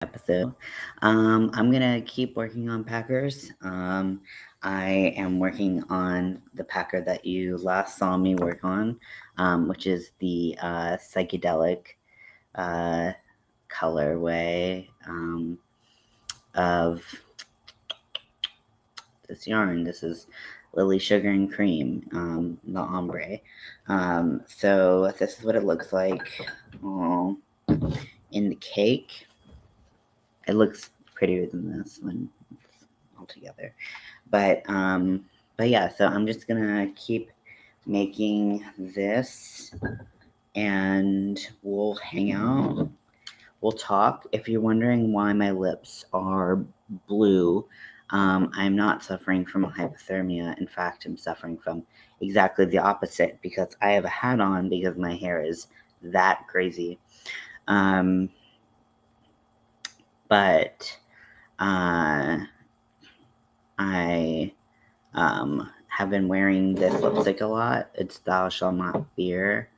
episode. I'm gonna keep working on Packers. I am working on the Packer that you last saw me work on, which is the psychedelic uh, colorway of this yarn. This is Lily Sugar and Cream, the ombre. So this is what it looks like in the cake. It looks prettier than this one altogether. But yeah, so I'm just gonna keep making this and we'll hang out. We'll talk. If you're wondering why my lips are blue, I'm not suffering from hypothermia. In fact, I'm suffering from exactly the opposite because I have a hat on because my hair is that crazy. Um, but I have been wearing this lipstick a lot. It's Thou Shall Not Fear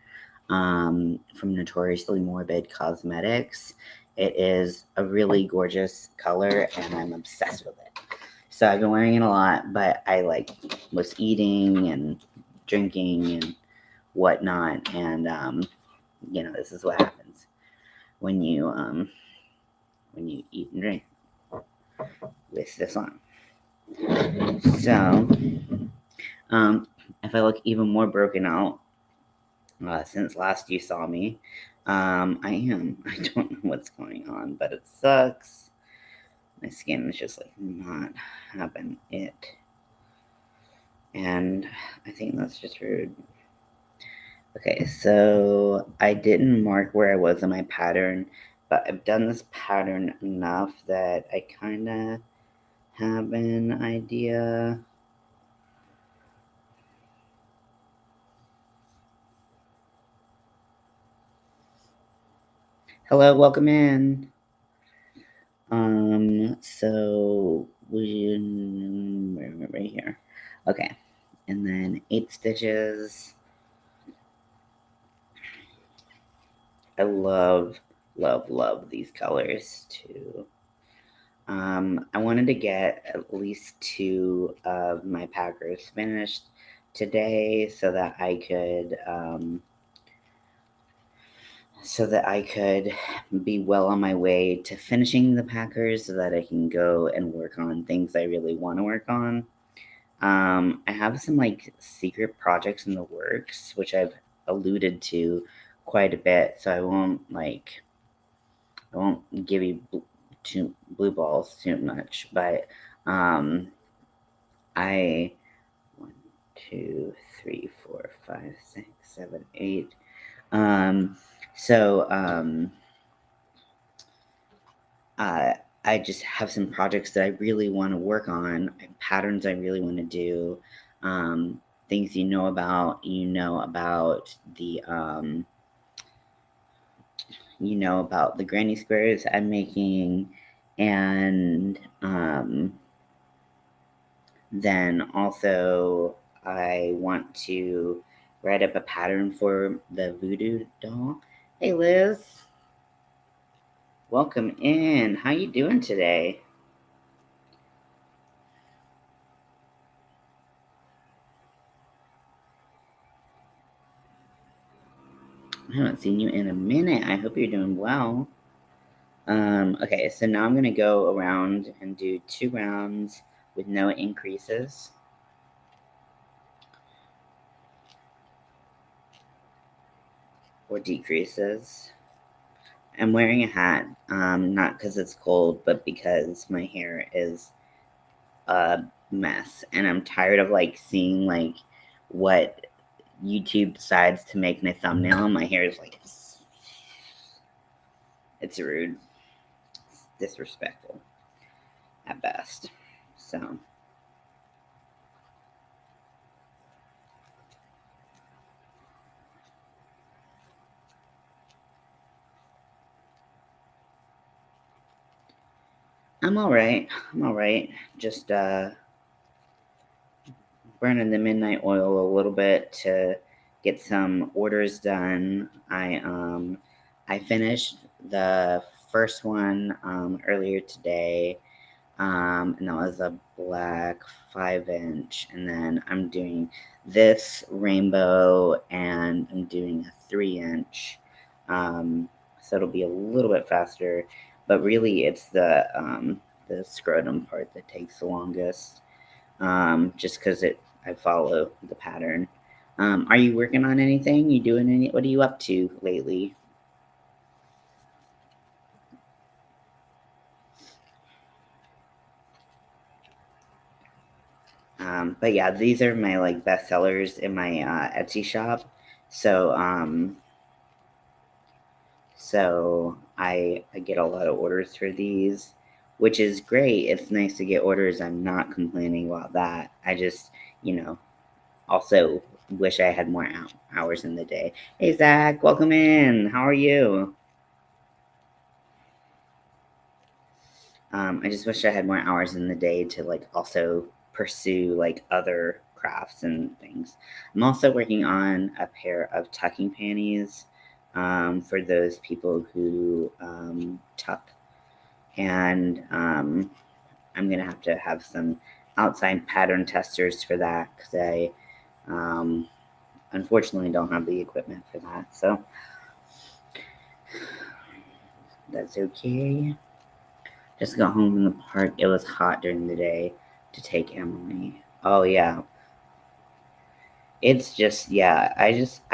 from Notoriously Morbid Cosmetics. It is a really gorgeous color, and I'm obsessed with it. So I've been wearing it a lot, but I was eating and drinking and whatnot, and this is what happens when you eat and drink with this on. So, if I look even more broken out since last you saw me, I am. I don't know what's going on, but it sucks. My skin is just not having it. And I think that's just rude. Okay, so I didn't mark where I was in my pattern, but I've done this pattern enough that I kind of have an idea. Hello, welcome in. So right here. Okay, and then 8 stitches. I love these colors too. I wanted to get at least 2 of my Packers finished today so that I could be well on my way to finishing the Packers so that I can go and work on things I really want to work on. I have some secret projects in the works, which I've alluded to quite a bit, so I won't give you blue balls too much, but I 1, 2, 3, 4, 5, 6, 7, 8. So I just have some projects that I really want to work on, patterns I really want to do, things you know about the granny squares I'm making, and then also I want to write up a pattern for the voodoo doll. Hey Liz, welcome in. How you doing today? I haven't seen you in a minute. I hope you're doing well. Okay, so now I'm gonna go around and do 2 rounds with no increases. Or decreases. I'm wearing a hat, not because it's cold, but because my hair is a mess, and I'm tired of seeing what YouTube decides to make my thumbnail. My hair is it's rude, it's disrespectful at best. So I'm all right. Just burning the midnight oil a little bit to get some orders done. I finished the first one earlier today, and that was a black 5-inch. And then I'm doing this rainbow, and I'm doing a 3-inch. So it'll be a little bit faster, but really it's the scrotum part that takes the longest, just because I follow the pattern. Are you working on anything? You doing any? What are you up to lately? But yeah, these are my like best sellers in my Etsy shop. So I get a lot of orders for these, which is great. It's nice to get orders. I'm not complaining about that. I just, you know, also wish I had more hours in the day. Hey Zach, welcome in. How are you? I just wish I had more hours in the day to like also pursue like other crafts and things. I'm also working on a pair of tucking panties, for those people who tuck, and I'm gonna have to have some outside pattern testers for that because I um, unfortunately don't have the equipment for that. So that's okay. Just got home from the park. It was hot during the day to take Emily. Oh yeah. It's just yeah, I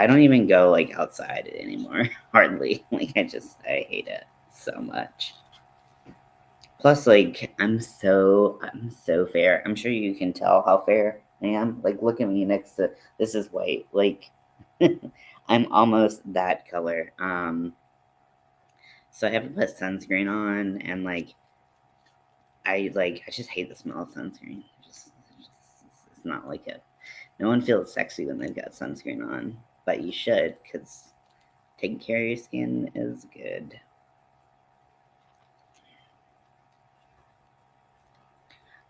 don't even go like outside anymore hardly. Like I hate it so much. Plus like I'm so fair. I'm sure you can tell how fair I am. Like look at me next to this is white. Like I'm almost that color. So I have to put sunscreen on, and like I just hate the smell of sunscreen. It's not like it. No one feels sexy when they've got sunscreen on, but you should because taking care of your skin is good.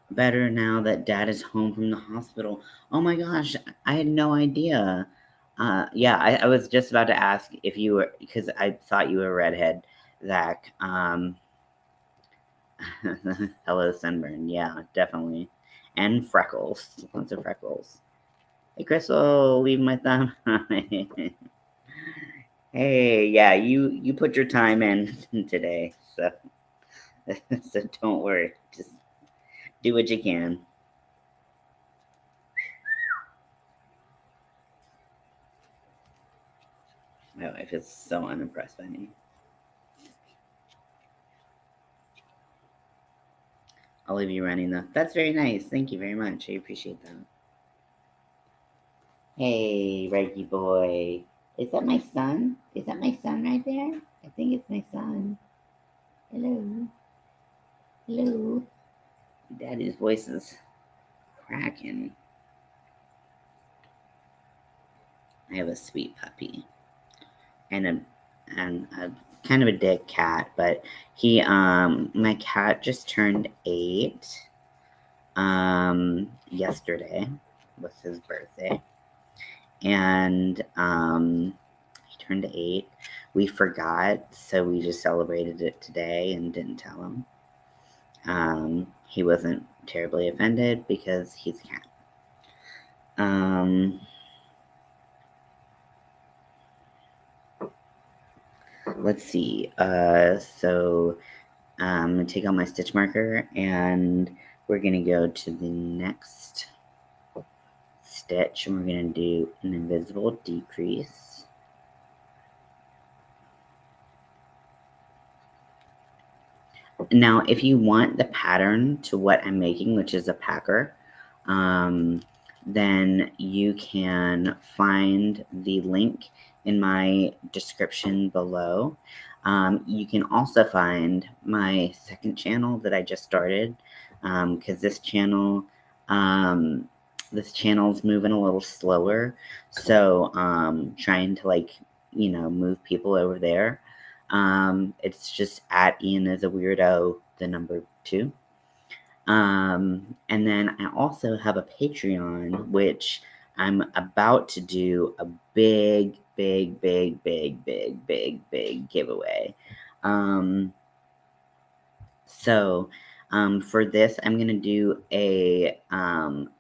Better now that Dad is home from the hospital. Oh my gosh, I had no idea. Yeah, I was just about to ask if you were because I thought you were a redhead, Zach. Hello, sunburn. Yeah, definitely, and freckles. Lots of freckles. Hey, Crystal, leave my thumb. Hey, yeah, you put your time in today, so so don't worry. Just do what you can. My wife is so unimpressed by me. I'll leave you running though. That's very nice. Thank you very much. I appreciate that. Hey, Reggie boy. Is that my son? Is that my son right there? I think it's my son. Hello. Hello. Daddy's voice is cracking. I have a sweet puppy and a kind of a dick cat, but he my cat just turned 8 yesterday was his birthday, and he turned 8. We forgot, so we just celebrated it today and didn't tell him. He wasn't terribly offended because he's a cat. Let's see. So I'm gonna take out my stitch marker, and we're gonna go to the next stitch, and we're gonna do an invisible decrease. Now, if you want the pattern to what I'm making, which is a packer, then you can find the link in my description below. You can also find my second channel that I just started, because this channel's moving a little slower, so trying to move people over there. It's just at Ian as a weirdo, the number 2. And then I also have a Patreon, which I'm about to do a big giveaway. So for this, I'm going to do a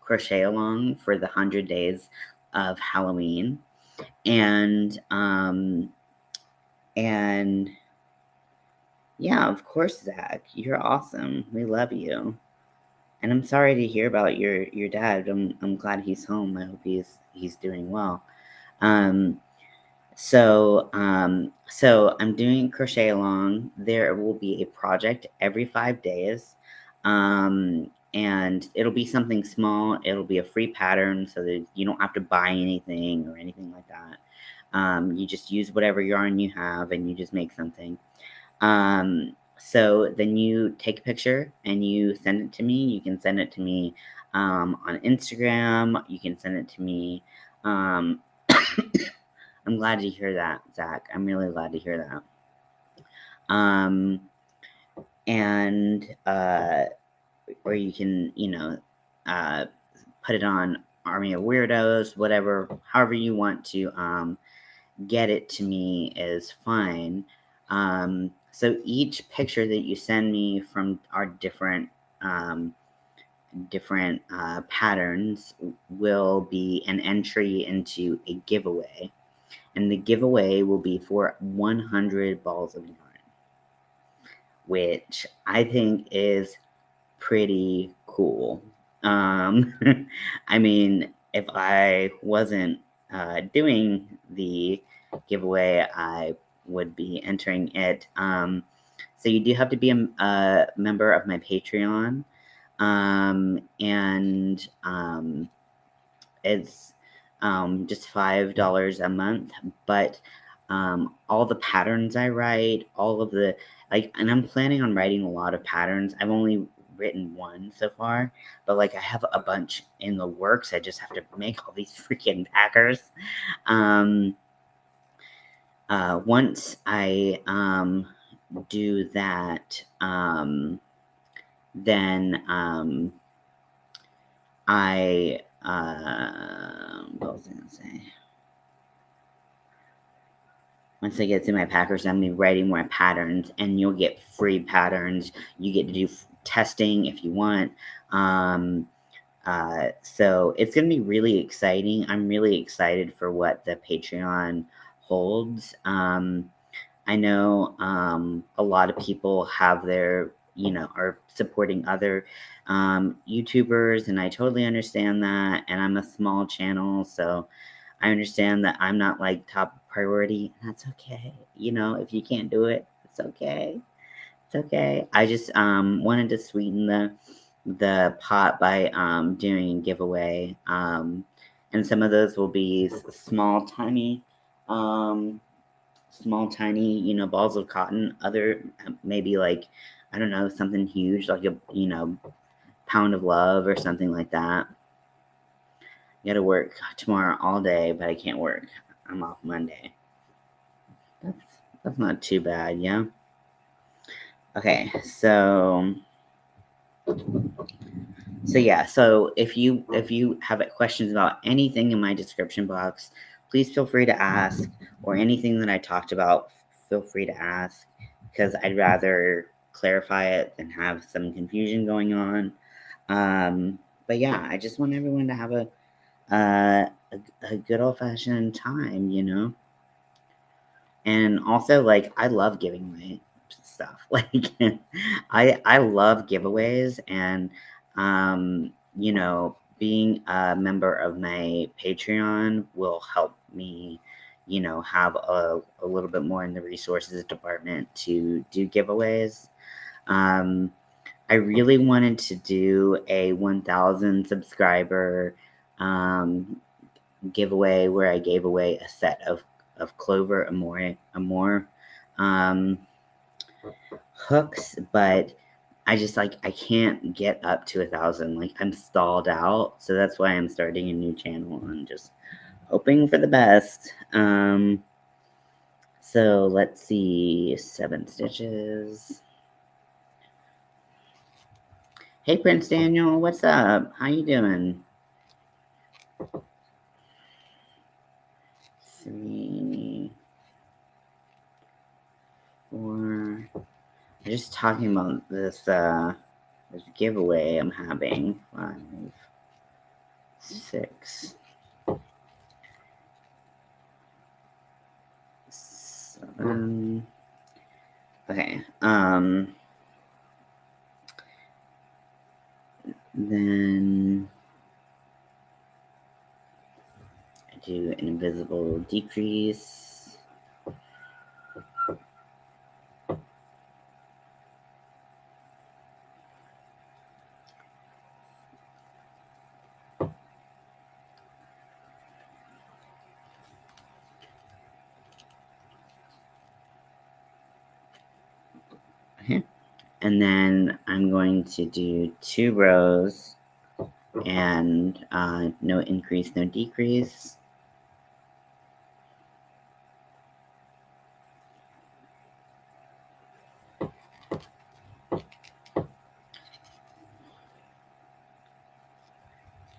crochet along for the 100 days of Halloween. And yeah, of course, Zach, you're awesome. We love you. And I'm sorry to hear about your dad. I'm glad he's home. I hope he's doing well. Um, so I'm doing crochet along. There will be a project every 5 days. And it'll be something small. It'll be a free pattern so that you don't have to buy anything or anything like that. You just use whatever yarn you have and you just make something. So then you take a picture and you send it to me. You can send it to me on Instagram. You can send it to me. Um, I'm glad to hear that, Zach. I'm really glad to hear that. And or you can, put it on Army of Weirdos, whatever, however you want to get it to me is fine. So each picture that you send me from our different patterns will be an entry into a giveaway, and the giveaway will be for 100 balls of yarn, which I think is pretty cool. I mean, if I wasn't doing the giveaway, I would be entering it. So you do have to be a member of my Patreon, and it's just $5 a month, but all the patterns I write, all of the and I'm planning on writing a lot of patterns. I've only written one so far, but I have a bunch in the works. I just have to make all these freaking packers. Once I do that, then what was I gonna say? Once I get through my packers, I'm gonna be writing more patterns, and you'll get free patterns. You get to do testing if you want. So it's gonna be really exciting. I'm really excited for what the Patreon holds. I know a lot of people have their, are supporting other YouTubers, and I totally understand that. And I'm a small channel, so I understand that I'm not top priority. And that's okay. If you can't do it, it's okay. It's okay. I just wanted to sweeten the pot by doing a giveaway. And some of those will be small, tiny, balls of cotton. Other, maybe I don't know, something huge, like a, pound of love or something like that. I gotta work tomorrow all day, but I can't work. I'm off Monday. That's not too bad, yeah? Okay, so yeah, so if you have questions about anything in my description box, please feel free to ask, or anything that I talked about, feel free to ask, because I'd rather clarify it than have some confusion going on. But yeah, I just want everyone to have a good old-fashioned time. And also, I love giving away stuff. I love giveaways, and being a member of my Patreon will help me, have a little bit more in the resources department to do giveaways. I really wanted to do a 1,000 subscriber giveaway where I gave away a set of Clover Amore hooks, but I can't get up to 1,000. I'm stalled out, so that's why I'm starting a new channel and just hoping for the best. So let's see, 7 stitches. Hey, Prince Daniel, what's up? How you doing? 3, 4. I just talking about this giveaway I'm having. 5, 6, 7. Okay. Then I do an invisible decrease. Okay. And then I'm going to do 2 rows and no increase, no decrease.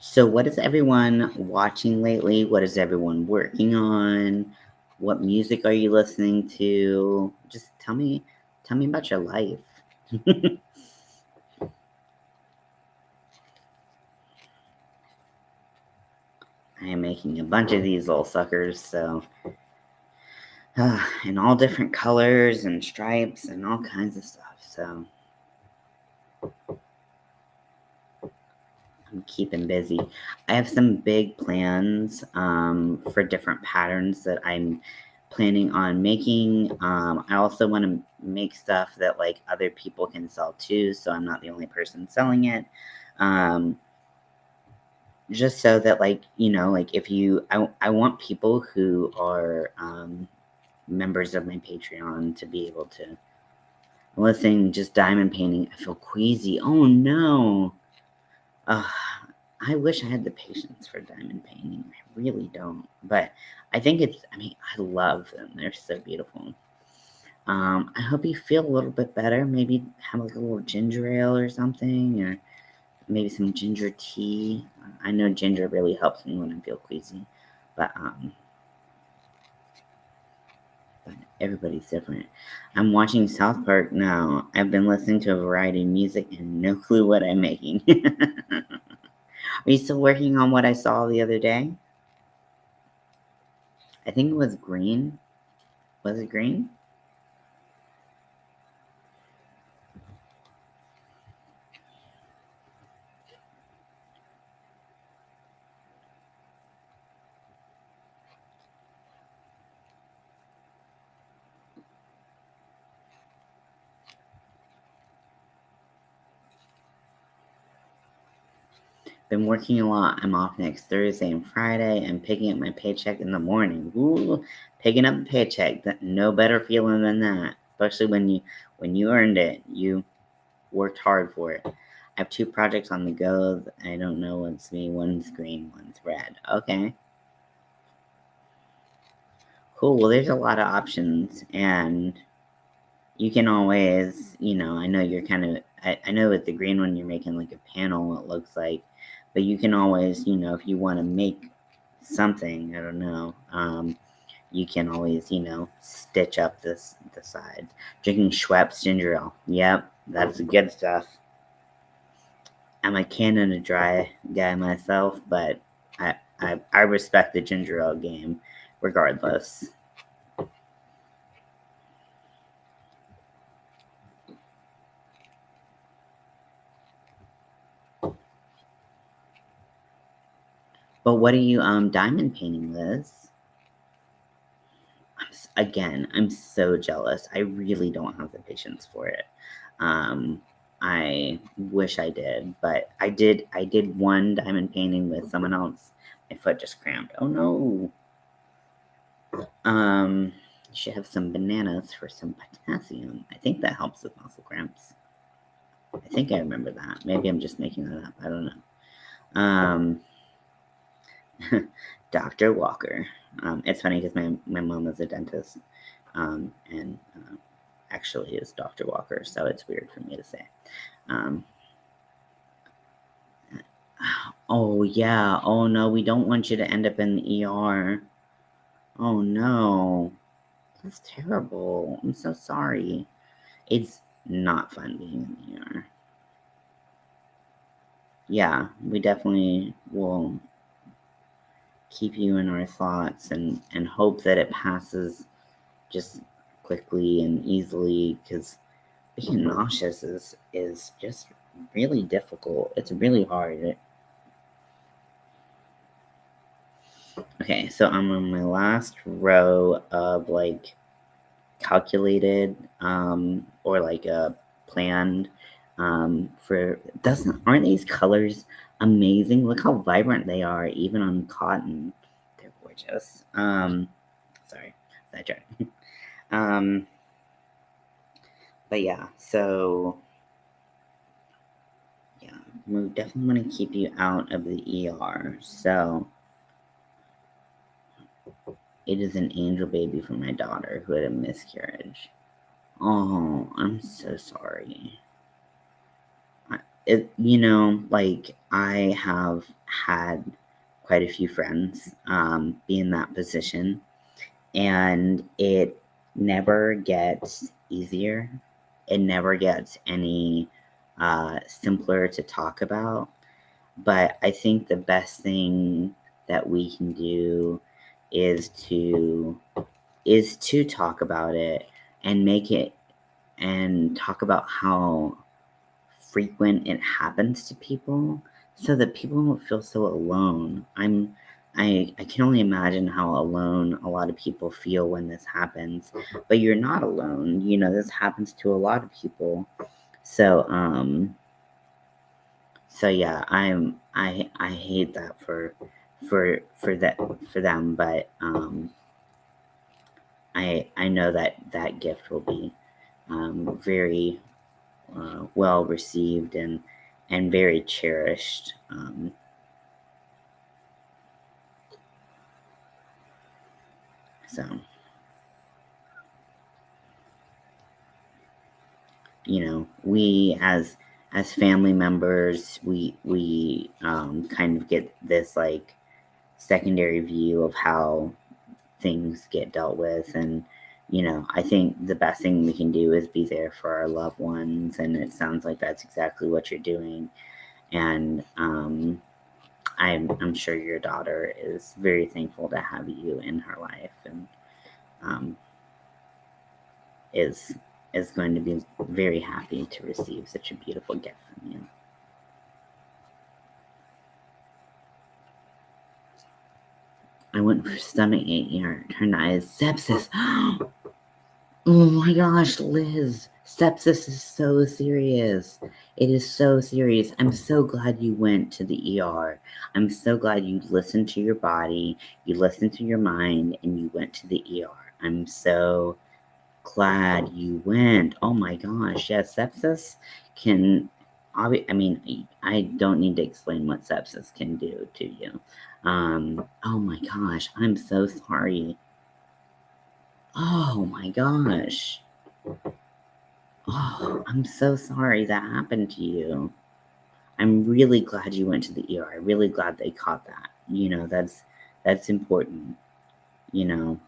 So, what is everyone watching lately? What is everyone working on? What music are you listening to? Just tell me about your life. I am making a bunch of these little suckers, so in all different colors and stripes and all kinds of stuff. So I'm keeping busy. I have some big plans for different patterns that I'm planning on making. I also want to make stuff that like other people can sell too, so I'm not the only person selling it. Just so that like like if I want people who are members of my Patreon to be able to listen. Just diamond painting. I feel queasy. Oh no. I wish I had the patience for diamond painting. I really don't. But I think I love them. They're so beautiful. I hope you feel a little bit better. Maybe have like a little ginger ale or something, or maybe some ginger tea. I know ginger really helps me when I feel queasy, but everybody's different. I'm watching South Park now. I've been listening to a variety of music and no clue what I'm making. Are you still working on what I saw the other day? I think it was green. Was it green? Been working a lot. I'm off next Thursday and Friday. I'm picking up my paycheck in the morning. Ooh, picking up a paycheck. No better feeling than that. Especially when you earned it. You worked hard for it. I have 2 projects on the go. I don't know what's me. One's green, one's red. Okay. Cool. Well, there's a lot of options, and you can always, I know you're kind of, I know with the green one, you're making like a panel, it looks like, but you can always, if you want to make something, I don't know, you can always, stitch up the sides. Drinking Schweppes ginger ale. Yep, that's good stuff. I'm a Canada Dry guy myself, but I respect the ginger ale game regardless. But what are you diamond painting, Liz? I'm so jealous. I really don't have the patience for it. I wish I did, but I did one diamond painting with someone else. My foot just cramped. Oh no. You should have some bananas for some potassium. I think that helps with muscle cramps. I think I remember that. Maybe I'm just making that up. I don't know. Dr. Walker. It's funny because my mom is a dentist, and actually is Dr. Walker, so it's weird for me to say. Oh, yeah. Oh, no, we don't want you to end up in the ER. Oh, no. That's terrible. I'm so sorry. It's not fun being in the ER. Yeah, we definitely will keep you in our thoughts and hope that it passes just quickly and easily, because being nauseous is just really difficult. It's really hard. Okay, so I'm on my last row of like calculated or like a planned for doesn't aren't these colors amazing? Look how vibrant they are even on cotton. They're gorgeous. Sorry, sidetrack. um but yeah, so yeah, we definitely want to keep you out of the ER. So it is an angel baby for my daughter who had a miscarriage. Oh, I'm so sorry. Like I have had quite a few friends be in that position, and it never gets easier. It never gets any simpler to talk about. But I think the best thing that we can do is to talk about it and make it and talk about how frequent it happens to people so that people don't feel so alone. I can only imagine how alone a lot of people feel when this happens, but you're not alone. This happens to a lot of people. So yeah, I hate that for them, but I know that gift will be very well received and very cherished. So we as family members, we kind of get this like secondary view of how things get dealt with, and I think the best thing we can do is be there for our loved ones, and it sounds like that's exactly what you're doing. And I'm sure your daughter is very thankful to have you in her life, and um, is going to be very happy to receive such a beautiful gift from you. I went for stomach ache here. Turned eyes. Sepsis. Oh my gosh, Liz. Sepsis is so serious. It is so serious. I'm so glad you went to the ER. I'm so glad you listened to your body, you listened to your mind, and you went to the ER. I'm so glad you went. Oh my gosh. Yeah, sepsis can. I mean, I don't need to explain what sepsis can do to you. Oh my gosh. I'm so sorry. Oh my gosh. Oh, I'm so sorry that happened to you. I'm really glad you went to the ER. I'm really glad they caught that. That's important. You know,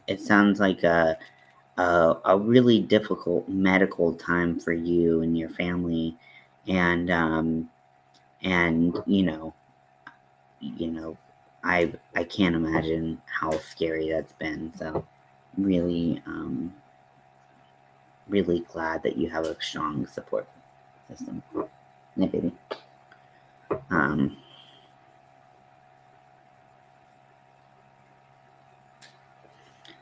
it sounds like a really difficult medical time for you and your family, and you know, I can't imagine how scary that's been. So, really, really glad that you have a strong support system. Yeah, baby. Um,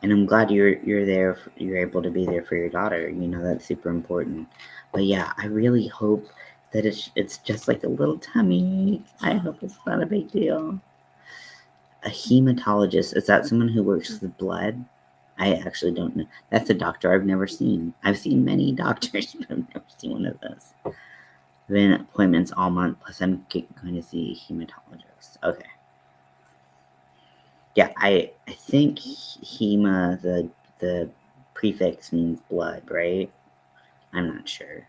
and I'm glad you're there. You're able to be there for your daughter. That's super important. But yeah, I really hope that it's just like a little tummy. I hope it's not a big deal. A hematologist, is that someone who works with blood? I actually don't know. That's a doctor I've never seen. I've seen many doctors, but I've never seen one of those. I've been appointments all month, plus I'm going to see a hematologist. Okay. Yeah, I think hema, the prefix means blood, right? I'm not sure.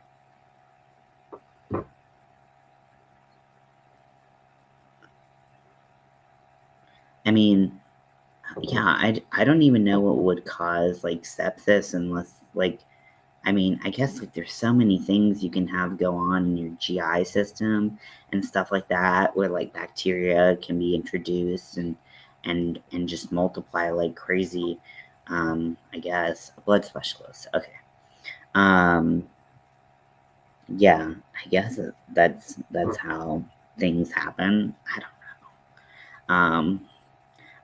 I mean, yeah, I don't even know what would cause like sepsis unless like I mean, I guess like there's so many things you can have go on in your GI system and stuff like that where like bacteria can be introduced and just multiply like crazy. I guess a blood specialist. Okay. Um yeah, I guess that's how things happen. I don't know.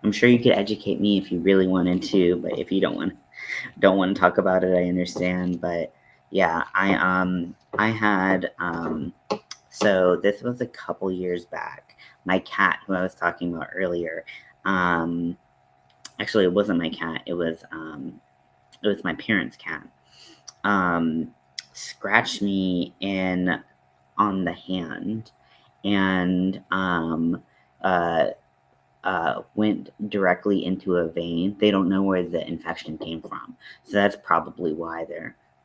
I'm sure you could educate me if you really wanted to, but if you don't want to talk about it, I understand. But yeah, I had so this was a couple years back. My cat, who I was talking about earlier, um, actually it wasn't my cat. It was my parents' cat. Um, Scratched me in on the hand, and uh, went directly into a vein. They don't know where the infection came from. So that's probably why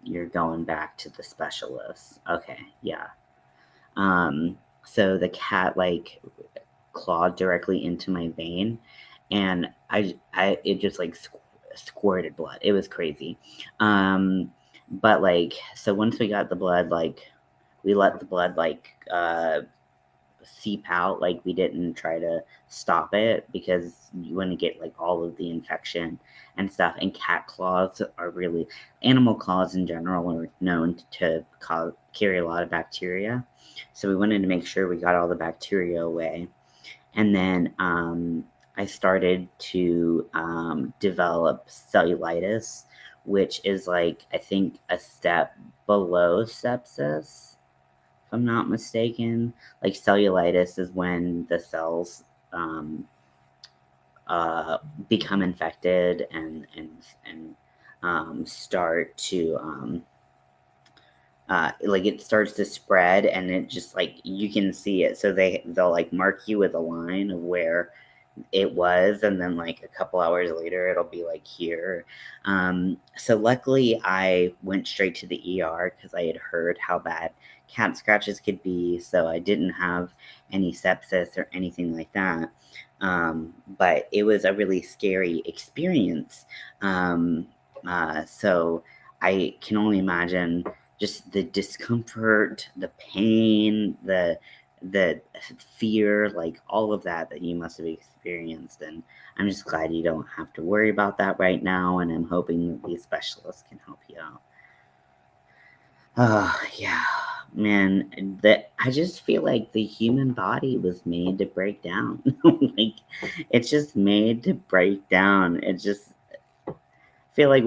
you're going back to the specialist. Okay, yeah. So the cat like clawed directly into my vein, and I it just like squirted blood. It was crazy. But like so once we got the blood, like we let the blood like seep out. Like we didn't try to stop it because you want to get like all of the infection and stuff. And cat claws are really animal claws in general are known to carry a lot of bacteria. So we wanted to make sure we got all the bacteria away. And then I started to develop cellulitis, which is like I think a step below sepsis if I'm not mistaken. Like cellulitis is when the cells um, uh, become infected and start to like it starts to spread and it just like you can see it. So they'll like mark you with a line of where it was, and then like a couple hours later it'll be like here. So luckily I went straight to the ER because I had heard how bad cat scratches could be, so I didn't have any sepsis or anything like that. But it was a really scary experience. So I can only imagine just the discomfort, the pain, the fear, like all of that you must have experienced. And I'm just glad you don't have to worry about that right now. And I'm hoping that these specialists can help you out. Oh, yeah, man. That I just feel like the human body was made to break down. Like it's just made to break down. It just feel like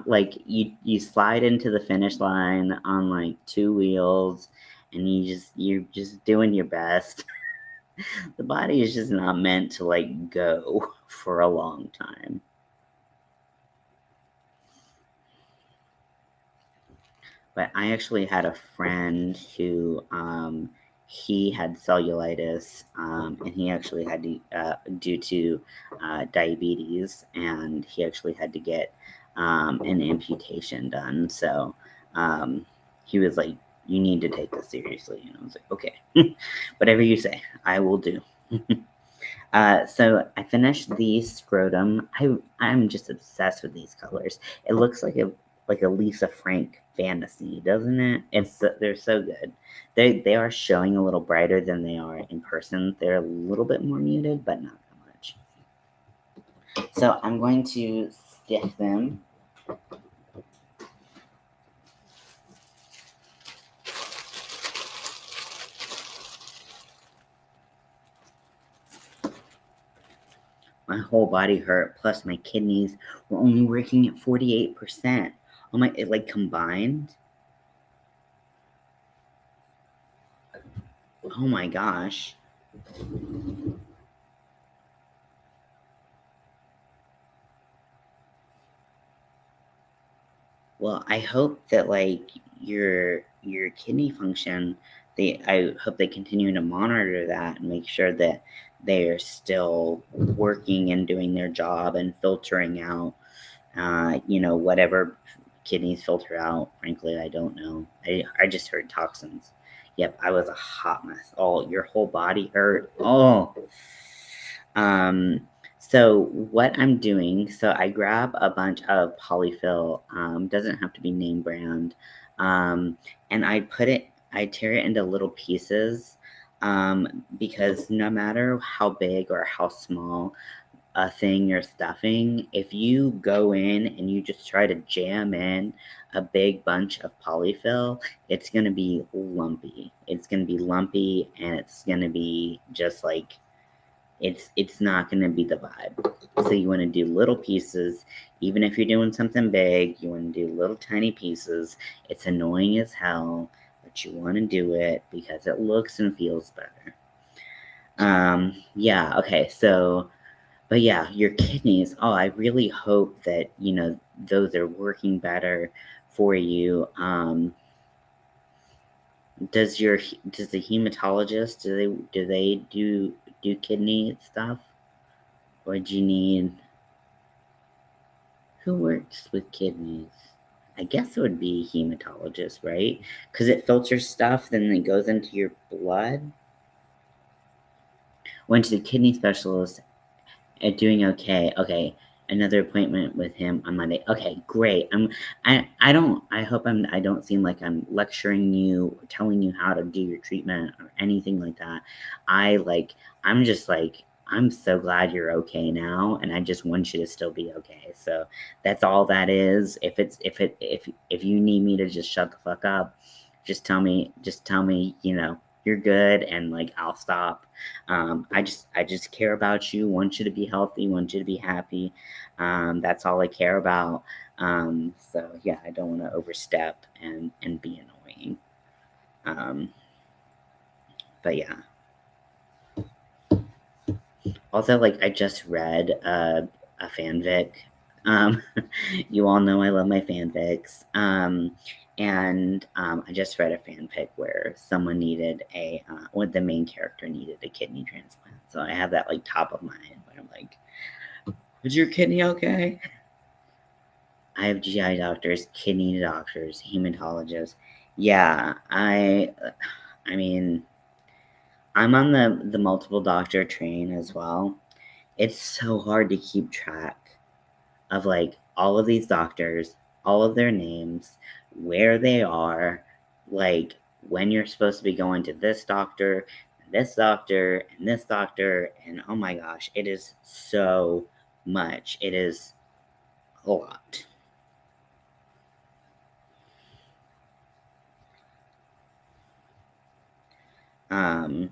like you slide into the finish line on like two wheels and you're just doing your best. The body is just not meant to like go for a long time. But I actually had a friend who he had cellulitis, and he actually had to due to diabetes, and he actually had to get an amputation done. So um, he was like, "You need to take this seriously," and I was like, "Okay, whatever you say, I will do." So I finished the scrotum. I'm just obsessed with these colors. It looks like a Lisa Frank fantasy, doesn't it? They're so good. They are showing a little brighter than they are in person. They're a little bit more muted, but not that much. So I'm going to stick them. My whole body hurt, plus my kidneys were only working at 48%. Oh my, it like combined. Oh my gosh. Well, I hope that like your kidney function, I hope they continue to monitor that and make sure that they are still working and doing their job and filtering out, whatever kidneys filter out. Frankly, I don't know. I just heard toxins. Yep, I was a hot mess. Oh, your whole body hurt. Oh. Um, so what I'm doing, so I grab a bunch of polyfill, doesn't have to be name brand, and I tear it into little pieces, because no matter how big or how small a thing you're stuffing, if you go in and you just try to jam in a big bunch of polyfill, it's gonna be lumpy. It's gonna be lumpy, and it's gonna be just like it's not gonna be the vibe. So you want to do little pieces, even if you're doing something big. You want to do little tiny pieces. It's annoying as hell, but you want to do it because it looks and feels better. Yeah. Okay. So but yeah, your kidneys, oh, I really hope that, those are working better for you. Does the hematologist, do kidney stuff? Or do you need, who works with kidneys? I guess it would be hematologist, right? Because it filters stuff, then it goes into your blood. Went to the kidney specialist. Doing okay. Okay, another appointment with him on Monday. Okay, great. I hope I don't seem like I'm lecturing you, telling you how to do your treatment or anything like that. I'm just like, I'm so glad you're okay now, and I just want you to still be okay. So that's all that is. If you need me to just shut the fuck up, just tell me, you're good, and like I'll stop. I just care about you, want you to be healthy, want you to be happy. That's all I care about. So yeah, I don't want to overstep and be annoying. Um, but yeah. Also, like I just read a fanfic. Um, you all know I love my fanfics. And I just read a fanfic where someone needed when the main character needed a kidney transplant. So I have that like top of mind where I'm like, is your kidney okay? I have GI doctors, kidney doctors, hematologists. Yeah, I mean, I'm on the multiple doctor train as well. It's so hard to keep track of like all of these doctors, all of their names, where they are, like when you're supposed to be going to this doctor, and this doctor, and this doctor, and oh my gosh, it is so much. It is a lot. Um,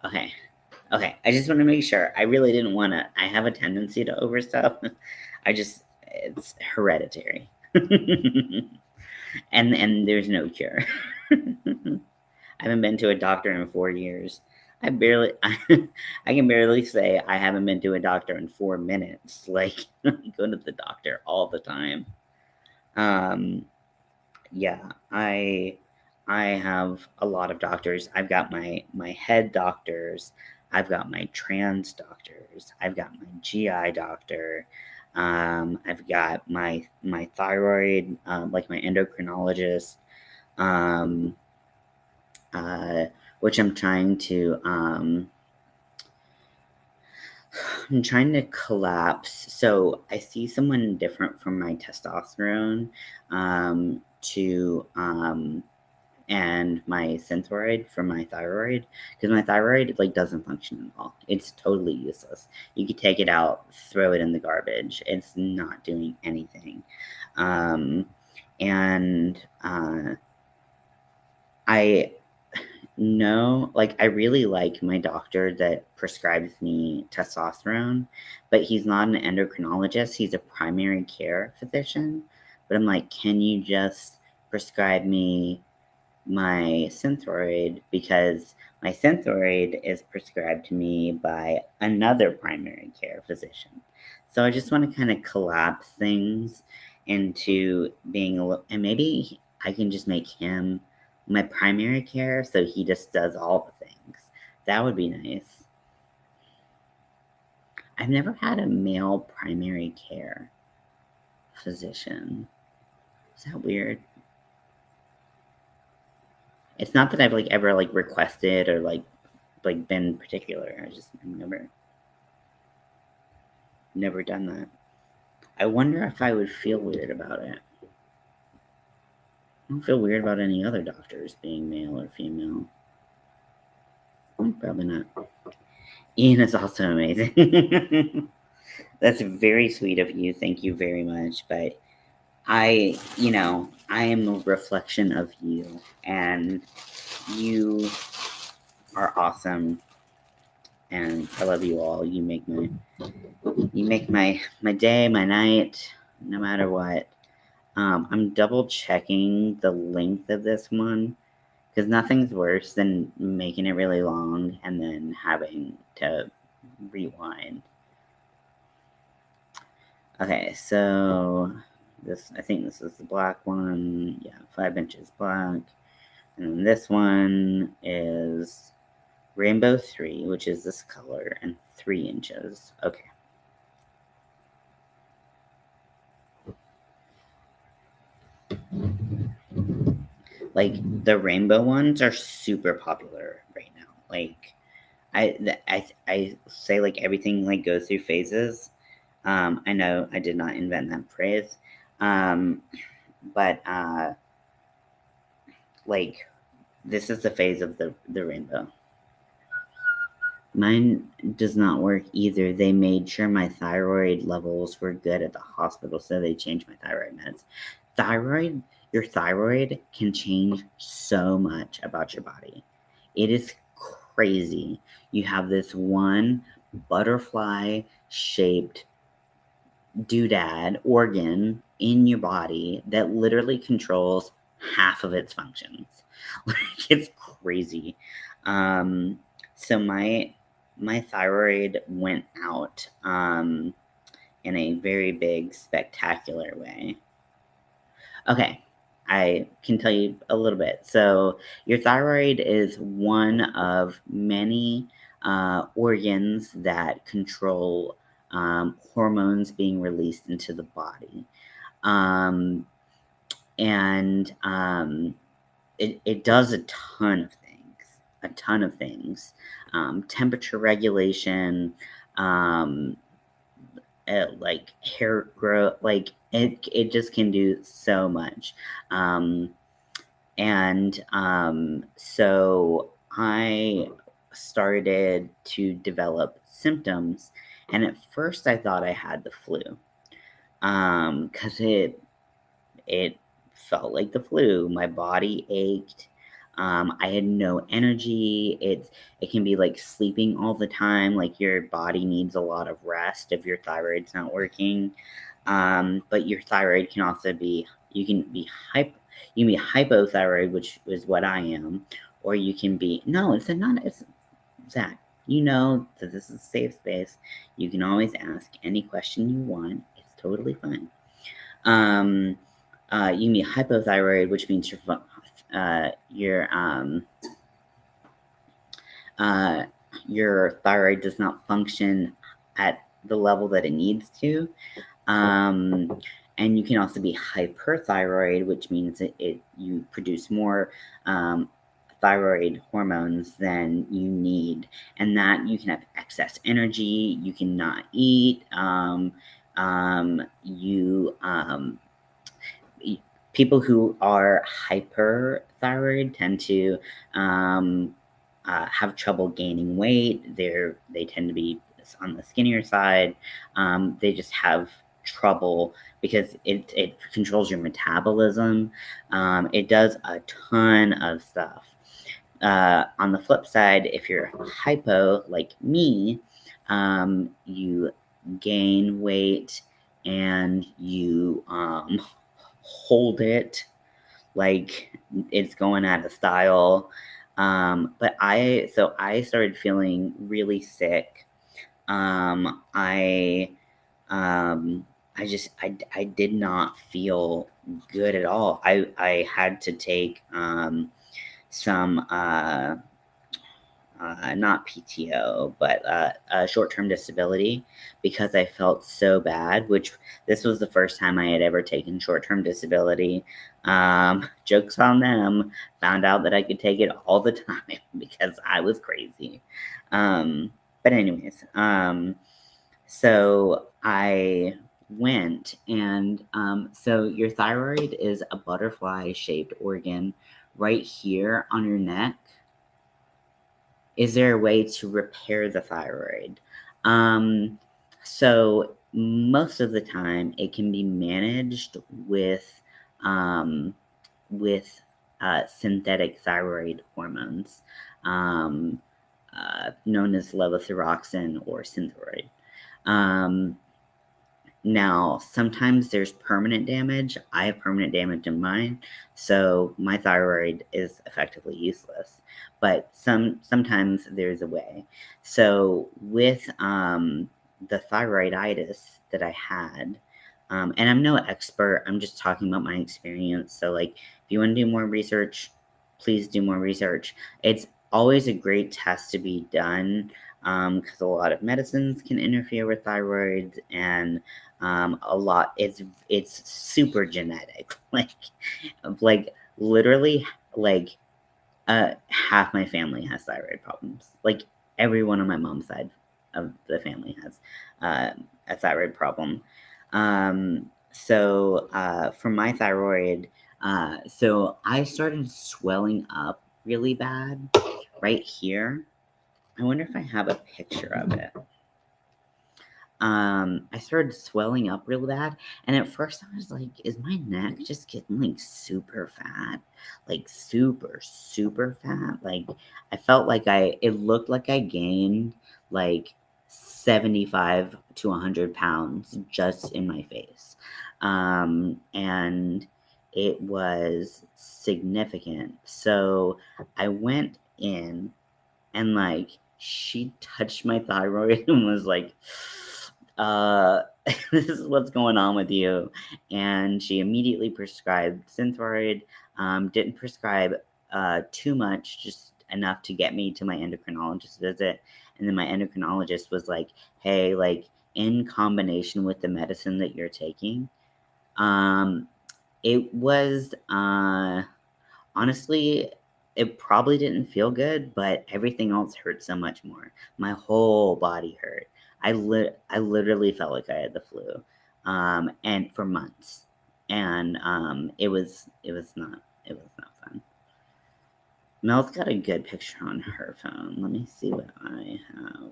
okay. Okay. I just want to make sure. I really didn't want to. I have a tendency to overstuff. It's hereditary. And there's no cure. I haven't been to a doctor in 4 years. I can barely say I haven't been to a doctor in 4 minutes. Like, I go to the doctor all the time. Um, yeah, I have a lot of doctors. I've got my head doctors. I've got my trans doctors. I've got my GI doctor. I've got my thyroid, like my endocrinologist, um, uh, which I'm trying to collapse. So I see someone different from my testosterone, to and my Synthroid for my thyroid, because my thyroid like doesn't function at all. It's totally useless. You could take it out, throw it in the garbage. It's not doing anything. Um, and I No, like, I really like my doctor that prescribes me testosterone, but he's not an endocrinologist, he's a primary care physician. But I'm like, "Can you just prescribe me my Synthroid?" Because my Synthroid is prescribed to me by another primary care physician. So I just wanna kinda collapse things into being a little, and maybe I can just make him my primary care, so he just does all the things. That would be nice. I've never had a male primary care physician. Is that weird? It's not that I've like ever like requested or like been particular. I've never done that. I wonder if I would feel weird about it. I don't feel weird about any other doctors being male or female. Probably not. Ian is also amazing. That's very sweet of you. Thank you very much. But I am a reflection of you, and you are awesome, and I love you all. You make my day, my night, no matter what. I'm double checking the length of this one because nothing's worse than making it really long and then having to rewind. Okay, so I think this is the black one. Yeah, 5 inches black. And then this one is Rainbow 3, which is this color, and 3 inches. Okay. Like, the rainbow ones are super popular right now. Like, I say, like, everything, like, goes through phases. I know I did not invent that phrase. But, like, this is the phase of the rainbow. Mine does not work either. They made sure my thyroid levels were good at the hospital, so they changed my thyroid meds. Your thyroid can change so much about your body. It is crazy. You have this one butterfly shaped doodad organ in your body that literally controls half of its functions. Like, it's crazy. So my thyroid went out in a very big, spectacular way. Okay, I can tell you a little bit. So your thyroid is one of many organs that control hormones being released into the body. Um, and it does a ton of things. Temperature regulation, like hair growth, like it just can do so much. So I started to develop symptoms, and at first I thought I had the flu, because it felt like the flu. My body ached. I had no energy. It can be like sleeping all the time. Like, your body needs a lot of rest if your thyroid's not working. But your thyroid can also be you can be hypothyroid, which is what I am, or you can be no. It's not. It's Zach. You know that this is a safe space. You can always ask any question you want. It's totally fine. You can be hypothyroid, which means your thyroid does not function at the level that it needs to. And you can also be hyperthyroid, which means you produce more thyroid hormones than you need, and that you can have excess energy. You cannot eat. People who are hyperthyroid tend to have trouble gaining weight. They tend to be on the skinnier side. They just have trouble because it controls your metabolism. It does a ton of stuff. On the flip side, if you're hypo like me, you gain weight and you hold it like it's going out of style. But I started feeling really sick. I I did not feel good at all. I had to take some not PTO, but short-term disability because I felt so bad, which this was the first time I had ever taken short-term disability. Jokes on them. Found out that I could take it all the time because I was crazy. But anyways, so I went and so your thyroid is a butterfly shaped organ right here on your neck. Is there a way to repair the thyroid? Um, so most of the time it can be managed um, with synthetic thyroid hormones, um, known as levothyroxine or Synthroid. Um, Now, sometimes there's permanent damage. I have permanent damage in mine, so my thyroid is effectively useless. But sometimes there's a way. So with the thyroiditis that I had, and I'm no expert. I'm just talking about my experience. So like, if you want to do more research, please do more research. It's always a great test to be done because a lot of medicines can interfere with thyroids and a lot it's super genetic like literally like half my family has thyroid problems, like everyone on my mom's side of the family has a thyroid problem. For my thyroid, so I started swelling up really bad right here. I wonder if I have a picture of it. I started swelling up real bad, and at first I was like, "Is my neck just getting like super fat, like super super fat?" Like I felt like it looked like I gained like 75 to 100 pounds just in my face, and it was significant. So I went in and like she touched my thyroid and was like, uh this is what's going on with you. And she immediately prescribed Synthroid. Didn't prescribe too much, just enough to get me to my endocrinologist visit. And then my endocrinologist was like, hey, like in combination with the medicine that you're taking, um it was honestly, it probably didn't feel good, but everything else hurt so much more. My whole body hurt. I literally felt like I had the flu, and for months, and it was not fun. Mel's got a good picture on her phone. Let me see what I have.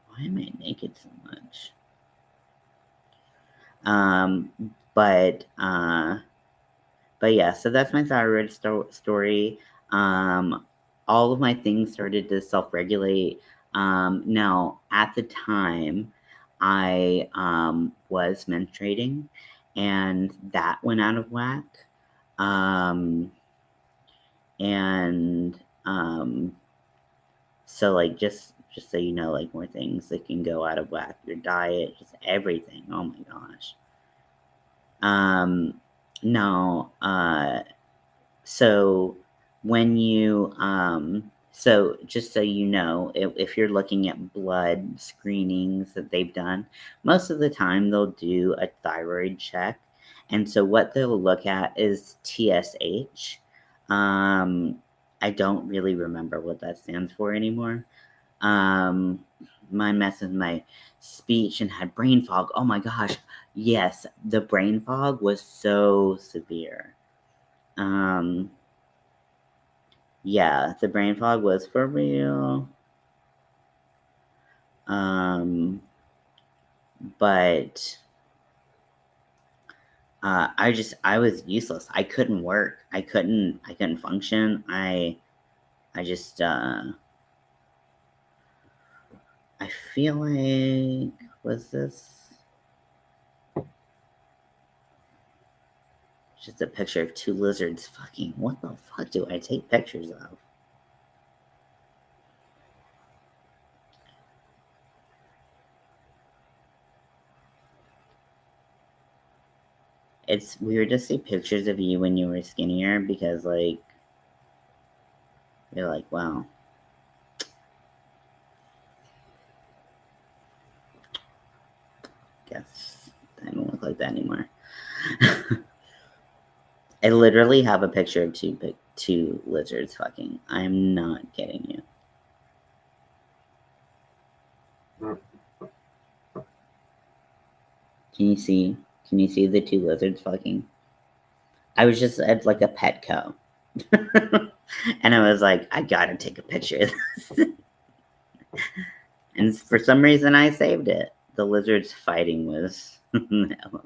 Why am I naked so much? Um, but yeah, so that's my thyroid story. All of my things started to self-regulate. Now, at the time, I was menstruating, and that went out of whack. Um, and so, like, just so you know, like more things that can go out of whack. Your diet, just everything. Oh my gosh. Um, no. So when you so just so you know, if you're looking at blood screenings that they've done, most of the time they'll do a thyroid check. And so what they'll look at is TSH. Um, I don't really remember what that stands for anymore. Um, my mess with my speech and had brain fog. Oh my gosh. Yes, the brain fog was so severe. Um, Yeah, the brain fog was for real. Um, but I was useless. I couldn't work. I couldn't function. I just I feel like was this just a picture of two lizards fucking? What the fuck do I take pictures of? it's weird to see pictures of you when you were skinnier because, like, you're like, wow. Guess I don't look like that anymore. I literally have a picture of two lizards fucking. I'm not kidding you. Can you see? Can you see the two lizards fucking? I was just at like a Petco, and I was like, I gotta take a picture of this. And for some reason, I saved it. The lizards fighting was no.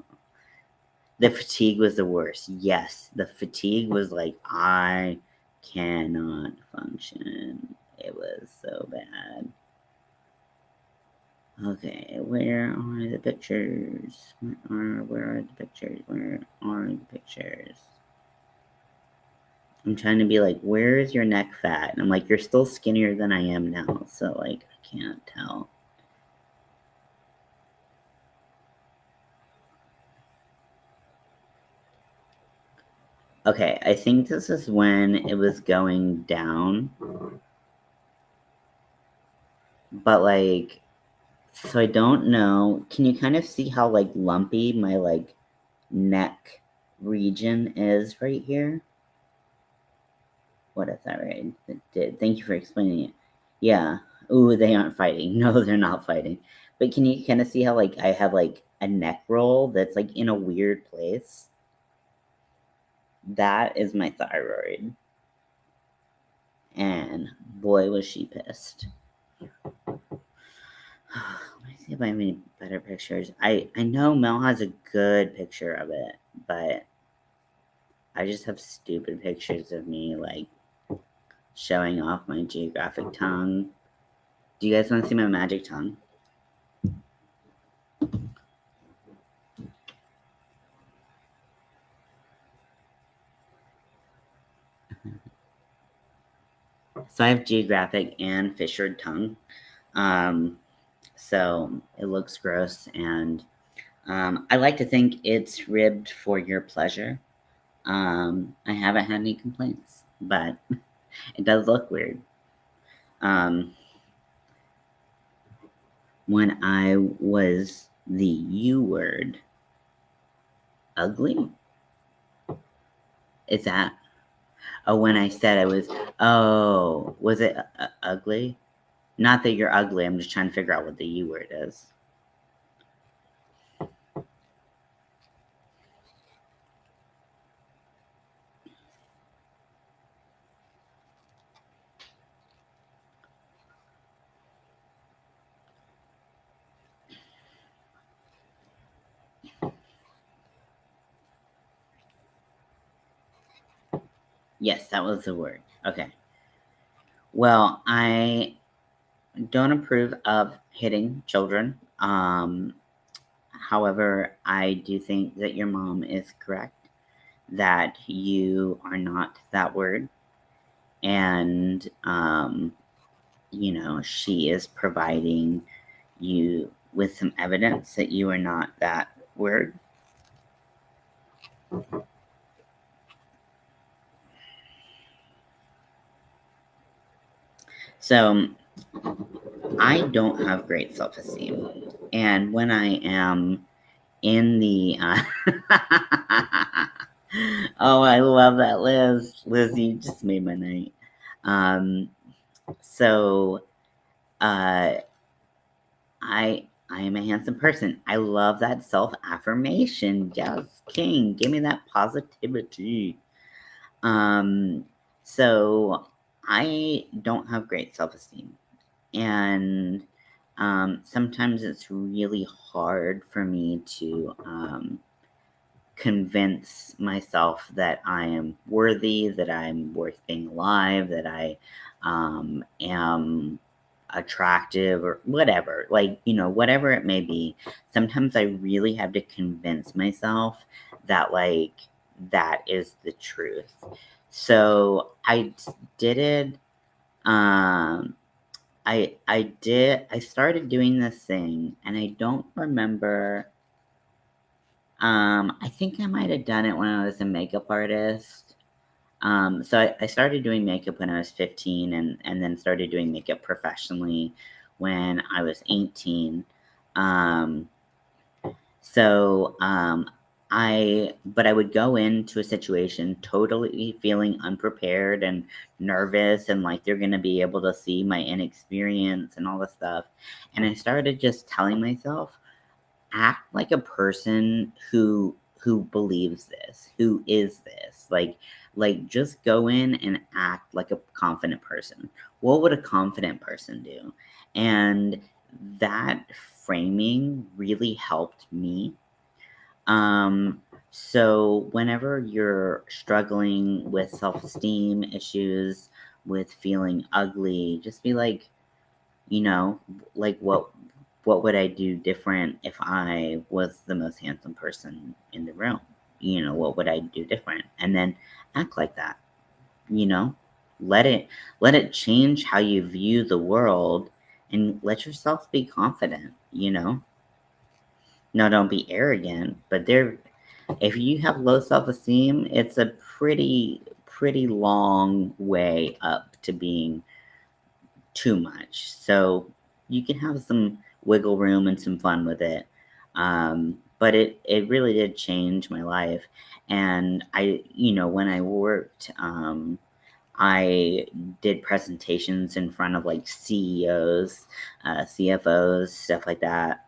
The fatigue was the worst. Yes, the fatigue was like I cannot function. It was so bad. Okay, where are the pictures? Where are the pictures? Where are the pictures? I'm trying to be like, where is your neck fat? And I'm like, you're still skinnier than I am now, so like I can't tell. Okay, I think this is when it was going down. But like, so I don't know. Can you kind of see how like lumpy my like neck region is right here? What a thyroid it did. Thank you for explaining it. Yeah. Ooh, they aren't fighting. No, they're not fighting. But can you kind of see how like I have like a neck roll that's like in a weird place? That is my thyroid. And boy was she pissed. Let me see if I have any better pictures. I know Mel has a good picture of it, but I just have stupid pictures of me like showing off my geographic tongue. Do you guys want to see my magic tongue? So I have geographic and fissured tongue. So it looks gross, and I like to think it's ribbed for your pleasure. I haven't had any complaints, but it does look weird. When I was the U word, ugly? Is that? Oh, when I said I was. Oh, was it ugly? Not that you're ugly. I'm just trying to figure out what the U word is. Yes, that was the word. Okay. Well, I don't approve of hitting children. However, I do think that your mom is correct that you are not that word. And, she is providing you with some evidence that you are not that word. So I don't have great self esteem. And when I am in the. Oh, I love that, Liz. Liz, you just made my night. So I am a handsome person. I love that self affirmation. Yes, King, give me that positivity. So I don't have great self esteem. And sometimes it's really hard for me to convince myself that I am worthy, that I'm worth being alive, that I am attractive or whatever, like, whatever it may be. Sometimes I really have to convince myself that, like, that is the truth. So I did it. I started doing this thing, and I don't remember I think I might have done it when I was a makeup artist. So I started doing makeup when I was 15 and then started doing makeup professionally when I was 18. Um, so but I would go into a situation totally feeling unprepared and nervous and like they're going to be able to see my inexperience and all this stuff. And I started just telling myself, act like a person who believes this, who is this. Like just go in and act like a confident person. What would a confident person do? And that framing really helped me. So whenever you're struggling with self-esteem issues, with feeling ugly, just be like, you know, like what would I do different if I was the most handsome person in the room? What would I do different? And then act like that, you know? Let it let it change how you view the world and let yourself be confident. Now don't be arrogant, but if you have low self-esteem, it's a pretty long way up to being too much. So you can have some wiggle room and some fun with it. But it really did change my life. And when I worked, I did presentations in front of like CEOs, CFOs, stuff like that.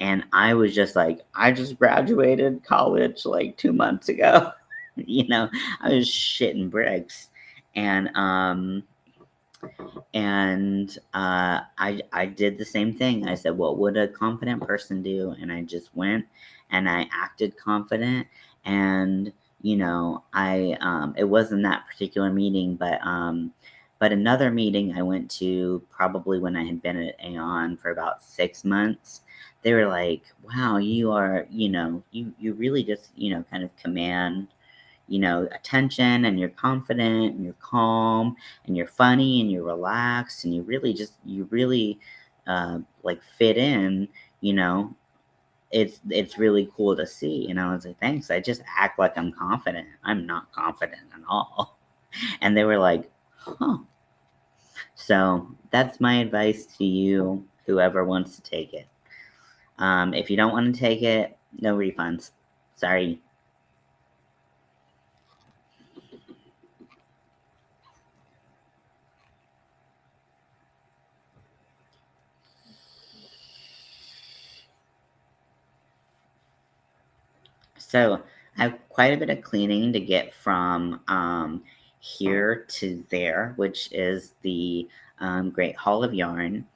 And I was just like, I just graduated college like 2 months ago. I was shitting bricks. And I did the same thing. I said, "What would a confident person do?" And I just went and I acted confident. And I it wasn't that particular meeting, but another meeting I went to probably when I had been at Aon for about 6 months. They were like, "Wow, you are you really just kind of command." Attention, and you're confident and you're calm and you're funny and you're relaxed and you really like fit in, you know. It's really cool to see. And I was like, thanks. I just act like I'm confident. I'm not confident at all. And they were like, huh. So that's my advice to you, whoever wants to take it. If you don't want to take it, no refunds. Sorry. So I have quite a bit of cleaning to get from here to there, which is the Great Hall of Yarn.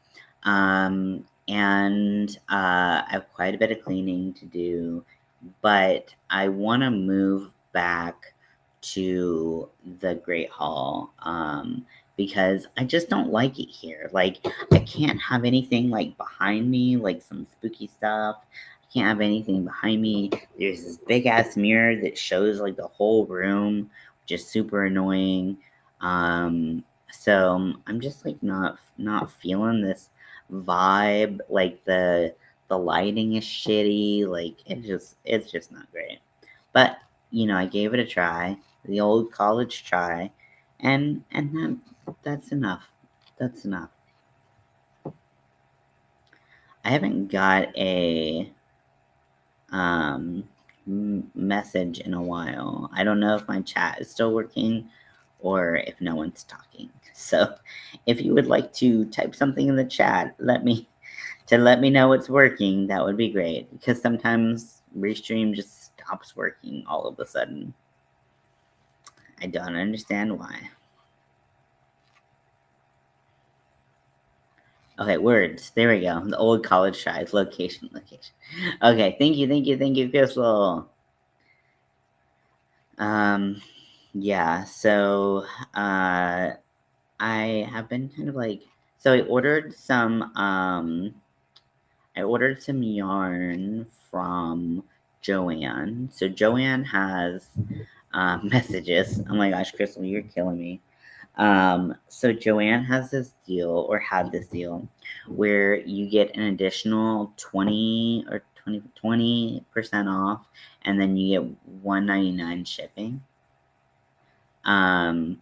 And I have quite a bit of cleaning to do, but I want to move back to the Great Hall because I just don't like it here. Like, I can't have anything like behind me, like some spooky stuff. I can't have anything behind me. There's this big ass mirror that shows like the whole room, which is super annoying. So I'm just like not feeling this vibe. Like the lighting is shitty. Like it's just not great. But I gave it a try, the old college try, and that's enough. That's enough. I haven't got a message in a while. I don't know if my chat is still working or if no one's talking. So if you would like to type something in the chat, let me know it's working. That would be great, because sometimes Restream just stops working all of a sudden. I don't understand why. Okay, words. There we go. The old college tries. Location. Okay, thank you, Crystal. Yeah, so I have been kind of like, so I ordered some yarn from Joanne. So Joanne has messages. Oh my gosh, Crystal, you're killing me. So Joanne has this deal, or had this deal, where you get an additional 20 or 20% off, and then you get $1.99 shipping. I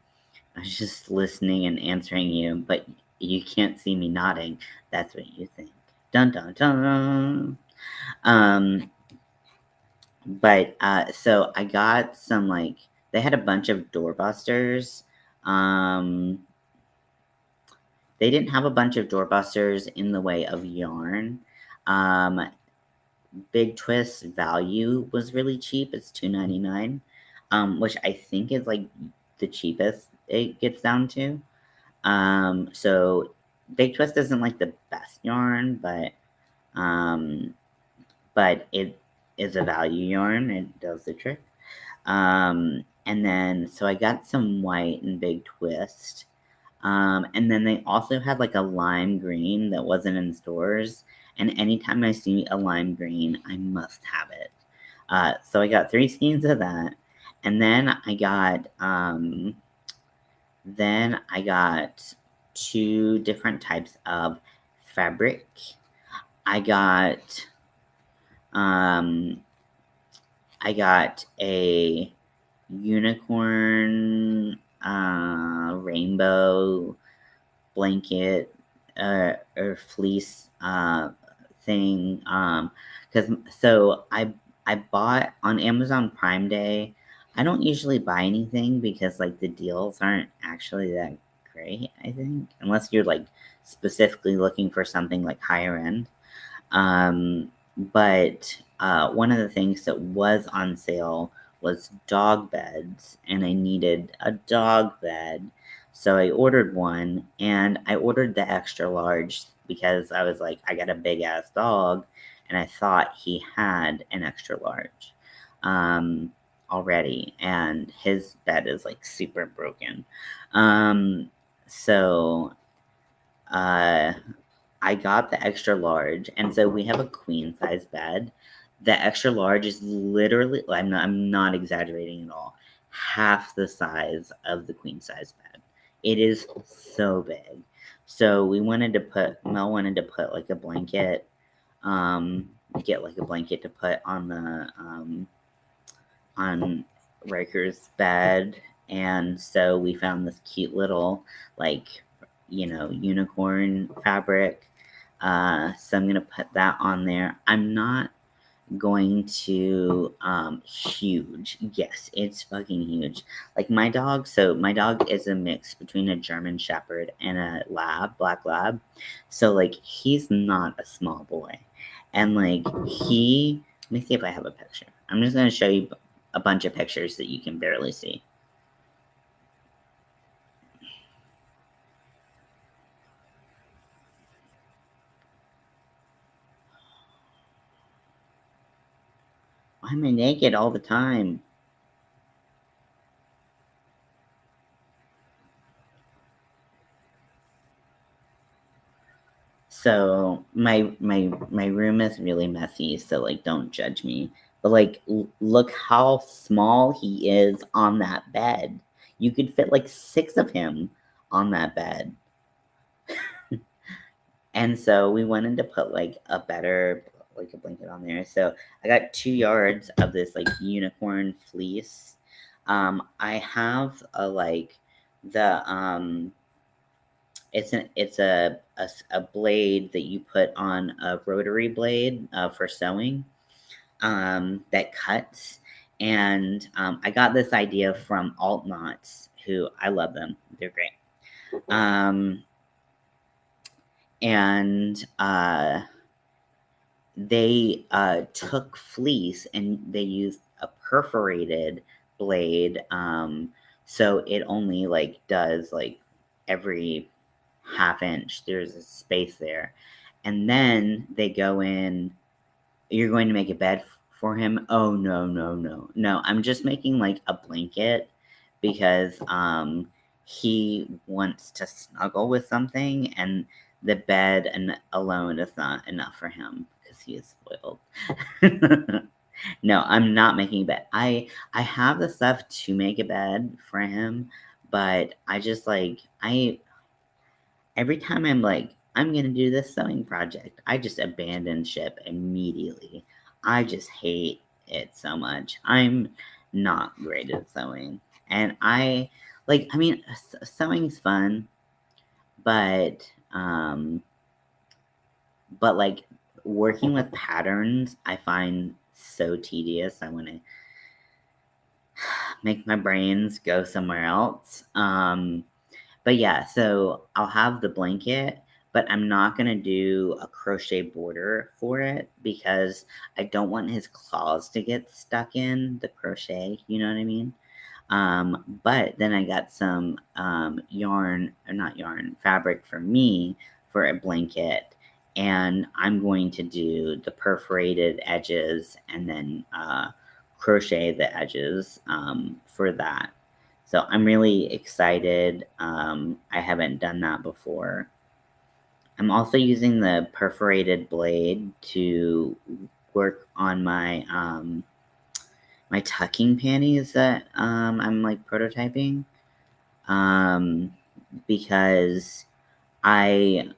was just listening and answering you, but you can't see me nodding. That's what you think. Dun dun dun. But so I got some like they had a bunch of doorbusters. They didn't have a bunch of doorbusters in the way of yarn. Big Twist value was really cheap. It's $2.99, which I think is like the cheapest it gets down to. So Big Twist isn't like the best yarn, um, but it is a value yarn. It does the trick. And then so I got some white and Big Twist. And then they also had like a lime green that wasn't in stores. And anytime I see a lime green, I must have it. So I got 3 skeins of that. And then I got 2 different types of fabric. I got a unicorn rainbow blanket or fleece thing. Because so I bought on Amazon Prime Day. I don't usually buy anything because like the deals aren't actually that great. I think unless you're like specifically looking for something like higher end. But one of the things that was on sale was dog beds, and I needed a dog bed. So I ordered one, and I ordered the extra large because I was like, I got a big ass dog, and I thought he had an extra large already, and his bed is like super broken. So uh, I got the extra large, and so we have a queen size bed. The extra large is literally, I'm not exaggerating at all, half the size of the queen size bed. It is so big. So Mel wanted to put like a blanket, um, get like a blanket to put on Riker's bed, and so we found this cute little like unicorn fabric. So I'm gonna put that on there. I'm not going to huge. Yes, it's fucking huge. Like my dog is a mix between a German Shepherd and a black lab. So like he's not a small boy. And like let me see if I have a picture. I'm just gonna show you a bunch of pictures that you can barely see. Why am I naked all the time? So my room is really messy, so like don't judge me. But like look how small he is on that bed. You could fit like 6 of him on that bed. And so we wanted to put like a blanket on there. So I got 2 yards of this like unicorn fleece. I have a like the it's a blade that you put on a rotary blade for sewing that cuts. And I got this idea from Alt Knots, who I love them. They're great. Um, and they took fleece and they used a perforated blade. So it only like does like every half inch. There's a space there. And then they go in, you're going to make a bed for him. Oh no, no, no. No, I'm just making like a blanket because he wants to snuggle with something, and the bed and alone is not enough for him because he is spoiled. No, I'm not making a bed. I have the stuff to make a bed for him, but I just like I every time I'm like, I'm gonna do this sewing project, I just abandon ship immediately. I just hate it so much. I'm not great at sewing. And sewing's fun, but like working with patterns, I find so tedious. I want to make my brains go somewhere else. But yeah, so I'll have the blanket, but I'm not gonna do a crochet border for it because I don't want his claws to get stuck in the crochet. You know what I mean? But then I got some yarn, or not yarn, fabric for me for a blanket, and I'm going to do the perforated edges and then crochet the edges for that. So I'm really excited. I haven't done that before. I'm also using the perforated blade to work on my tucking panties that I'm like prototyping, because I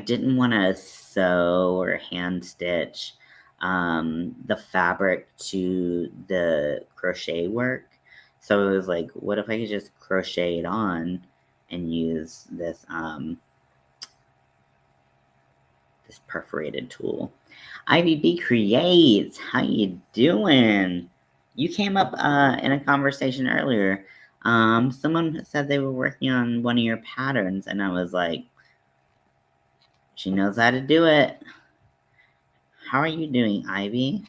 didn't want to sew or hand stitch the fabric to the crochet work. So it was like, what if I could just crochet it on and use this perforated tool? Ivy B Creates, how you doing? You came up in a conversation earlier. Someone said they were working on one of your patterns, and I was like, she knows how to do it. How are you doing, Ivy?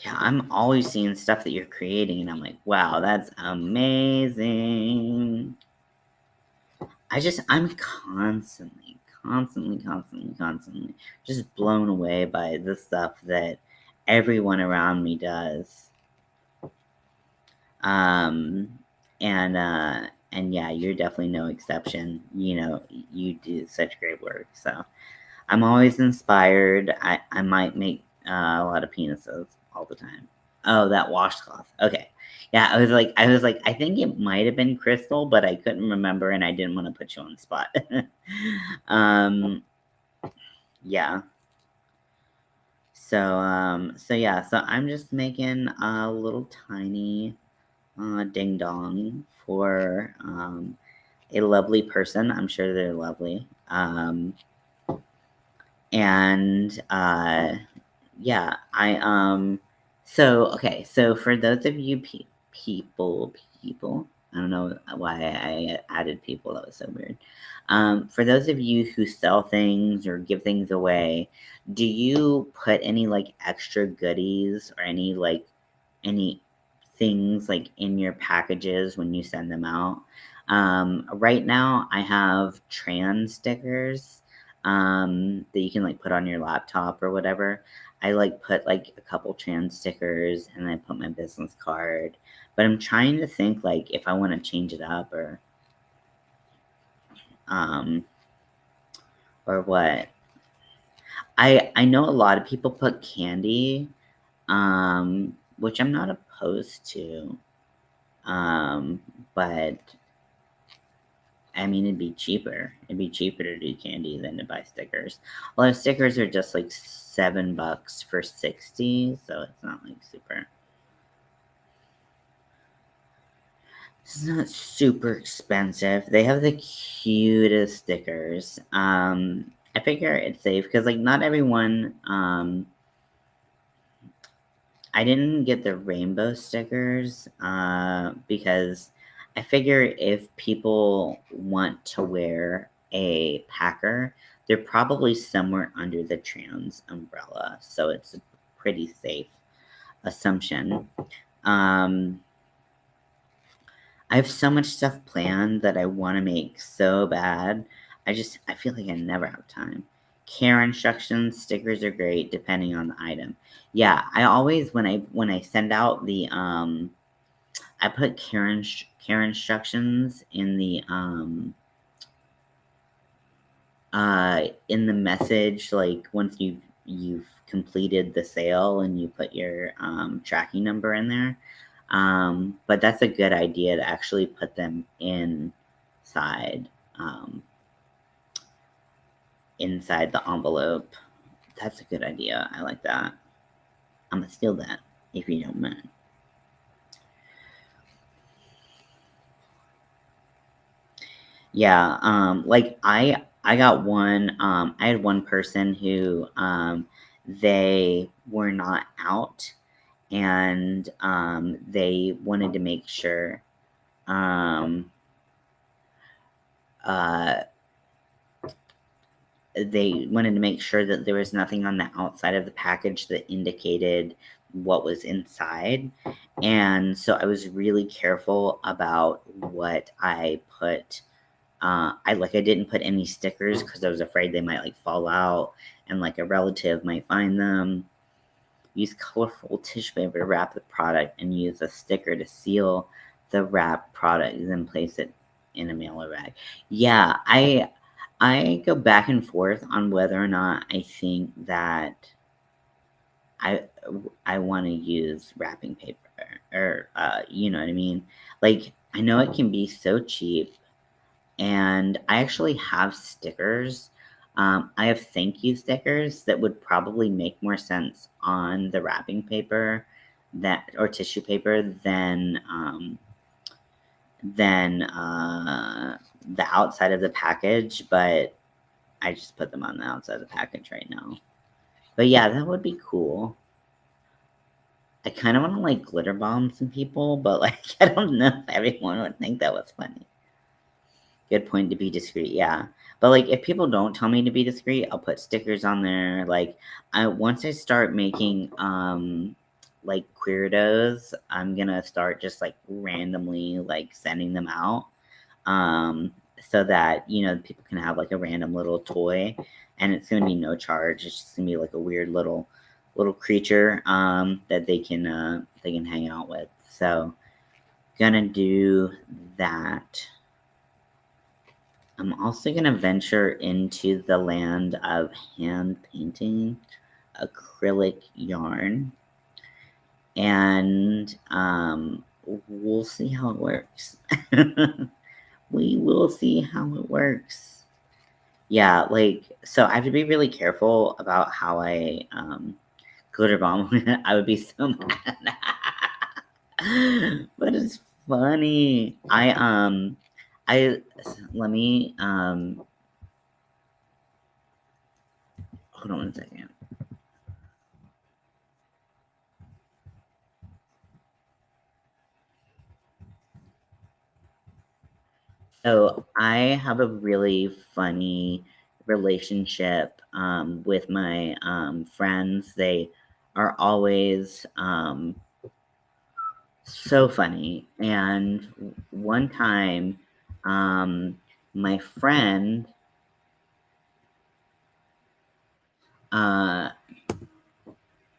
Yeah, I'm always seeing stuff that you're creating, and I'm like, wow, that's amazing. I'm constantly just blown away by the stuff that everyone around me does. Um, and yeah, you're definitely no exception. You know, you do such great work. So I'm always inspired. I might make a lot of penises all the time. Oh, that washcloth. Okay. Yeah, I was like, I think it might have been crystal, but I couldn't remember and I didn't want to put you on the spot. um yeah. So yeah, so I'm just making a little tiny ding dong for a lovely person. I'm sure they're lovely. And yeah, so okay, so for those of you people, I don't know why I added people. That was so weird. For those of you who sell things or give things away, do you put any like extra goodies or any things like in your packages when you send them out? Right now, I have trans stickers that you can like put on your laptop or whatever. I like put like a couple trans stickers and I put my business card. But I'm trying to think like if I want to change it up um or what. I know a lot of people put candy, which I'm not opposed to. Um, but I mean, it'd be cheaper. It'd be cheaper to do candy than to buy stickers. Although stickers are just like $7 for 60, so it's not like super. It's not super expensive. They have the cutest stickers. I figure it's safe because like not everyone. I didn't get the rainbow stickers because I figure if people want to wear a packer, they're probably somewhere under the trans umbrella. So it's a pretty safe assumption. Um, I have so much stuff planned that I want to make so bad. I feel like I never have time. Care instructions, stickers are great depending on the item. Yeah, I always when I send out the I put care instructions in the message like once you've completed the sale and you put your tracking number in there. But that's a good idea to actually put them inside um, inside the envelope. That's a good idea. I like that. I'm gonna steal that if you don't mind. Yeah, like I got one. I had one person who they were not out, and they wanted to make sure um, uh, they wanted to make sure that there was nothing on the outside of the package that indicated what was inside. And so I was really careful about what I put. I didn't put any stickers because I was afraid they might like fall out and like a relative might find them. Use colorful tissue paper to wrap the product and use a sticker to seal the wrapped product, then place it in a mailer bag. Yeah, I go back and forth on whether or not I think that I I want to use wrapping paper or you know what I mean? Like I know it can be so cheap, and I actually have stickers. I have thank you stickers that would probably make more sense on the wrapping paper that or tissue paper than the outside of the package, but I just put them on the outside of the package right now. But yeah, that would be cool. I kind of want to like glitter bomb some people, but like I don't know if everyone would think that was funny. Good point, to be discreet, yeah. But like if people don't tell me to be discreet, I'll put stickers on there. Like I once I start making like queerdos, I'm gonna start just like randomly like sending them out. So that, you know, people can have like a random little toy, and it's gonna be no charge. It's just gonna be like a weird little creature that they can hang out with. So gonna do that. I'm also going to venture into the land of hand painting acrylic yarn, and we'll see how it works. We will see how it works. Yeah, like, so I have to be really careful about how I glitter bomb. I would be so mad. But it's funny. I let me hold on one second. So I have a really funny relationship with my friends. They are always so funny. And one time, um, my friend, uh,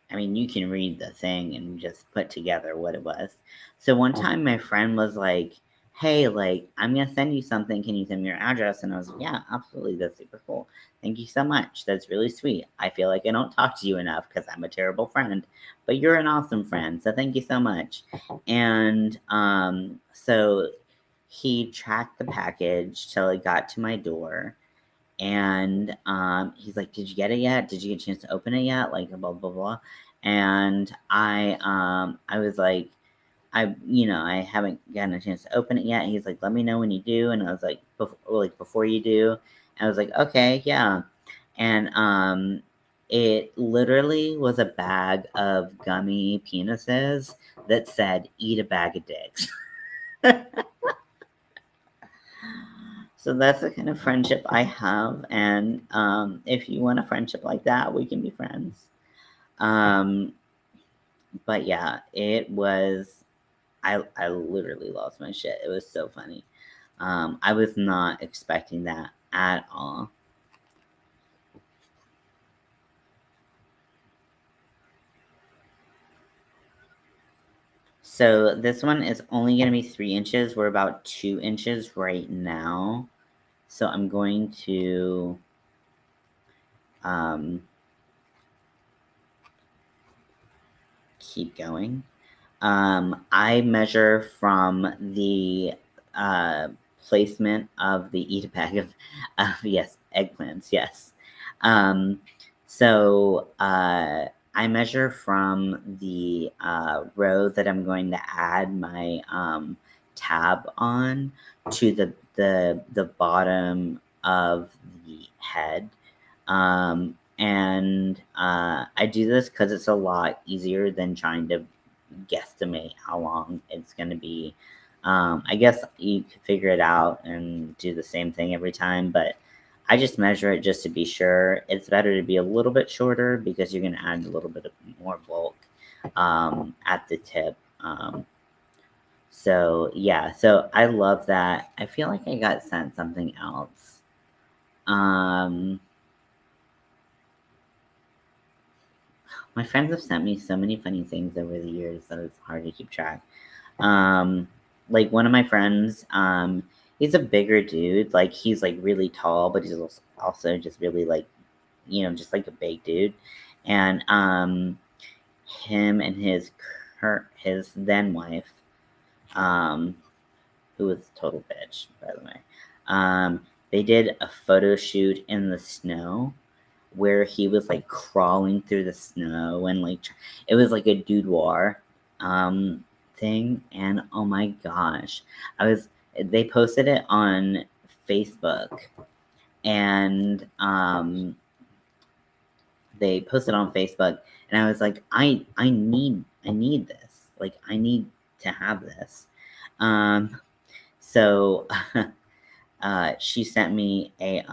I mean, you can read the thing and just put together what it was. So one time my friend was like, "Hey, like, I'm gonna send you something. Can you send me your address?" And I was like, "Yeah, absolutely. That's super cool. Thank you so much. That's really sweet. I feel like I don't talk to you enough because I'm a terrible friend, but you're an awesome friend. So thank you so much." And so he tracked the package till it got to my door, and he's like, "Did you get it yet? Did you get a chance to open it yet?" Like blah blah blah. And I was like, I haven't gotten a chance to open it yet. And he's like, "Let me know when you do." And I was like, before you do." And I was like, "Okay, yeah." And it literally was a bag of gummy penises that said, "Eat a bag of dicks." So that's the kind of friendship I have, and if you want a friendship like that, we can be friends. Um, but yeah, it was. I literally lost my shit. It was so funny. I was not expecting that at all. So this one is only going to be 3 inches. We're about 2 inches right now. So I'm going to um, keep going. I measure from the uh, placement of the eat a bag of yes, eggplants, yes. Um, So I measure from the row that I'm going to add my tab on to the bottom of the head. And I do this because it's a lot easier than trying to guesstimate how long it's going to be. I guess you could figure it out and do the same thing every time, but I just measure it just to be sure. It's better to be a little bit shorter because you're going to add a little bit of more bulk at the tip. So yeah, so I love that. I feel like I got sent something else. Um, my friends have sent me so many funny things over the years that it's hard to keep track. Like one of my friends, he's a bigger dude. Like he's like really tall, but he's also just really like, just like a big dude. And him and his then wife, um, who was a total bitch, by the way. They did a photo shoot in the snow where he was like crawling through the snow and like it was like a boudoir thing. And oh my gosh, they posted it on Facebook. And they posted on Facebook, and I was like, I need this. Like I need to have this. So she sent me a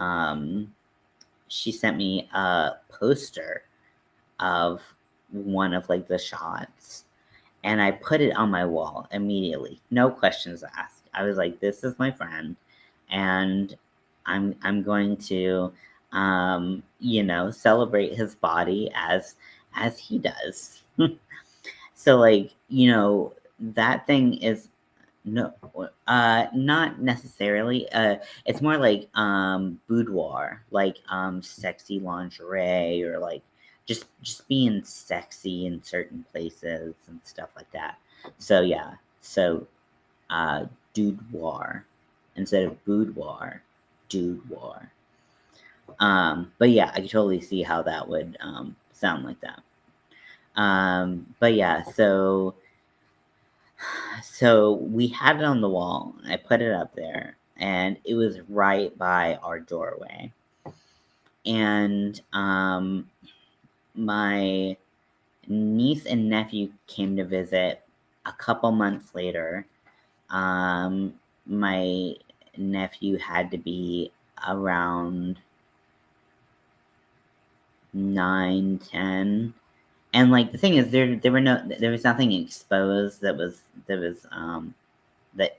poster of one of like the shots, and I put it on my wall immediately. No questions asked. I was like, this is my friend, and I'm going to celebrate his body as he does. So like, that thing is no, not necessarily. It's more like boudoir, like sexy lingerie, or like just being sexy in certain places and stuff like that. So yeah, so boudoir instead of boudoir, boudoir. But yeah, I could totally see how that would sound like that. But yeah, so we had it on the wall. I put it up there, and it was right by our doorway. And my niece and nephew came to visit a couple months later. My nephew had to be around 9, 10. And like the thing is, there was nothing exposed that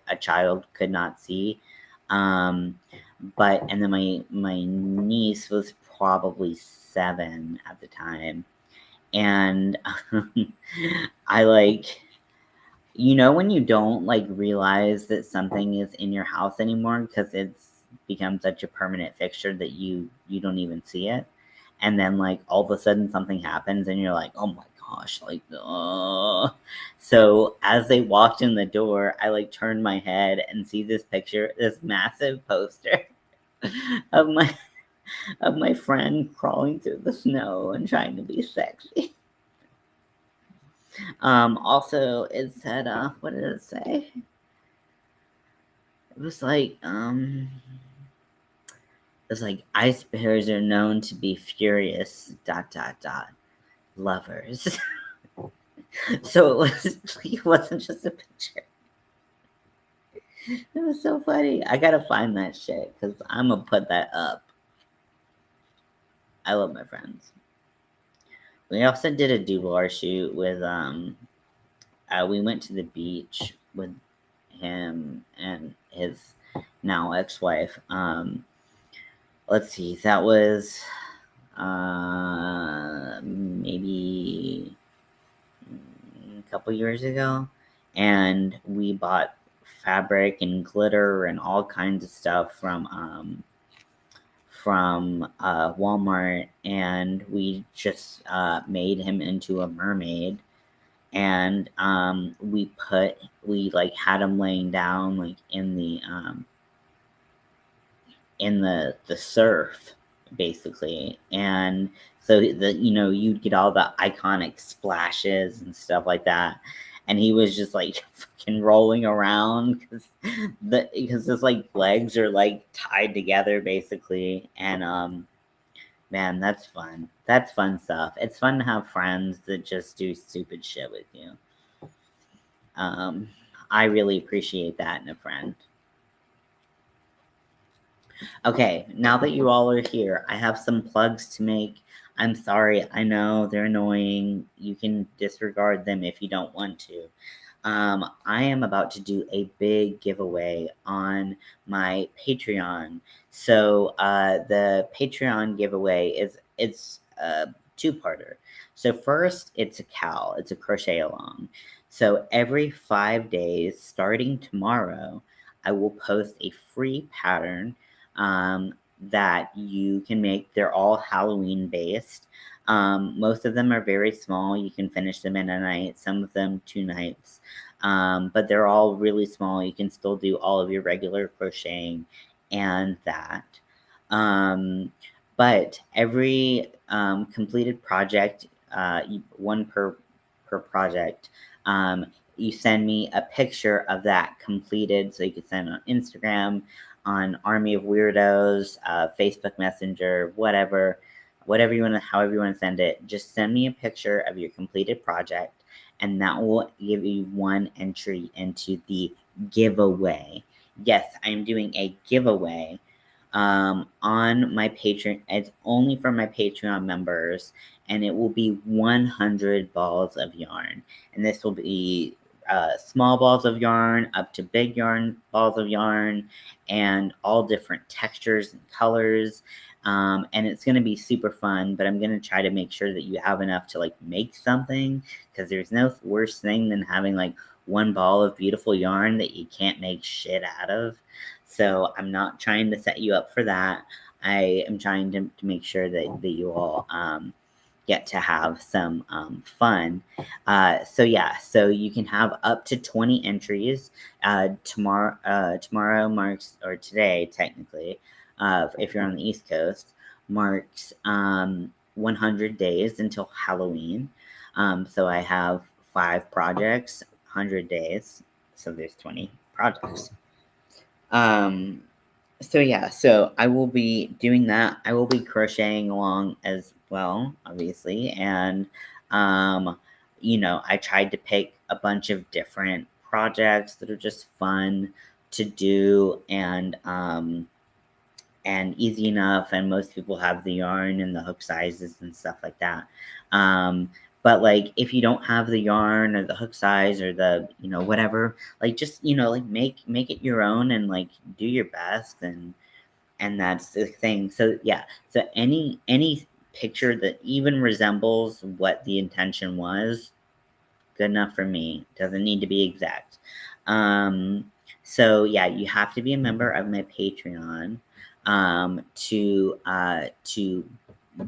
a child could not see. But and then my niece was probably 7 at the time, and I like, when you don't like realize that something is in your house anymore because it's become such a permanent fixture that you don't even see it, and then like all of a sudden something happens and you're like, oh my gosh, like, so as they walked in the door, I like turned my head and see this massive poster of my friend crawling through the snow and trying to be sexy. Also, it said, what did it say? It was like, ice bears are known to be furious, ... lovers. So it wasn't just a picture. It was so funny. I gotta find that shit because I'm gonna put that up. I love my friends. We also did a boudoir shoot with we went to the beach with him and his now ex-wife. Let's see, that was maybe a couple years ago, and we bought fabric and glitter and all kinds of stuff from Walmart, and we just made him into a mermaid. And we like had him laying down like in the surf, basically. And so you'd get all the iconic splashes and stuff like that. And he was just like fucking rolling around because his like legs are like tied together basically. And man, that's fun. That's fun stuff. It's fun to have friends that just do stupid shit with you. Um, I really appreciate that in a friend. Okay, now that you all are here, I have some plugs to make. I'm sorry, I know they're annoying. You can disregard them if you don't want to. I am about to do a big giveaway on my Patreon. So the Patreon giveaway it's a two-parter. So first, it's a cowl. It's a crochet along. So every 5 days, starting tomorrow, I will post a free pattern um, that you can make. They're all Halloween based. Most of them are very small. You can finish them in a night, some of them 2 nights. But they're all really small. You can still do all of your regular crocheting and that. Um, but every completed project, one per project, you send me a picture of that completed. So you can send on Instagram, on Army of Weirdos, Facebook Messenger, whatever you want to, however you want to send it. Just send me a picture of your completed project, and that will give you one entry into the giveaway. Yes, I'm doing a giveaway on my Patreon. It's only for my Patreon members, and it will be 100 balls of yarn. And this will be small balls of yarn up to big yarn balls of yarn, and all different textures and colors. And it's going to be super fun, but I'm going to try to make sure that you have enough to like make something, because there's no worse thing than having like one ball of beautiful yarn that you can't make shit out of. So I'm not trying to set you up for that. I am trying to make sure that you all get to have some fun. So yeah, so you can have up to 20 entries. Tomorrow marks, or today technically, if you're on the East Coast, marks 100 days until Halloween. So I have 5 projects, 100 days. So there's 20 projects. Um, so yeah, so I will be doing that. I will be crocheting along as well, obviously, and I tried to pick a bunch of different projects that are just fun to do, and easy enough, and most people have the yarn and the hook sizes and stuff like that. But like if you don't have the yarn or the hook size or the whatever, like just like make it your own, and like do your best, and that's the thing. So yeah, so any picture that even resembles what the intention was, good enough for me. Doesn't need to be exact. So yeah, you have to be a member of my Patreon to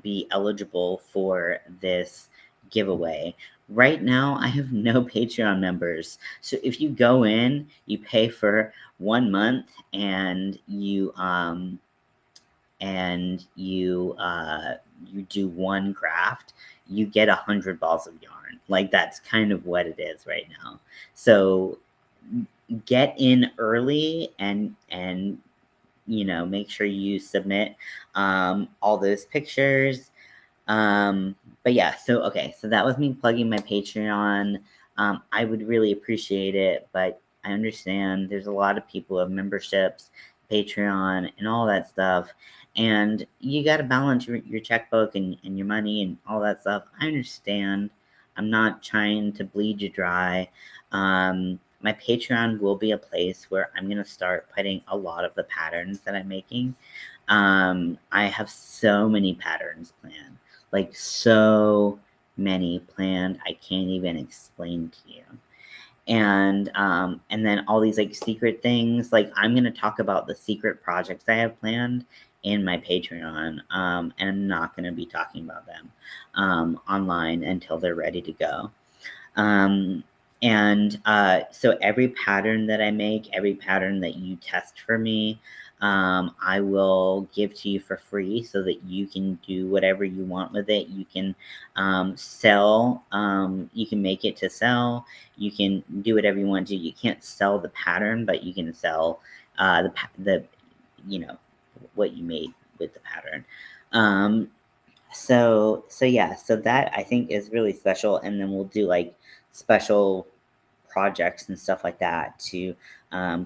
be eligible for this giveaway. Right now, I have no Patreon members. So if you go in, you pay for 1 month, and you do one craft, you get 100 balls of yarn. Like that's kind of what it is right now. So get in early, and make sure you submit all those pictures. But yeah, so okay, so that was me plugging my Patreon. I would really appreciate it, but I understand there's a lot of people who have memberships, Patreon, and all that stuff, and you got to balance your checkbook and your money and all that stuff. I understand. I'm not trying to bleed you dry. My Patreon will be a place where I'm gonna start putting a lot of the patterns that I'm making. I have so many patterns planned, like so many planned, I can't even explain to you. And then all these like secret things, like I'm gonna talk about the secret projects I have planned in my Patreon, and I'm not gonna be talking about them online until they're ready to go. So every pattern that I make, every pattern that you test for me, I will give to you for free so that you can do whatever you want with it. You can sell, you can make it to sell, you can do whatever you want to. You can't sell the pattern, but you can sell the you know, what you made with the pattern. Um, so yeah, so that I think is really special, and then we'll do like special projects and stuff like that to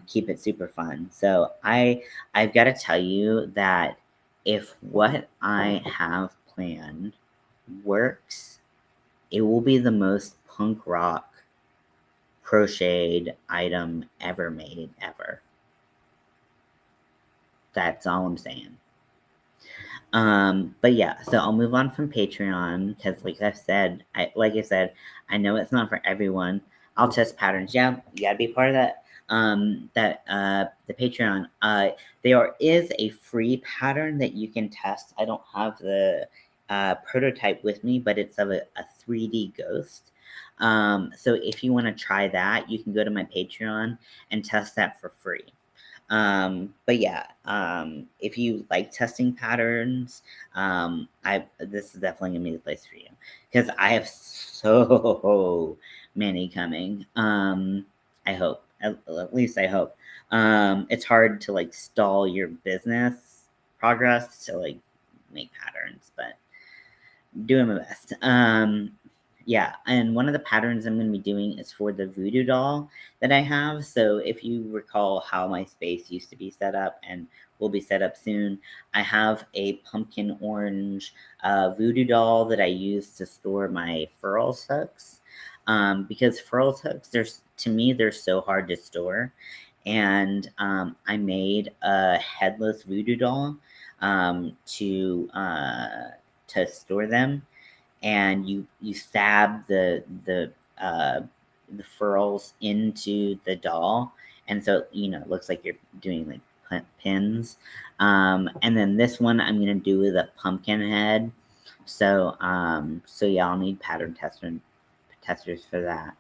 keep it super fun. So I've got to tell you that if what I have planned works, it will be the most punk rock crocheted item ever made ever. That's all I'm saying. But yeah, so I'll move on from Patreon because, like I said, I know it's not for everyone. I'll test patterns. Yeah, you gotta be part of that. The Patreon. There is a free pattern that you can test. I don't have the prototype with me, but it's of a 3D ghost. So if you want to try that, you can go to my Patreon and test that for free. But yeah, if you like testing patterns, I this is definitely gonna be the place for you because I have so many coming. I hope, at least I hope. It's hard to like stall your business progress to like make patterns, but doing my best. Yeah, and one of the patterns I'm going to be doing is for the voodoo doll that I have. So if you recall how my space used to be set up and will be set up soon, I have a pumpkin orange voodoo doll that I use to store my furls hooks. Because furls hooks, to me, they're so hard to store. And I made a headless voodoo doll to store them, and you stab the furls into the doll, and so it looks like you're doing like pins. And then this one I'm gonna do with a pumpkin head. So yeah, I'll need pattern testers for that.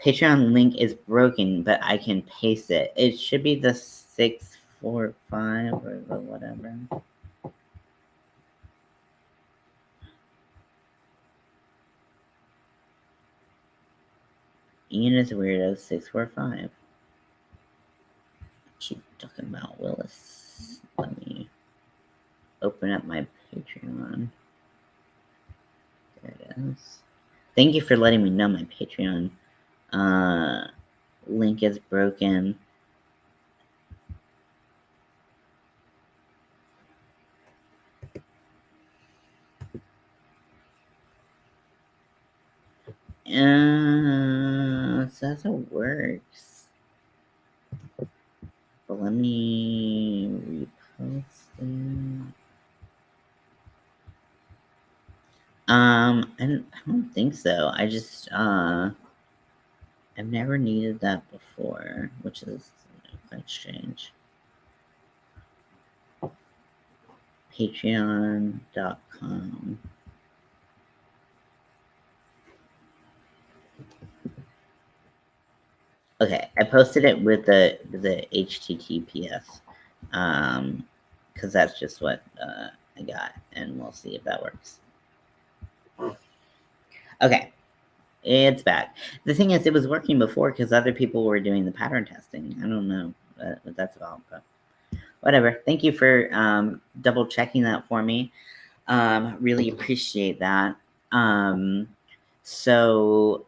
Patreon link is broken, but I can paste it. It should be the 645 or the whatever. Ian is a weirdo 645. Keep talking about Willis. Let me open up my Patreon. There it is. Thank you for letting me know my Patreon link is broken. So that's how it works. But let me repost it. I don't think so. I just I've never needed that before, which is quite strange. Patreon.com. Okay, I posted it with the HTTPS, because that's just what I got, and we'll see if that works. Okay, it's back. The thing is, it was working before because other people were doing the pattern testing. I don't know what that's about, but whatever. Thank you for double checking that for me. Really appreciate that. So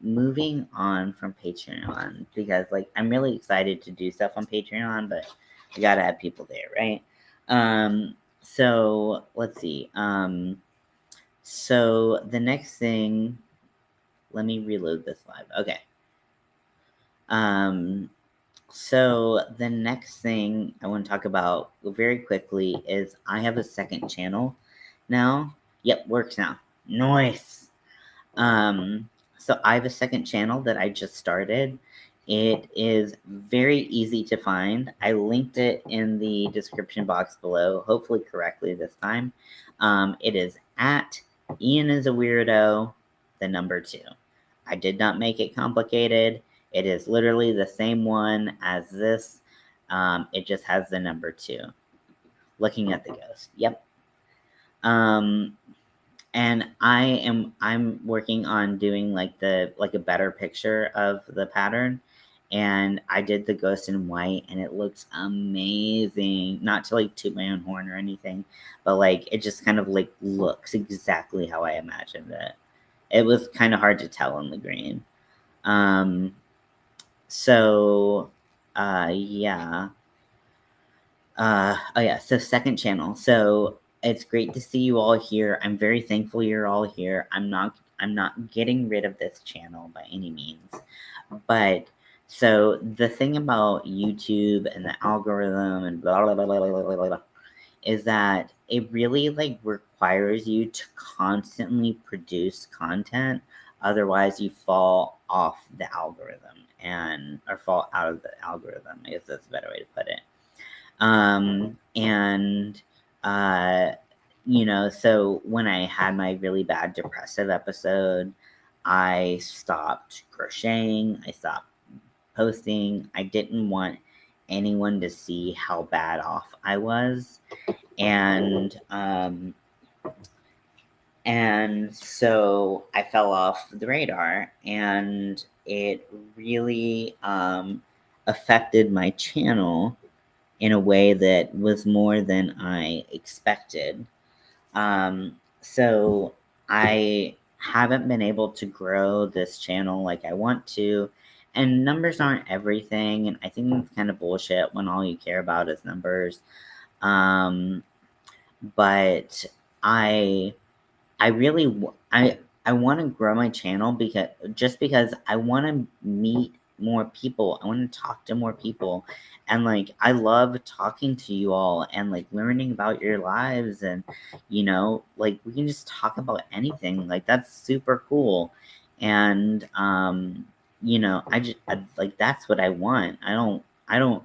moving on from Patreon, because I'm really excited to do stuff on Patreon, but I gotta have people there, right? So let's see. So the next thing, let me reload this live. Okay. So the next thing I want to talk about very quickly is I have a second channel now. Yep, works now. Nice. So I have a second channel that I just started. It is very easy to find. I linked it in the description box below, hopefully correctly this time. It is at Ian is a weirdo, the number 2. I did not make it complicated. It is literally the same one as this. It just has the number 2. Looking at the ghost. Yep. Um, and I'm working on doing like a better picture of the pattern, and I did the ghost in white and it looks amazing. Not to like toot my own horn or anything, but like it just kind of like looks exactly how I imagined it. It was kind of hard to tell in the green. um so yeah. Oh yeah, so second channel. So it's great to see you all here. I'm very thankful you're all here. I'm not getting rid of this channel by any means. But so the thing about YouTube and the algorithm and blah blah blah blah blah blah blah, blah is that it really like requires you to constantly produce content. Otherwise you fall off the algorithm and or fall out of the algorithm. I guess that's a better way to put it. And uh, so when I had my really bad depressive episode, I stopped crocheting, I stopped posting. I didn't want anyone to see how bad off I was. And so I fell off the radar, and it really affected my channel in a way that was more than I expected. So I haven't been able to grow this channel like I want to. And numbers aren't everything. And I think that's kind of bullshit when all you care about is numbers. Um, but I I really I want to grow my channel because I want to meet more people. I want to talk to more people. And like I love talking to you all and like learning about your lives, and like we can just talk about anything. Like that's super cool. And like that's what I want. I don't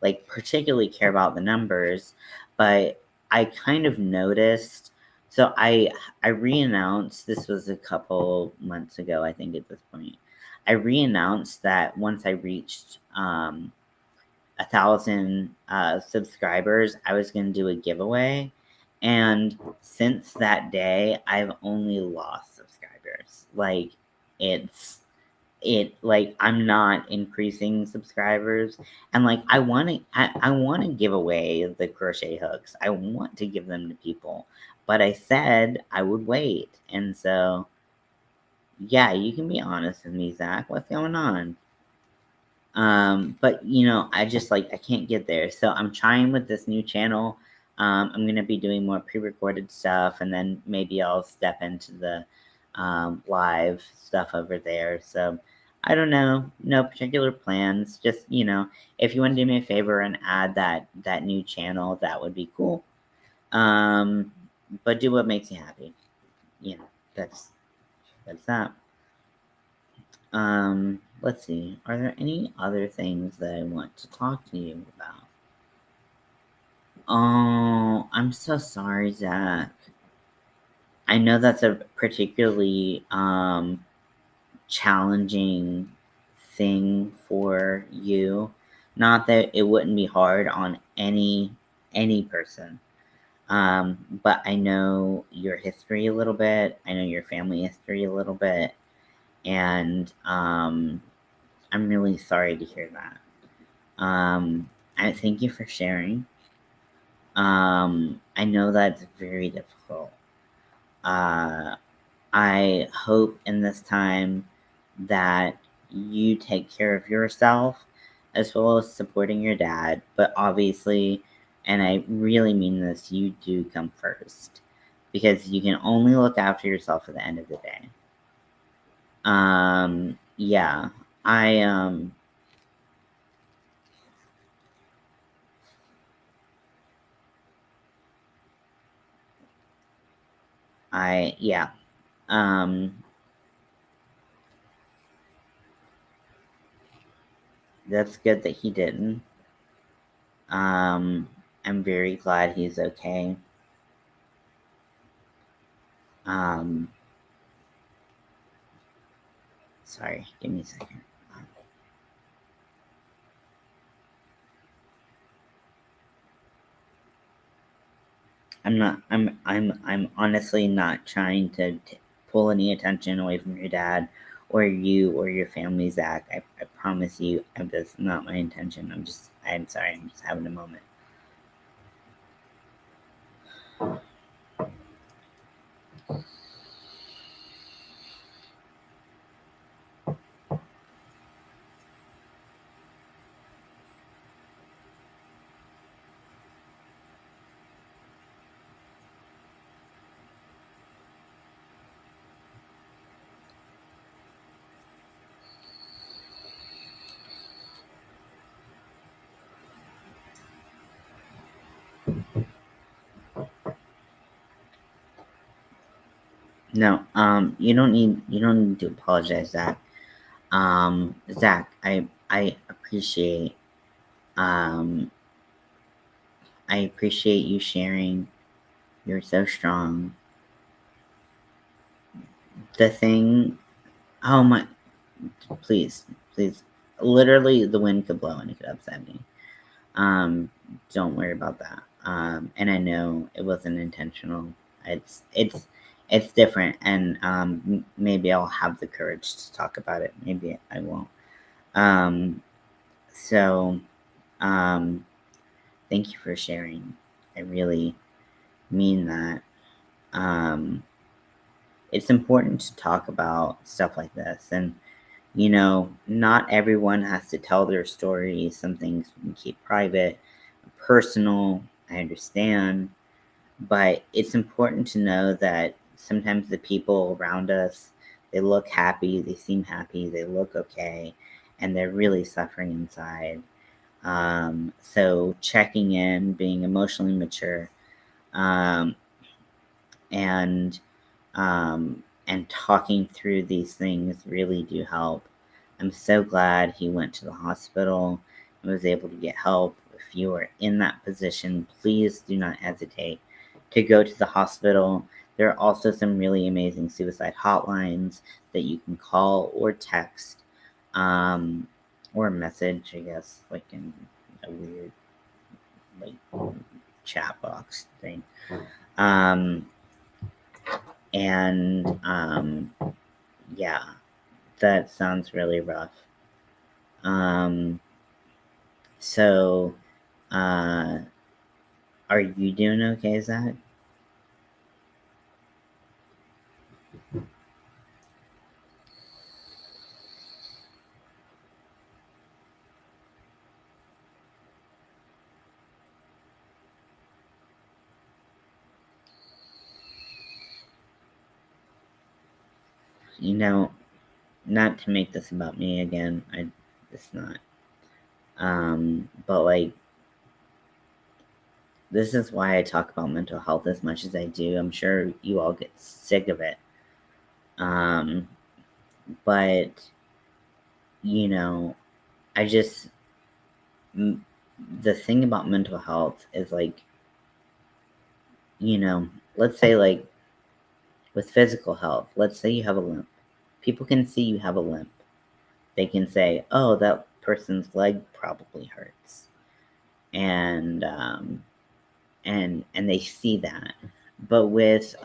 like particularly care about the numbers, but I kind of noticed. So I re-announced, this was a couple months ago, I think at this point. I re-announced that once I reached 1,000 subscribers, I was going to do a giveaway. And since that day, I've only lost subscribers. Like like I'm not increasing subscribers, and like I want to give away the crochet hooks. I want to give them to people, but I said I would wait. And so yeah, you can be honest with me, Zach. What's going on? But I just like I can't get there. So I'm trying with this new channel. I'm gonna be doing more pre-recorded stuff, and then maybe I'll step into the live stuff over there. So I don't know, no particular plans. Just if you want to do me a favor and add that new channel, that would be cool. But do what makes you happy. You know, that's that. Let's see. Are there any other things that I want to talk to you about? Oh, I'm so sorry, Zach. I know that's a particularly challenging thing for you. Not that it wouldn't be hard on any person. But I know your history a little bit. I know your family history a little bit, and I'm really sorry to hear that. I thank you for sharing. I know that's very difficult. Uh, I hope in this time that you take care of yourself as well as supporting your dad. But obviously, and I really mean this, you do come first because you can only look after yourself at the end of the day. Yeah, I, yeah. Um, that's good that he didn't. Um, I'm very glad he's okay. Um, Sorry, give me a second. I'm honestly not trying to pull any attention away from your dad or you or your family, Zach. I promise you, that's not my intention. I'm sorry. I'm just having a moment. No, you don't need to apologize, Zach. Zach, I appreciate um I appreciate you sharing. You're so strong. The thing, oh my, please, please, literally, the wind could blow and it could upset me. Um, don't worry about that. And I know it wasn't intentional. It's it's it's different, and maybe I'll have the courage to talk about it. Maybe I won't. Um, so, um, thank you for sharing. I really mean that. Um, it's important to talk about stuff like this, and not everyone has to tell their story. Some things we can keep private, personal. I understand. But it's important to know that sometimes the people around us, they look happy, they seem happy, they look okay, and they're really suffering inside. So checking in, being emotionally mature, um, and and talking through these things really do help. I'm so glad he went to the hospital and was able to get help. If you are in that position, please do not hesitate to go to the hospital. There are also some really amazing suicide hotlines that you can call or text, um, or message, I guess, like in a weird like chat box thing. Um, and yeah, that sounds really rough. Um, so, uh, are you doing okay, Zach? You know, not to make this about me again. It's not. But like, this is why I talk about mental health as much as I do. I'm sure you all get sick of it. Um, but you know, I just m- the thing about mental health is like, let's say like with physical health, let's say you have a limp. People can see you have a limp. They can say, "Oh, that person's leg probably hurts," and and they see that. But with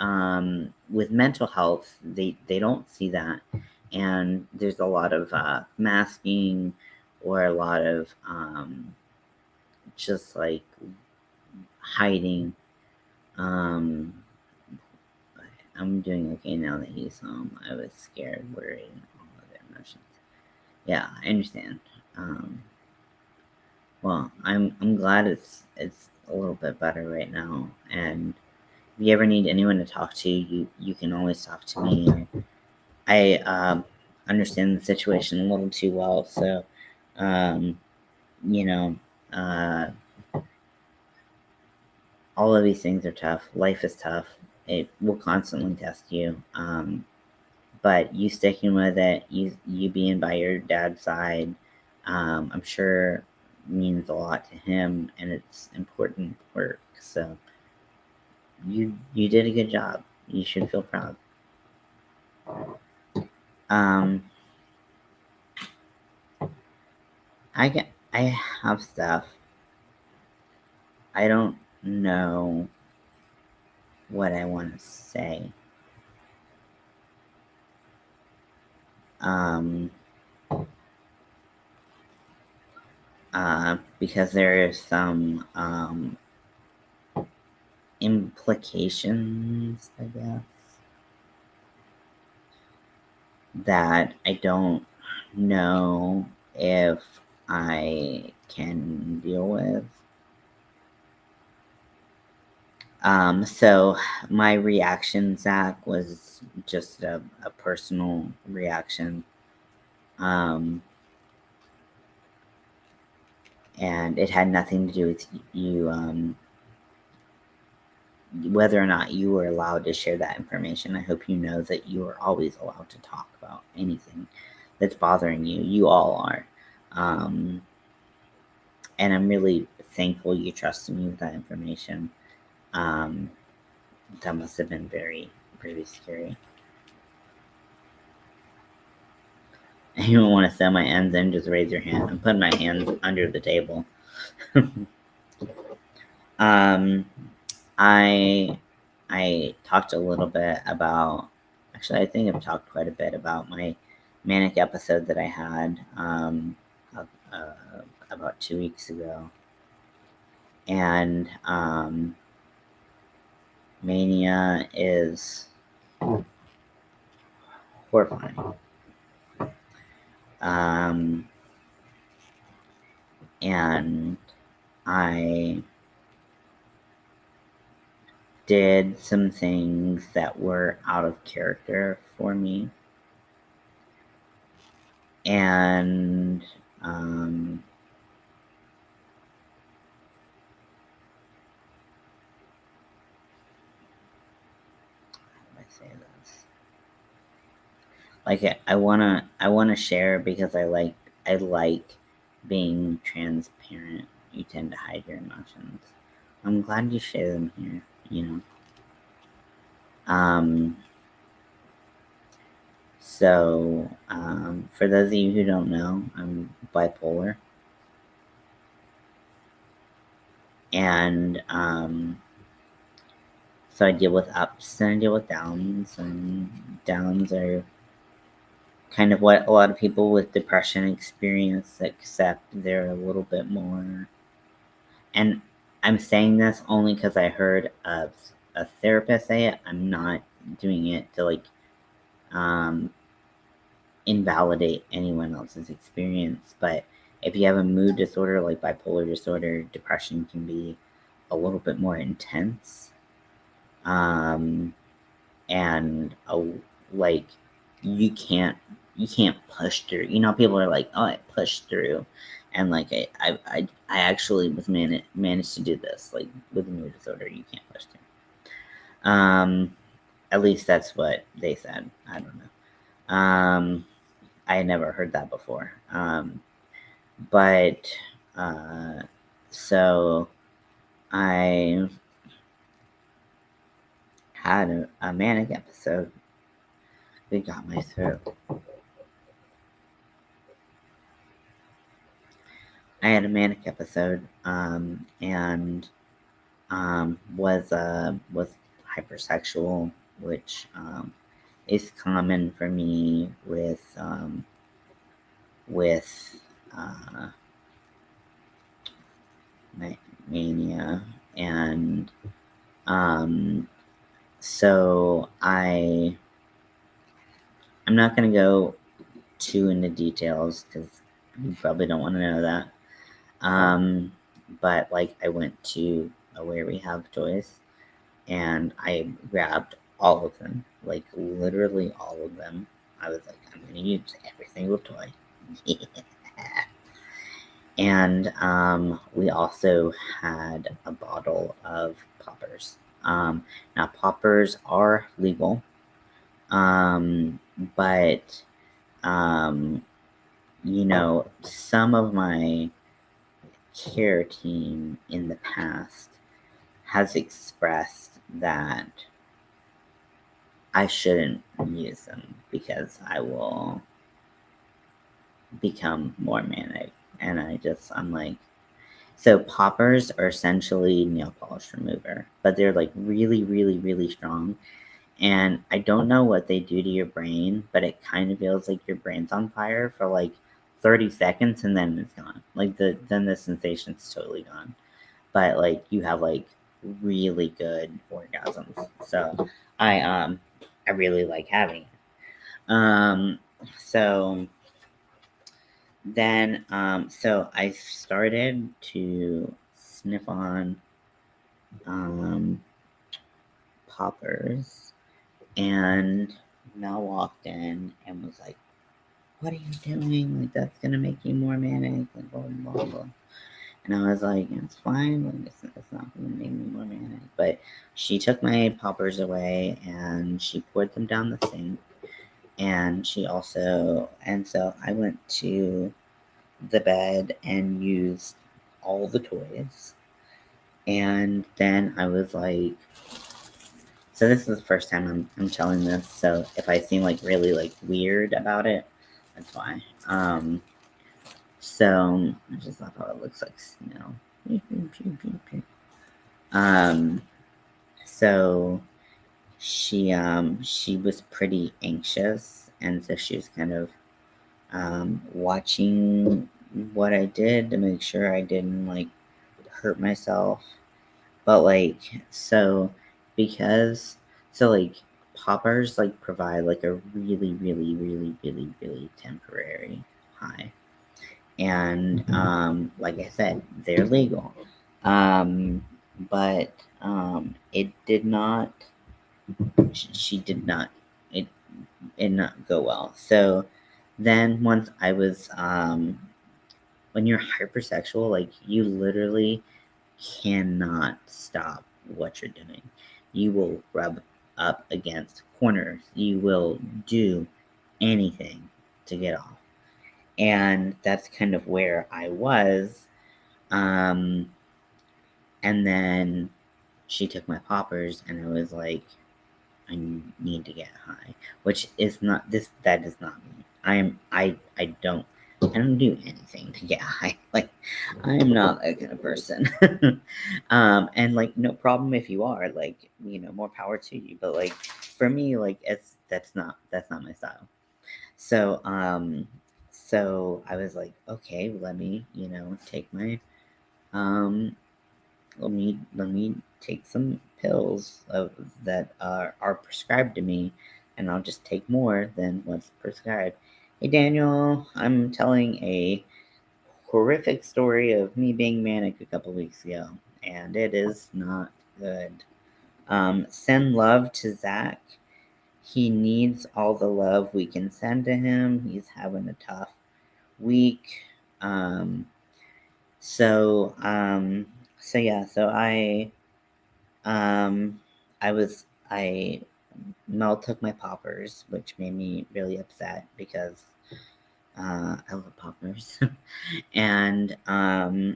mental health, they don't see that, and there's a lot of masking or a lot of just like hiding. Um, I'm doing okay now that he's home. I was scared, worried, and all other emotions. Yeah, I understand. Um, well, I'm glad it's a little bit better right now. And if you ever need anyone to talk to, you can always talk to me. I understand the situation a little too well, so um, you know, uh, all of these things are tough. Life is tough. It will constantly test you. But you sticking with it, you being by your dad's side, I'm sure means a lot to him, and it's important work. So you did a good job. You should feel proud. Um, I have stuff. I don't know. what I want to say. Because there is some implications, I guess, that I don't know if I can deal with. So my reaction, Zach, was just a personal reaction. And it had nothing to do with you, whether or not you were allowed to share that information. I hope you know that you are always allowed to talk about anything that's bothering you. You all are. And I'm really thankful you trusted me with that information. That must have been very, very scary. If you don't want to send my ends in, just raise your hand. I'm putting my hands under the table. I talked a little bit about, actually, I think I've talked quite a bit about my manic episode that I had about 2 weeks ago. And mania is horrifying. And I did some things that were out of character for me. And how do I say this? Like, I wanna share because I like being transparent. You tend to hide your emotions. I'm glad you share them here, you know. So, for those of you who don't know, I'm bipolar. And so I deal with ups and I deal with downs, and downs are kind of what a lot of people with depression experience, except they're a little bit more. And I'm saying this only because I heard a therapist say it. I'm not doing it to like invalidate anyone else's experience. But if you have a mood disorder like bipolar disorder, depression can be a little bit more intense. And like you can't push through. You know, people are like, "Oh, I pushed through," and like I actually was managed to do this. Like with a mood disorder, you can't push through. At least that's what they said. I don't know. I had never heard that before. But so I had a manic episode. It got my throat. I had a manic episode, and was hypersexual, which is common for me with uh, mania, and so I'm not gonna go too into details because you probably don't want to know that. But like I went to where we have toys and I grabbed all of them, like literally all of them. I was like, I'm gonna use every single toy. And we also had a bottle of poppers. Now poppers are legal, but you know, some of my care team in the past has expressed that I shouldn't use them because I will become more manic. And I'm like, So poppers are essentially nail polish remover, but they're like really, really, really strong. And I don't know what they do to your brain, but it kind of feels like your brain's on fire for like 30 seconds and then it's gone. Like then the sensation's totally gone. But like you have like really good orgasms. So I really like having it. Um so so I started to sniff on um poppers, and Mel walked in and was like, "What are you doing? Like that's gonna make you more manic." Like blah blah blah. Blah. And I was like, "It's fine. Like it's not gonna make me more manic." But she took my poppers away and she poured them down the sink. And so I went to the bed and used all the toys. And then I was like, so this is the first time I'm telling this. So if I seem like really like weird about it, that's why. So I just love how it looks like snow. Um, so she was pretty anxious, and so she was kind of watching what I did to make sure I didn't like hurt myself. But like because like poppers like provide like a really, really, really, really, really temporary high. And like I said, they're legal. But it did not she did not it did not go well. So then once I was when you're hypersexual, like you literally cannot stop what you're doing. You will rub up against corners. You will do anything to get off. And that's kind of where I was. Um, and then she took my poppers, and I was like, I need to get high, which is not this. That is not me. I don't do anything to get high. Like I am not that kind of person. And like no problem if you are. Like more power to you. But like for me, like that's not my style. So so I was like, okay, let me take my um let me take some pills that are prescribed to me, and I'll just take more than what's prescribed. Hey Daniel, I'm telling a horrific story of me being manic a couple weeks ago, and it is not good. Send love to Zach. He needs all the love we can send to him. He's having a tough week. Um, so um, so yeah, so um, I Mel took my poppers, which made me really upset because I love poppers, and I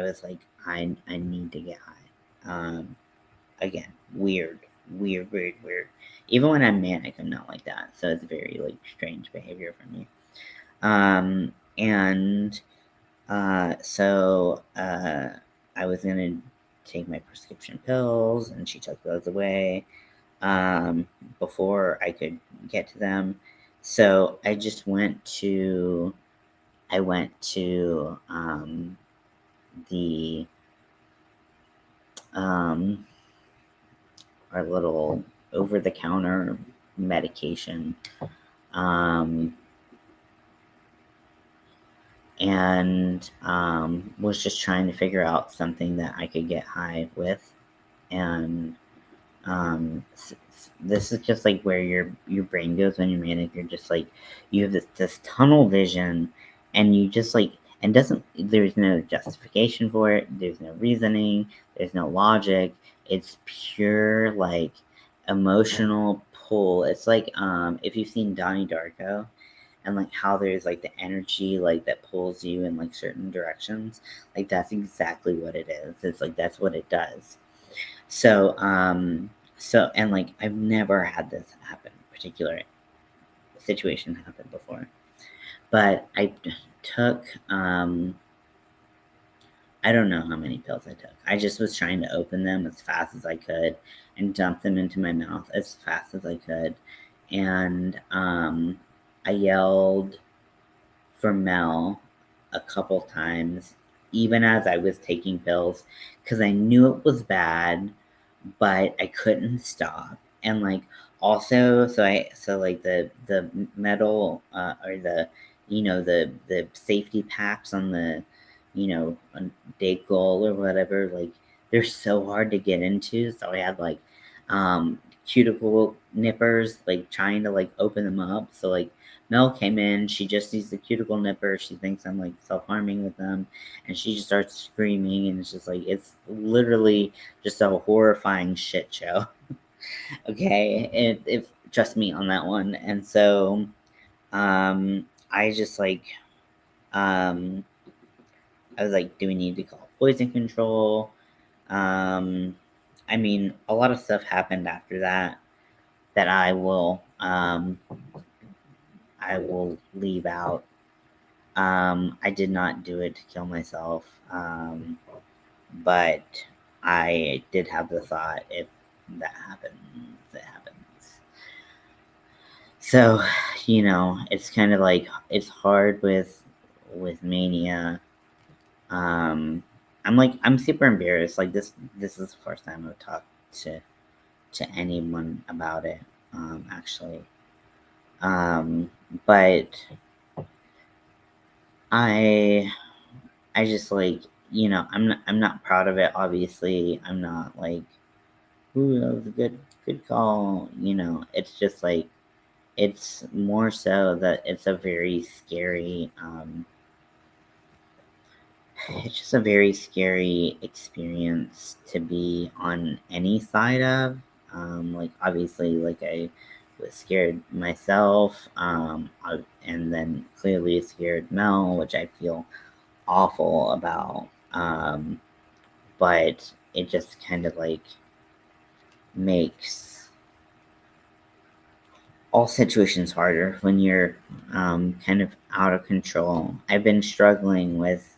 was like, I need to get high. Again, weird, weird, weird, weird. Even when I'm manic, I'm not like that. So it's very like strange behavior for me. And I was gonna take my prescription pills, and she took those away um, before I could get to them. So I just went to the um, our little over the counter medication, um, and was just trying to figure out something that I could get high with. And this is just like where your brain goes when you're manic. You're just like you have this tunnel vision, and you just like and doesn't there's no justification for it. There's no reasoning. There's no logic. It's pure like emotional pull. It's like if you've seen Donnie Darko, and like how there's like the energy like that pulls you in like certain directions. Like that's exactly what it is. It's like that's what it does. So, and like I've never had this happen, particular situation happen before. But I took I don't know how many pills I took. I just was trying to open them as fast as I could and dump them into my mouth as fast as I could. And I yelled for Mel a couple times, even as I was taking pills, because I knew it was bad, but I couldn't stop. And like also, so like the metal or the the safety packs on the on Dayquil or whatever, like they're so hard to get into. So I had like cuticle nippers, like trying to like open them up. So like Mel came in, she just sees the cuticle nipper, she thinks I'm like self-harming with them, and she just starts screaming, and it's just like it's literally just a horrifying shit show. Okay, it trust me on that one. And so I just like um I was like, do we need to call poison control? um I mean, a lot of stuff happened after that that I will leave out. I did not do it to kill myself, but I did have the thought, if that happens, it happens. So, it's kind of like it's hard with mania. Um, I'm super embarrassed. Like this is the first time I've talked to anyone about it. Actually, um, but I I just like I'm not proud of it. Obviously, I'm not like, ooh, that was a good call. It's just like it's more so that it's a very scary. It's just a very scary experience to be on any side of. Like obviously, like I was scared myself, and then clearly scared Mel, which I feel awful about. But it just kind of like makes all situations harder when you're kind of out of control. I've been struggling with,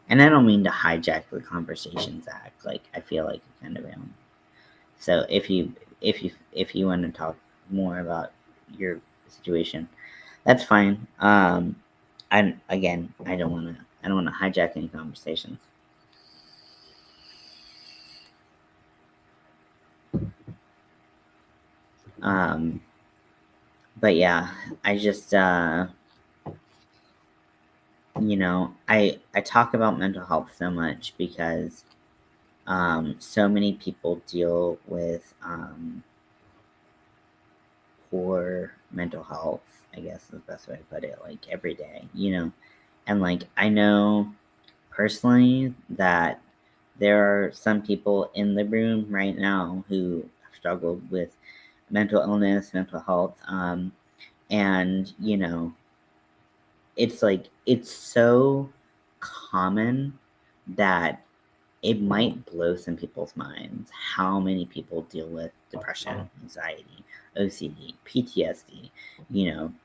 and I don't mean to hijack the conversation, Zach. Like I feel like I kind of am. So if you want to talk more about your situation, that's fine. I don't want to hijack any conversations. Um, but yeah, I just I talk about mental health so much because so many people deal with poor mental health, I guess is the best way to put it, like every day, and like I know personally that there are some people in the room right now who have struggled with mental illness, mental health, and it's like it's so common that it might blow some people's minds how many people deal with depression, anxiety, OCD, PTSD,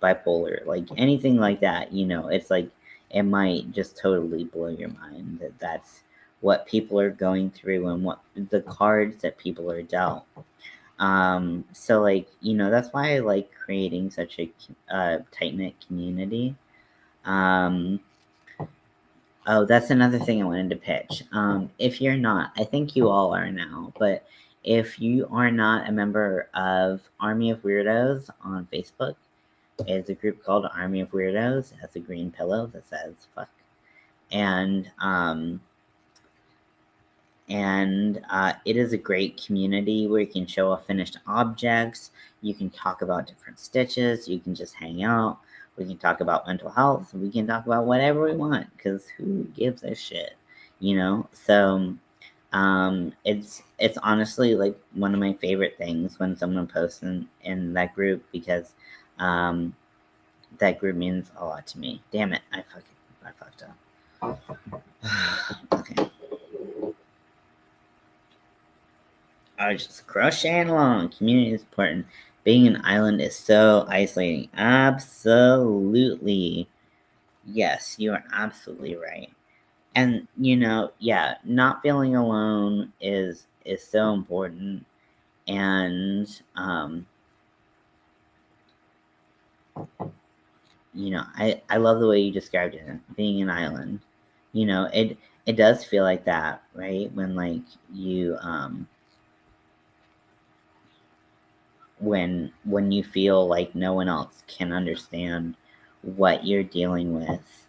bipolar, like anything like that. It's like it might just totally blow your mind that that's what people are going through and what the cards that people are dealt. So like that's why I like creating such a tight knit community. Um, Oh, that's another thing I wanted to pitch. If you're not, I think you all are now, but if you are not a member of Army of Weirdos on Facebook, it's a group called Army of Weirdos. It has a green pillow that says fuck. And it is a great community where you can show off finished objects. You can talk about different stitches. You can just hang out. We can talk about mental health. We can talk about whatever we want because who gives a shit, So, it's honestly like one of my favorite things when someone posts in that group because that group means a lot to me. Damn it, I fucked up. Okay. I was just crocheting along. Community is important. Being an island is so isolating. Absolutely. Yes, you are absolutely right. And yeah, not feeling alone is so important. And I love the way you described it, being an island. It does feel like that, right? When like you when you feel like no one else can understand what you're dealing with.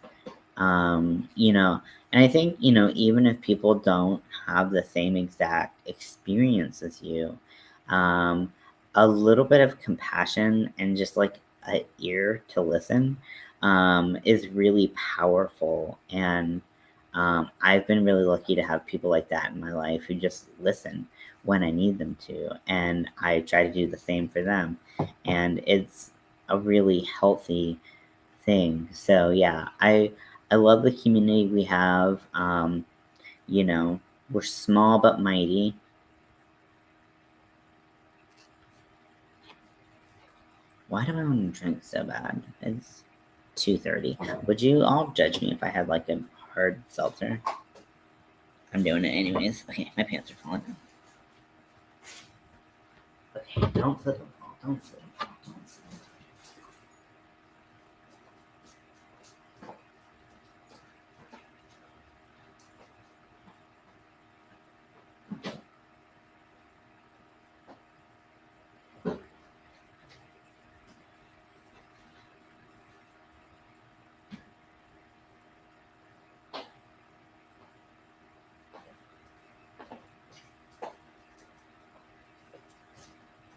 You know, and I think, even if people don't have the same exact experience as you, um, a little bit of compassion and just like an ear to listen is really powerful. And I've been really lucky to have people like that in my life who just listen when I need them to. And I try to do the same for them. And it's a really healthy thing. So yeah, I love the community we have. You know, we're small but mighty. Why do I want to drink so bad? It's 2:30. Would you all judge me if I had like a hard seltzer? I'm doing it anyways. Okay, my pants are falling down. Okay, don't slip and fall. Don't slip and fall. Don't slip.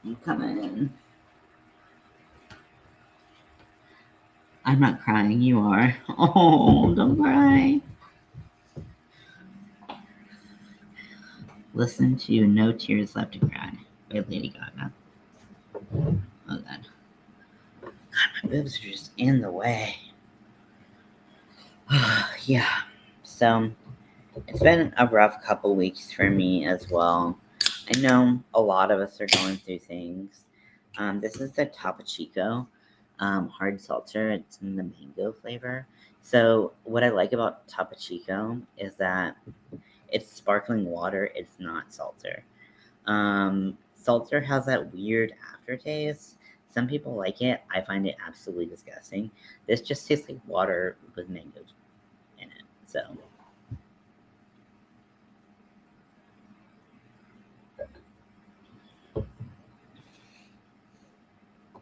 I'm coming. I'm not crying. You are. Oh, don't cry. Listen to No Tears Left to Cry by Lady Gaga. Oh god. My boobs are just in the way. Yeah. So it's been a rough couple weeks for me as well. I know a lot of us are going through things. This is the Topo Chico hard seltzer. It's in the mango flavor. So what I like about Topo Chico is that it's sparkling water. It's not seltzer. Seltzer has that weird aftertaste. Some people like it. I find it absolutely disgusting. This just tastes like water with mangoes in it. So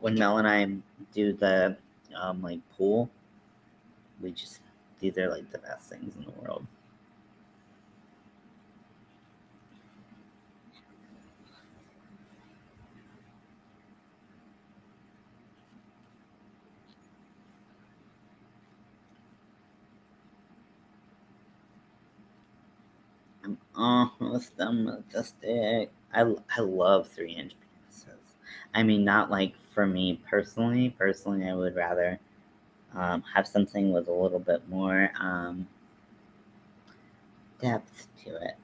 when Mel and I do the like pool, we just these are like the best things in the world. I'm almost done with the stick. I love 3-inch penises. I mean, not like for me personally. Personally, I would rather have something with a little bit more depth to it.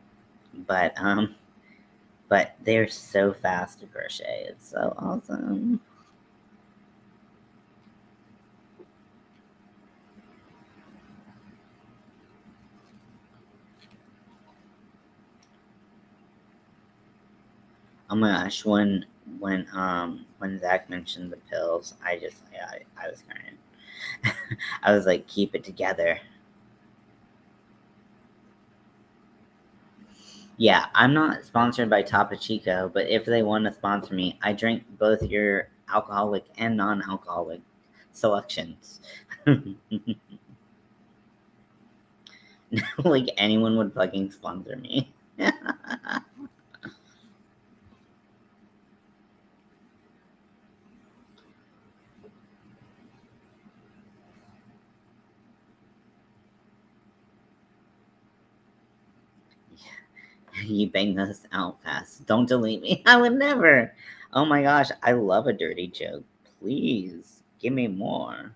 But they're so fast to crochet. It's so awesome. Oh my gosh, when Zach mentioned the pills, I was crying. I was like, keep it together. Yeah, I'm not sponsored by Topo Chico, but if they want to sponsor me, I drink both your alcoholic and non-alcoholic selections. Like anyone would fucking sponsor me. You bang us out fast. Don't delete me. I would never. Oh my gosh, I love a dirty joke. Please give me more.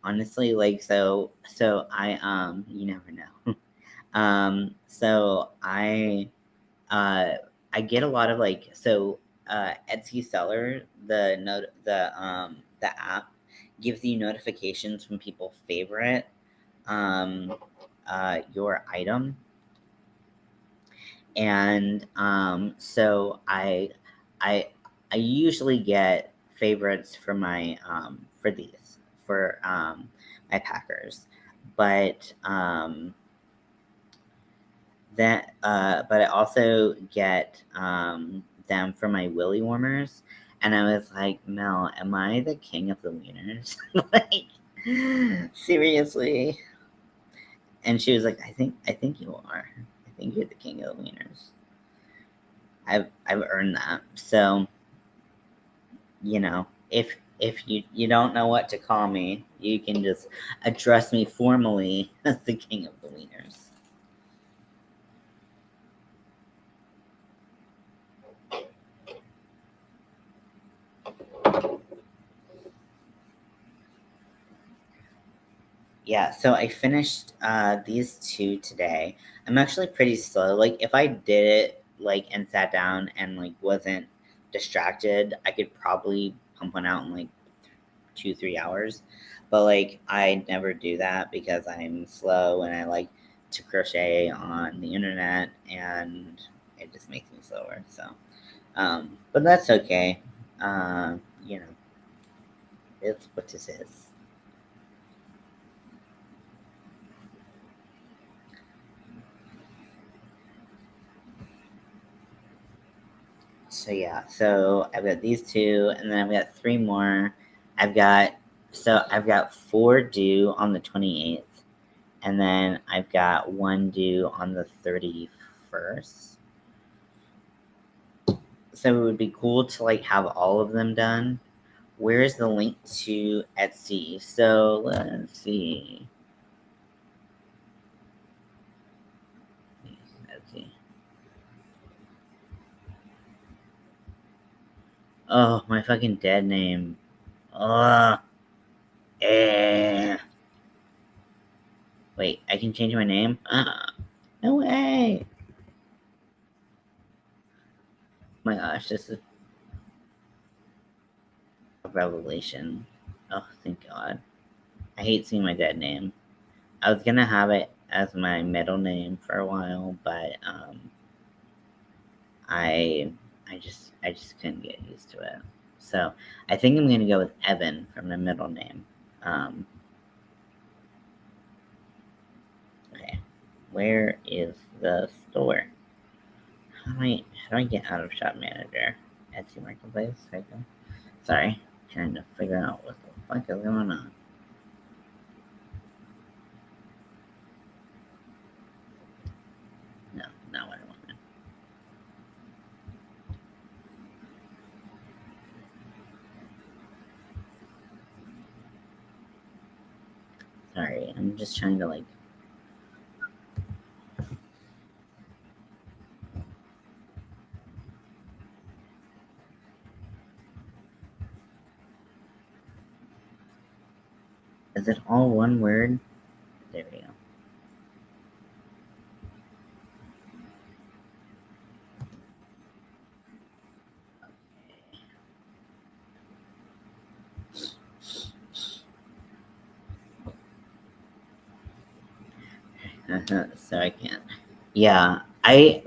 Honestly, like so I you never know. So uh I get a lot of like so Etsy seller, the app gives you notifications when people favorite um, your item, and so I I usually get favorites for my for these for my packers, but but I also get them for my willy warmers, and I was like, Mel, am I the king of the wieners? Like, seriously? And she was like, I think you are. I think you're the king of the wieners. I've earned that. So, if you don't know what to call me, you can just address me formally as the king of the wieners. Yeah, so I finished these two today. I'm actually pretty slow. Like if I did it like and sat down and like wasn't distracted, I could probably pump one out in like 2 3 hours. But like I never do that because I'm slow and I like to crochet on the internet and it just makes me slower. So but that's okay. You know, it's what this is. So yeah, so I've got these two, and then I've got three more. I've got four due on the 28th, and then I've got one due on the 31st. So it would be cool to like have all of them done. Where's the link to Etsy? So let's see. Etsy. Oh, my fucking dead name. Ugh. Eh. Wait, I can change my name? No way. My gosh, this is a revelation. Oh, thank God. I hate seeing my dead name. I was gonna have it as my middle name for a while, but I I just couldn't get used to it. So I think I'm gonna go with Evan for my middle name. Um, okay, where is the store? How do I get out of Shop Manager? Etsy Marketplace. Right there. Sorry, trying to figure out what the fuck is going on. No, not what I wanted. Sorry, I'm just trying to like. Is it all one word? There we go. So I can't. Yeah, I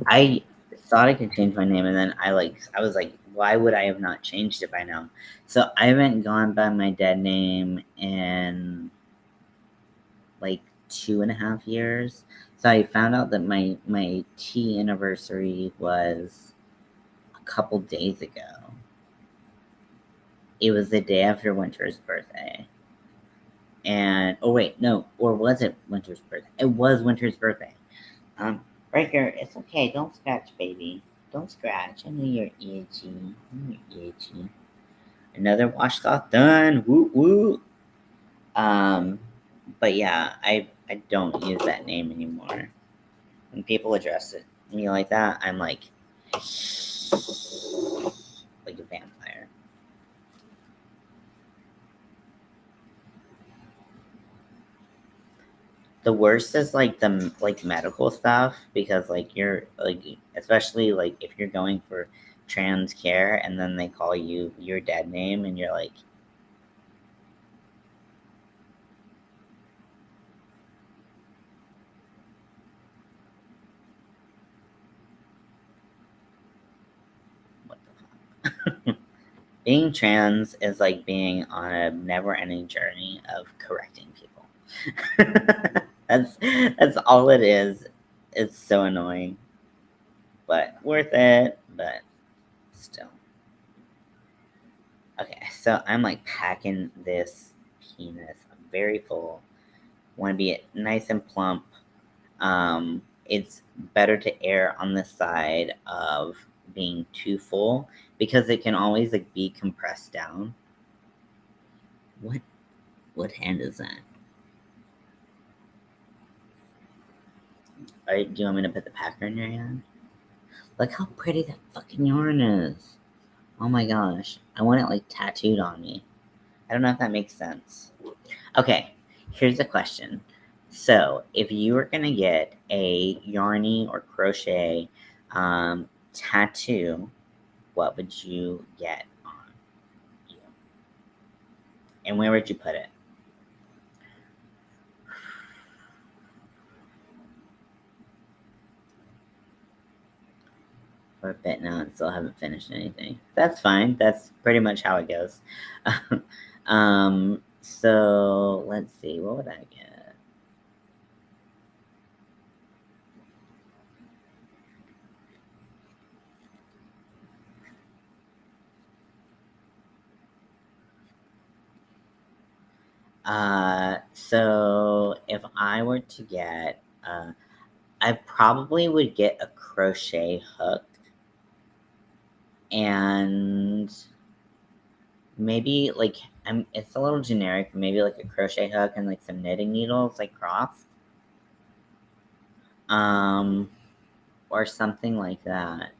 thought I could change my name, and then I was like, why would I have not changed it by now? So I haven't gone by my dead name in like 2.5 years. So I found out that my tea anniversary was a couple days ago. It was the day after Winter's birthday. And oh wait, no, or was it Winter's birthday? It was Winter's birthday. Right here, it's okay. Don't scratch, baby. Don't scratch. I know you're itchy. I know you're itchy. Another washcloth done. Woo woo. Um, but yeah, I don't use that name anymore. When people address me like that, I'm like a vampire. The worst is like medical stuff because like you're like especially like if you're going for trans care, and then they call you your dead name, and you're like, what the fuck? Being trans is like being on a never-ending journey of correcting people. that's all it is. It's so annoying, but worth it. But still, okay. So I'm like packing this penis. I'm very full. Want to be nice and plump. It's better to err on the side of being too full because it can always like be compressed down. What hand is that? Alright, do you want me to put the packer in your hand? Look how pretty that fucking yarn is. Oh my gosh. I want it like tattooed on me. I don't know if that makes sense. Okay, here's a question. So, if you were gonna get a yarny or crochet tattoo, what would you get on you? And where would you put it? For a bit now and still haven't finished anything. That's fine. That's pretty much how it goes. So let's see, what would I get? So if I were to get, I probably would get a crochet hook and maybe like it's a little generic, maybe like a crochet hook and like some knitting needles like crossed. Or something like that.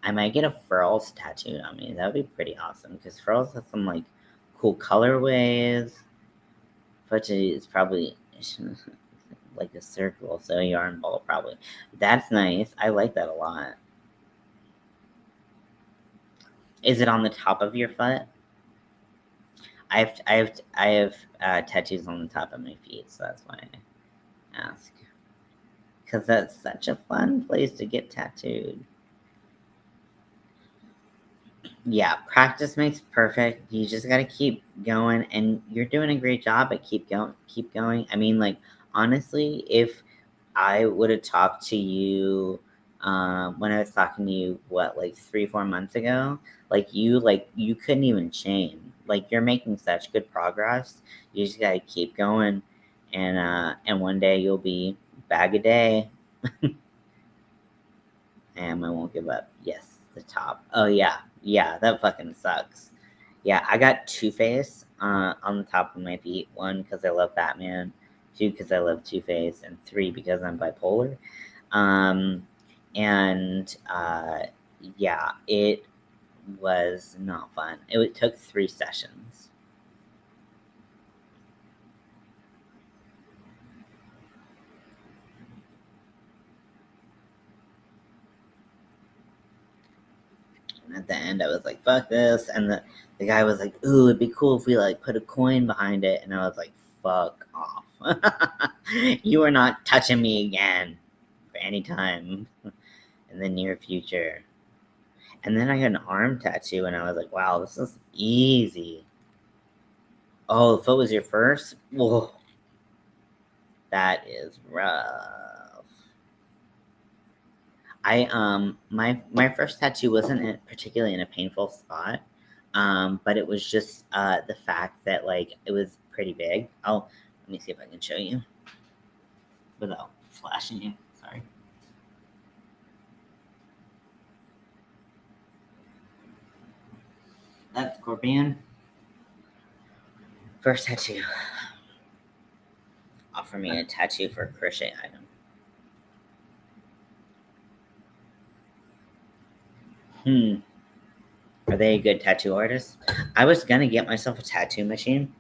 I might get a furls tattooed on me. That would be pretty awesome because furls has some like cool colorways. Which is probably like a circle, so a yarn ball probably. That's nice. I like that a lot. Is it on the top of your foot? I have tattoos on the top of my feet, so that's why I ask. Because that's such a fun place to get tattooed. Yeah, practice makes perfect. You just gotta keep going, and you're doing a great job at keep going. I mean, like honestly, if I would have talked to you when I was talking to you, what like 3 4 months ago, like you couldn't even chain. Like you're making such good progress. You just gotta keep going, and one day you'll be bag a day. And I won't give up. Yes, the top. Oh yeah, yeah, that fucking sucks. Yeah, I got Two Face on the top of my feet. One because I love Batman. Two because I love Two Face, and three because I'm bipolar. Um, and yeah, it was not fun. It took 3 sessions. And at the end, I was like, "Fuck this!" And the guy was like, "Ooh, it'd be cool if we like put a coin behind it." And I was like, "Fuck off! You are not touching me again for any time in the near future." And then I got an arm tattoo, and I was like, "Wow, this is easy." Oh, if it was your first, whoa, that is rough. My first tattoo wasn't particularly in a painful spot, but it was just the fact that like it was pretty big. Oh, let me see if I can show you without flashing you. Sorry. That's Scorpion. First tattoo. Offer me a tattoo for a crochet item. Hmm. Are they a good tattoo artist? I was gonna get myself a tattoo machine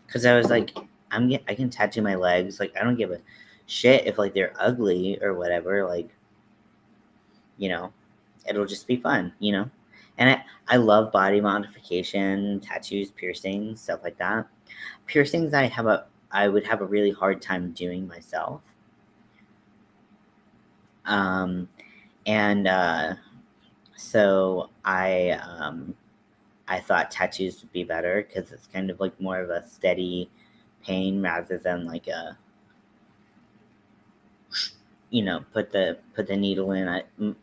because I was like, I can tattoo my legs. Like I don't give a shit if like they're ugly or whatever. Like you know, it'll just be fun, And I love body modification, tattoos, piercings, stuff like that. Piercings, I would have a really hard time doing myself. Um, and so I thought tattoos would be better because it's kind of like more of a steady pain rather than like a put the needle in.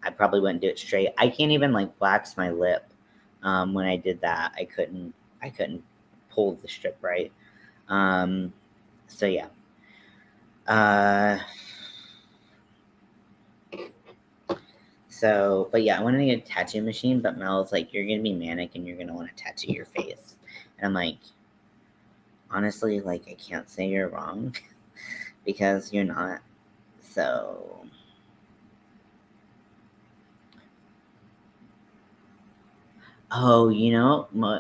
I probably wouldn't do it straight. I can't even like wax my lip. When I did that, I couldn't pull the strip right. So yeah. But yeah, I wanted to get a tattoo machine, but Mel's like, you're gonna be manic and you're gonna want to tattoo your face, and I'm like, honestly, like I can't say you're wrong because you're not. So oh,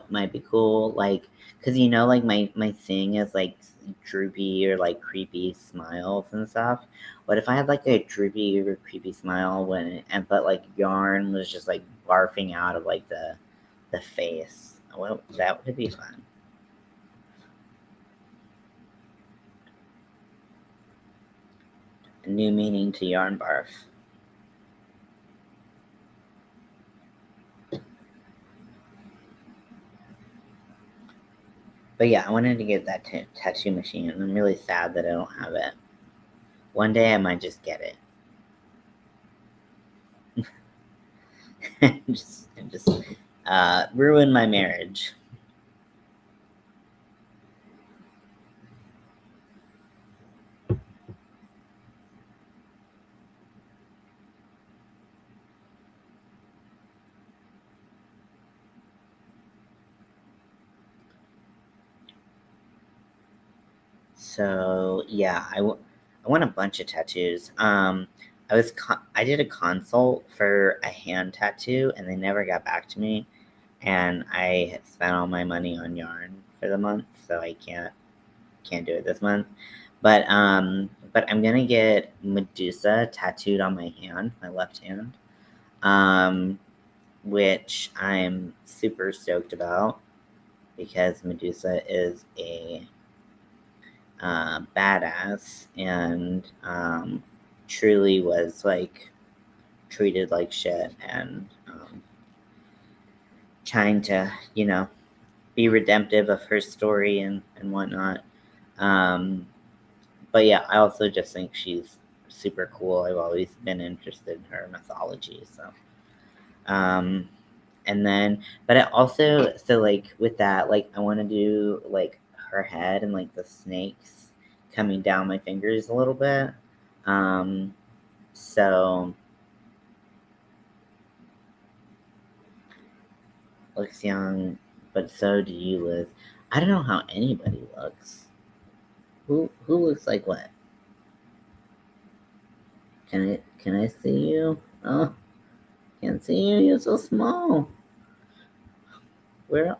might be cool, like, cause like my thing is like droopy or like creepy smiles and stuff. What if I had like a droopy or creepy smile but like yarn was just like barfing out of like the face? Well, that would be fun. A new meaning to yarn barf. But yeah, I wanted to get that tattoo machine, and I'm really sad that I don't have it. One day I might just get it. and just ruin my marriage. So yeah, I want a bunch of tattoos. I did a consult for a hand tattoo, and they never got back to me. And I had spent all my money on yarn for the month, so I can't do it this month. But I'm gonna get Medusa tattooed on my hand, my left hand, um, which I'm super stoked about because Medusa is a badass and truly was like treated like shit and trying to be redemptive of her story and whatnot. Um, but yeah, I also just think she's super cool. I've always been interested in her mythology. Um, and then, but I also, so like with that, like I want to do like her head and like the snakes coming down my fingers a little bit. Um, so looks young, but so do you, Liz. I don't know how anybody looks. Who looks like what? Can I see you? Oh, can't see you. You're so small. Where?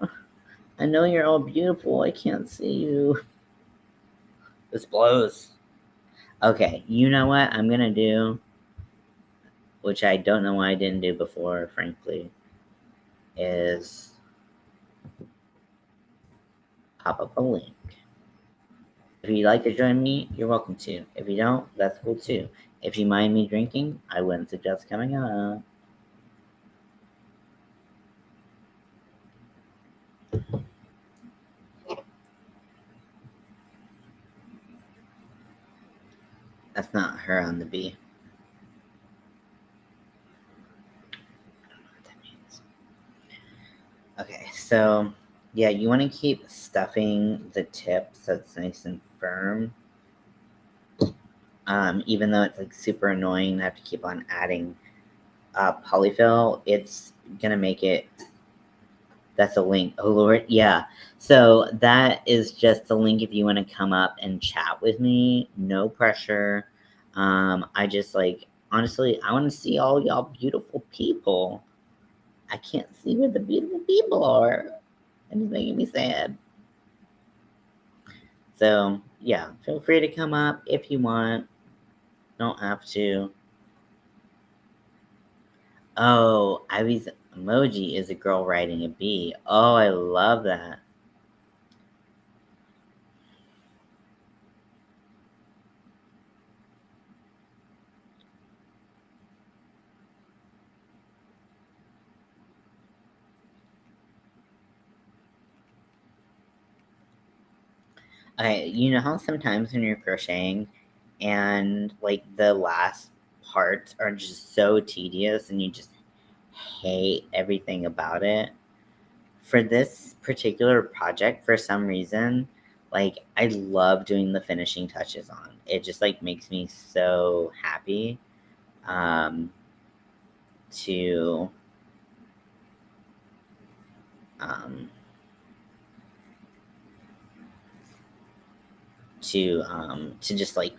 I know you're all beautiful. I can't see you. This blows. Okay, you know what I'm gonna do, which I don't know why I didn't do before, frankly, is pop up a link. If you'd like to join me, you're welcome to. If you don't, that's cool too. If you mind me drinking, I wouldn't suggest coming up. That's not her on the B. I don't know what that means. Okay, so yeah, you want to keep stuffing the tip so it's nice and firm. Even though it's like super annoying to have to keep on adding polyfill, it's gonna make it. That's a link. Oh Lord, yeah. So that is just the link if you want to come up and chat with me. No pressure. I just like honestly, I want to see all y'all beautiful people. I can't see where the beautiful people are, and it's making me sad. So yeah, feel free to come up if you want. Don't have to. Oh, Ivy's emoji is a girl riding a bee. Oh, I love that. You know how sometimes when you're crocheting and like the last parts are just so tedious and you just hate everything about it? For this particular project, for some reason, like I love doing the finishing touches on. It just like makes me so happy um, to um, to just like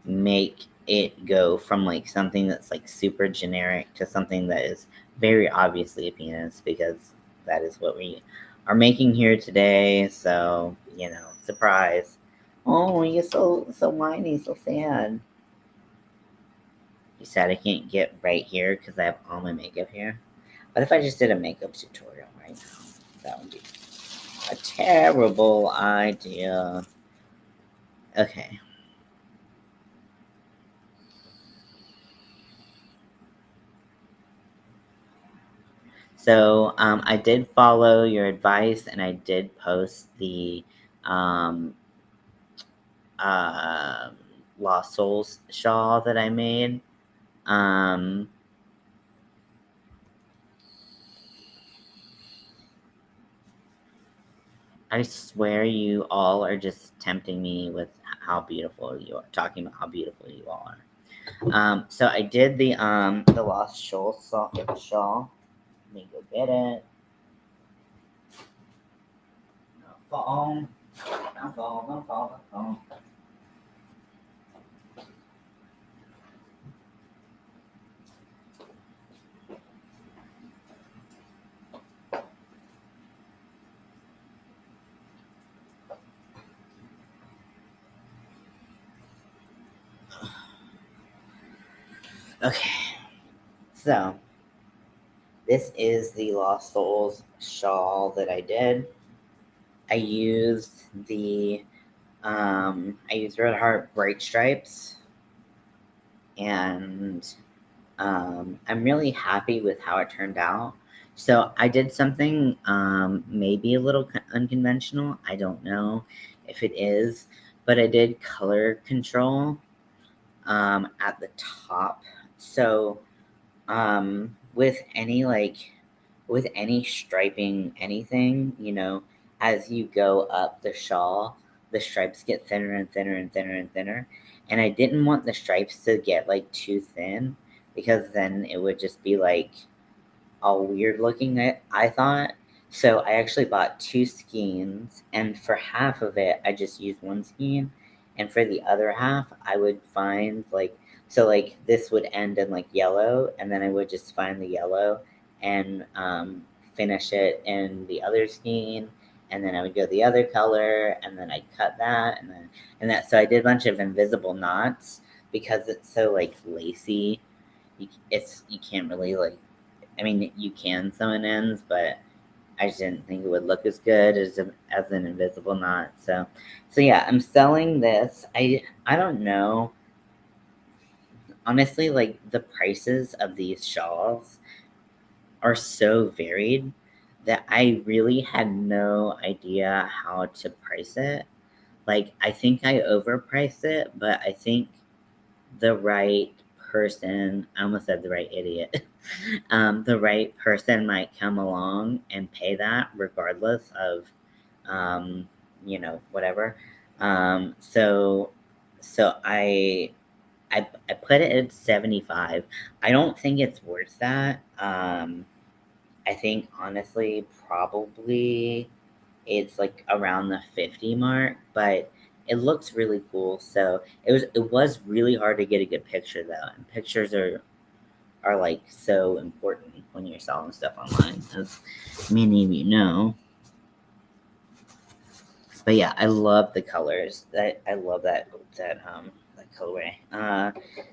make it go from like something that's like super generic to something that is very obviously a penis, because that is what we are making here today. So, you know, surprise. Oh, you're so whiny, so sad. You said I can't get right here because I have all my makeup here. What if I just did a makeup tutorial right now? That would be a terrible idea. Okay. So I did follow your advice, and I did post the um, uh, Lost Souls shawl that I made. Um, I swear you all are just tempting me with how beautiful you are, talking about how beautiful you all are. So I did the Lost shawl. Let me go get it. Don't fall. Don't fall. Don't fall. Don't fall. Okay. So this is the Lost Souls shawl that I did. I used I used Red Heart Bright Stripes, and I'm really happy with how it turned out. So I did something maybe a little unconventional. I don't know if it is, but I did color control at the top. So with any with any striping anything, you know, as you go up the shawl, the stripes get thinner and thinner and thinner and thinner. And I didn't want the stripes to get like too thin, because then it would just be like all weird looking, I thought. So I actually bought two skeins, and for half of it, I just used one skein, and for the other half, I would find like, so like this would end in like yellow, and then I would just find the yellow and finish it in the other skein, and then I would go the other color, and then I'd cut that, and that. So I did a bunch of invisible knots because it's so like lacy. You can't really like, I mean, you can sew in ends, but I just didn't think it would look as good as an invisible knot. So yeah, I'm selling this. I don't know. Honestly, like the prices of these shawls are so varied that I really had no idea how to price it. Like I think I overpriced it, but I think the right person, I almost said the right idiot, the right person might come along and pay that regardless of, um, you know, whatever. Um, so, so I put it at 75. I don't think it's worth that. I think honestly, probably it's like around the 50 mark, but it looks really cool. So it was really hard to get a good picture though, and pictures are like so important when you're selling stuff online, as many of you know. But yeah, I love the colors. I love that colorway.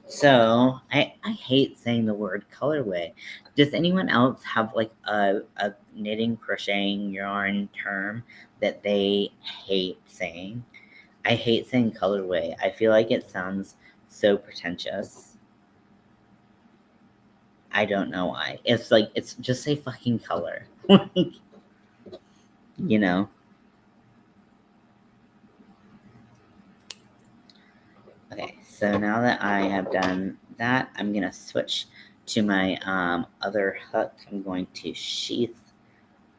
So I hate saying the word colorway. Does anyone else have like a knitting, crocheting, yarn term that they hate saying? I hate saying colorway. I feel like it sounds so pretentious. I don't know why. It's like it's just say fucking color. you know. Okay, so now that I have done that, I'm gonna switch to my other hook. I'm going to sheath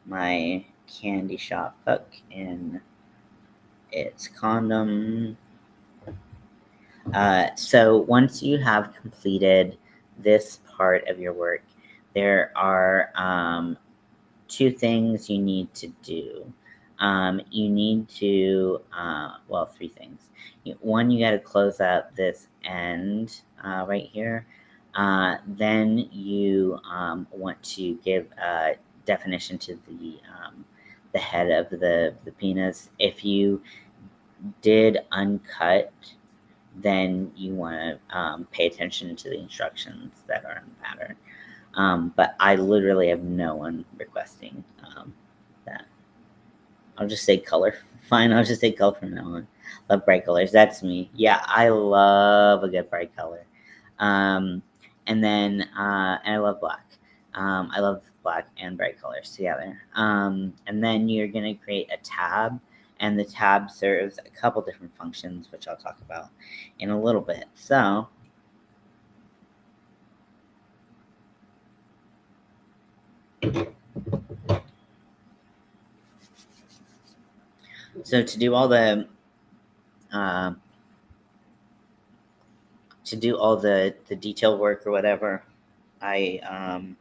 my candy shop hook in its condom. So once you have completed this part of your work, there are two things you need to do. You need to, well, three things. One, you got to close up this end right here. Then you want to give a definition to the head of the penis. If you did uncut, then you want to pay attention to the instructions that are in the pattern. But I literally have no one requesting that. I'll just say color. Fine, I'll just say color from now on. Love bright colors. That's me. Yeah, I love a good bright color. And then, and I love black. I love black and bright colors together. And then you're going to create a tab, and the tab serves a couple different functions, which I'll talk about in a little bit. So to do all the detail work or whatever, I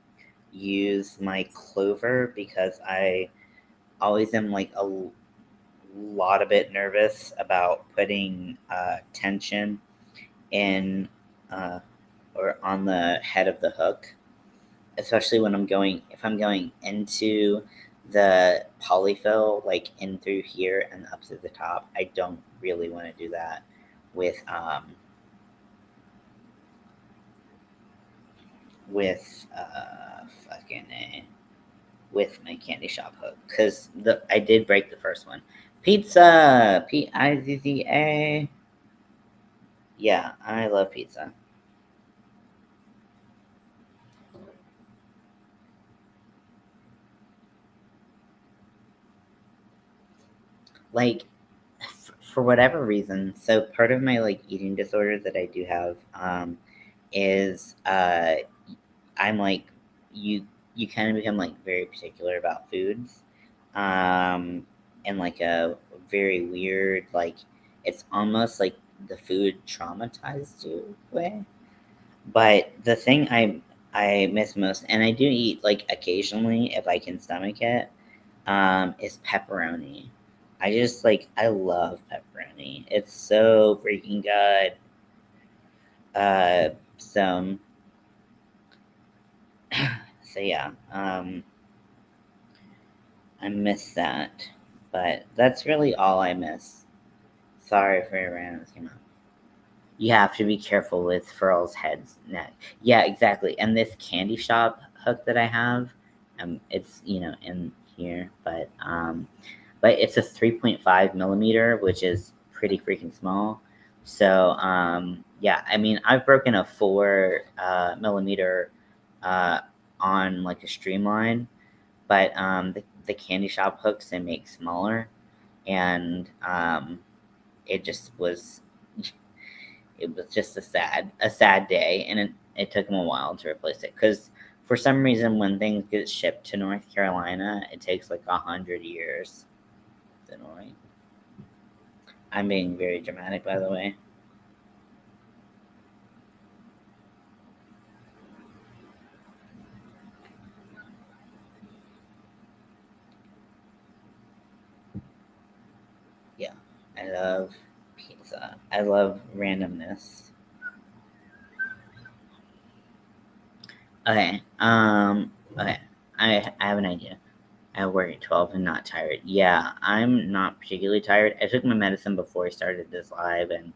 use my clover because I always am like a lot of bit nervous about putting tension in or on the head of the hook, especially when if I'm going into the polyfill, like in through here and up to the top. I don't really want to do that with fucking with my candy shop hook, because I did break the first one. Pizza, Pizza. Yeah, I love pizza. Like for whatever reason, so part of my like eating disorder that I do have is I'm like you kind of become like very particular about foods, in like a very weird, like it's almost like the food traumatized you way. But the thing I miss most, and I do eat like occasionally if I can stomach it, is pepperoni. I just like I love pepperoni. It's so freaking good. So so yeah, I miss that, but that's really all I miss. Sorry for your random came out. You have to be careful with Furl's head's neck. Yeah, exactly. And this candy shop hook that I have, it's in here, but it's a 3.5 millimeter, which is pretty freaking small. So yeah, I mean I've broken a 4 millimeter on like a streamline, but the candy shop hooks they make smaller, and it just was it was just a sad day, and it took them a while to replace it because for some reason when things get shipped to North Carolina, it takes like 100 years. It's annoying. I'm being very dramatic, by the way. Yeah, I love pizza. I love randomness. Okay. Okay. I have an idea. I work at 12 and not tired. Yeah, I'm not particularly tired. I took my medicine before I started this live, and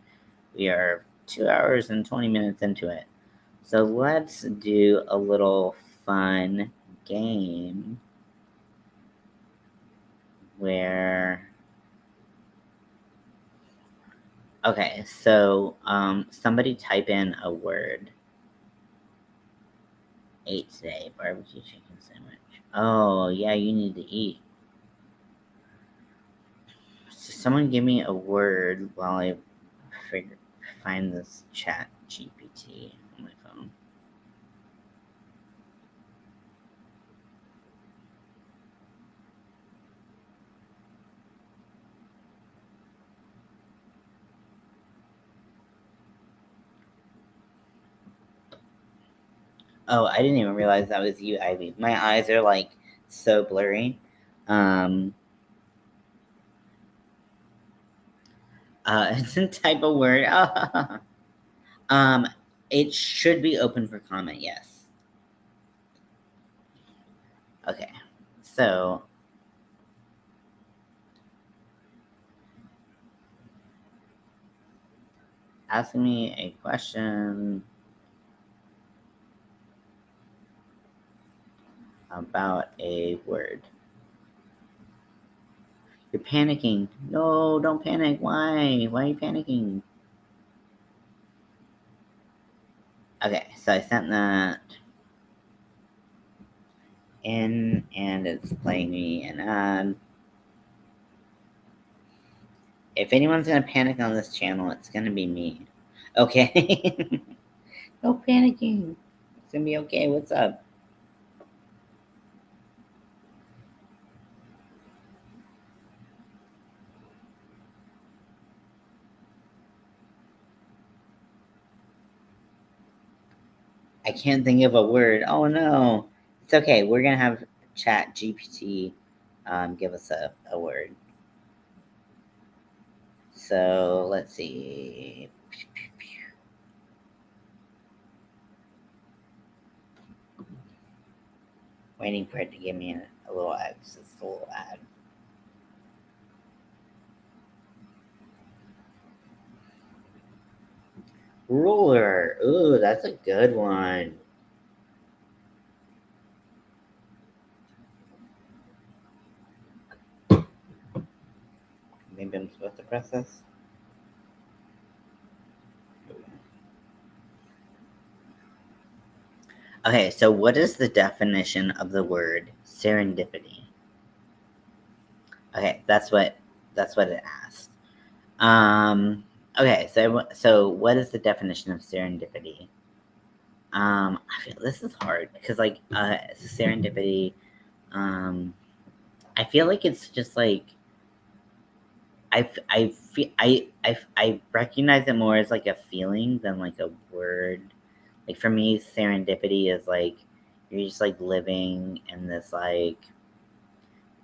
we are 2 hours and 20 minutes into it. So let's do a little fun game where. Okay, so somebody type in a word. Ate today, barbecue chicken sandwich. Oh, yeah, you need to eat. So someone give me a word while I figure, find this chat GPT on my phone. Oh, I didn't even realize that was you, Ivy. My eyes are like so blurry. Um, it's a type of word. um, it should be open for comment. Yes. Okay. So ask me a question about a word. You're panicking. No, don't panic. Why? Why are you panicking? Okay, so I sent that in and it's playing me an ad. If anyone's gonna panic on this channel, it's gonna be me. Okay? No panicking. It's gonna be okay. What's up? I can't think of a word. Oh no. It's okay. We're gonna have Chat GPT give us a word. So let's see. Waiting for it to give me a little ad. It's just a little ad. Ruler. Ooh, that's a good one. Maybe I'm supposed to press this? Okay, so what is the definition of the word serendipity? Okay, that's what it asked. Okay, so what is the definition of serendipity? I feel this is hard because like serendipity. Um, I feel like it's just like I feel I recognize it more as like a feeling than like a word. Like for me, serendipity is like you're just like living in this like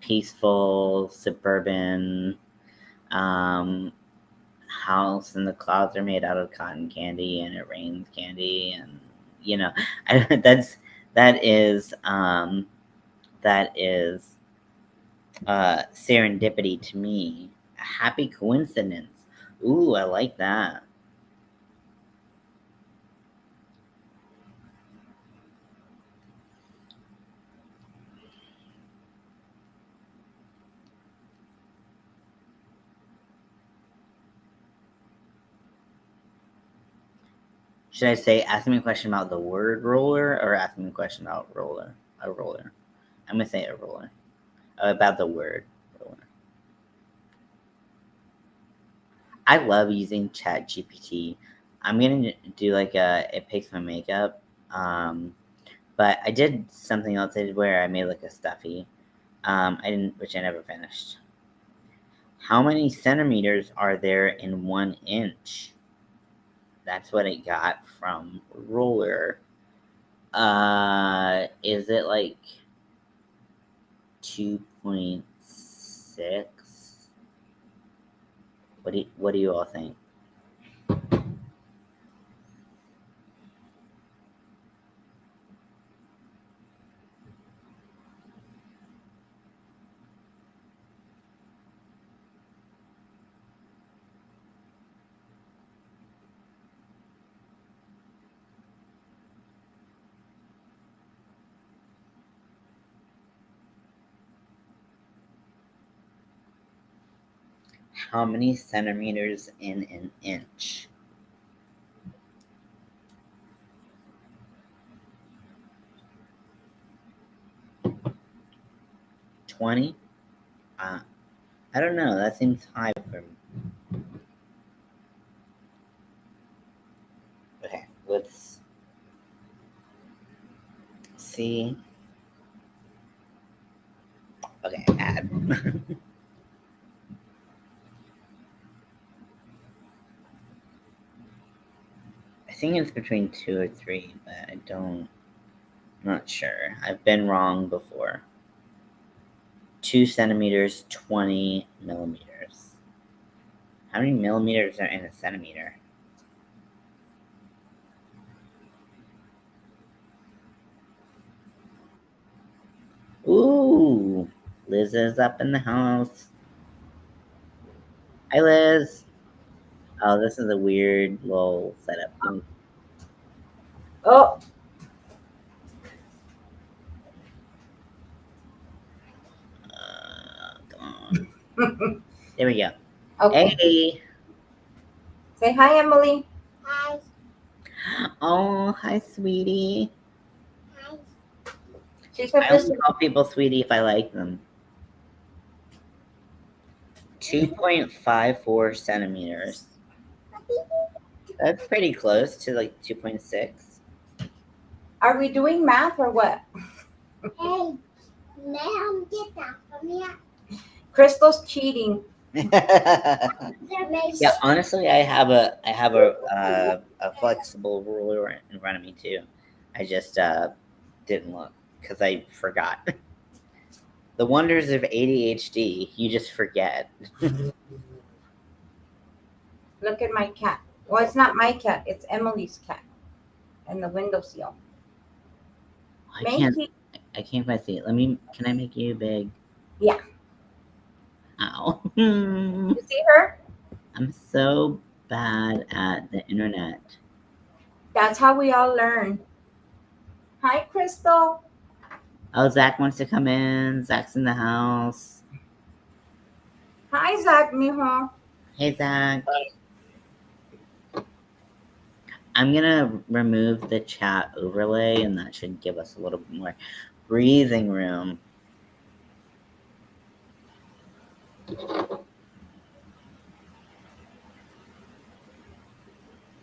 peaceful suburban um, house, and the clouds are made out of cotton candy, and it rains candy, and you know, that is that is serendipity to me. A happy coincidence. Ooh, I like that. Should I say ask me a question about the word roller or ask me a question about roller? A roller. I'm gonna say a roller. About the word roller. I love using Chat GPT. I'm gonna do like it picks my makeup. But I did something else I did where I made like a stuffy. Which I never finished. How many centimeters are there in 1 inch? That's what it got from roller. Is it like 2.6? What do you all think? How many centimeters in an inch? 20? I don't know. That seems high for me. Okay, let's see. Okay, add. I think it's between 2 or 3, but I don't. Not sure. I've been wrong before. 2 centimeters, 20 millimeters. How many millimeters are in a centimeter? Ooh, Liz is up in the house. Hi, Liz. Oh, this is a weird little setup. Oh, Come on. There we go. okay. Hey. Say hi, Emily. Oh, hi, sweetie. She said I this. only call people sweetie if I like them. 2.54 centimeters. That's pretty close to like 2.6. Are we doing math or what? Hey, ma'am, get that from here. Crystal's cheating. Yeah, honestly, I have a flexible ruler in front of me too. I just didn't look because I forgot. The wonders of ADHD, you just forget. Look at my cat. Well, it's not my cat. It's Emily's cat. And the windowsill. I can't. Macy. I can't quite see it. Can I make you big? Yeah. Ow. You see her? I'm so bad at the internet. That's how we all learn. Hi, Crystal. Oh, Zach wants to come in. Zach's in the house. Hi, Zach, mijo. Hey, Zach. I'm gonna remove the chat overlay, and that should give us a little bit more breathing room.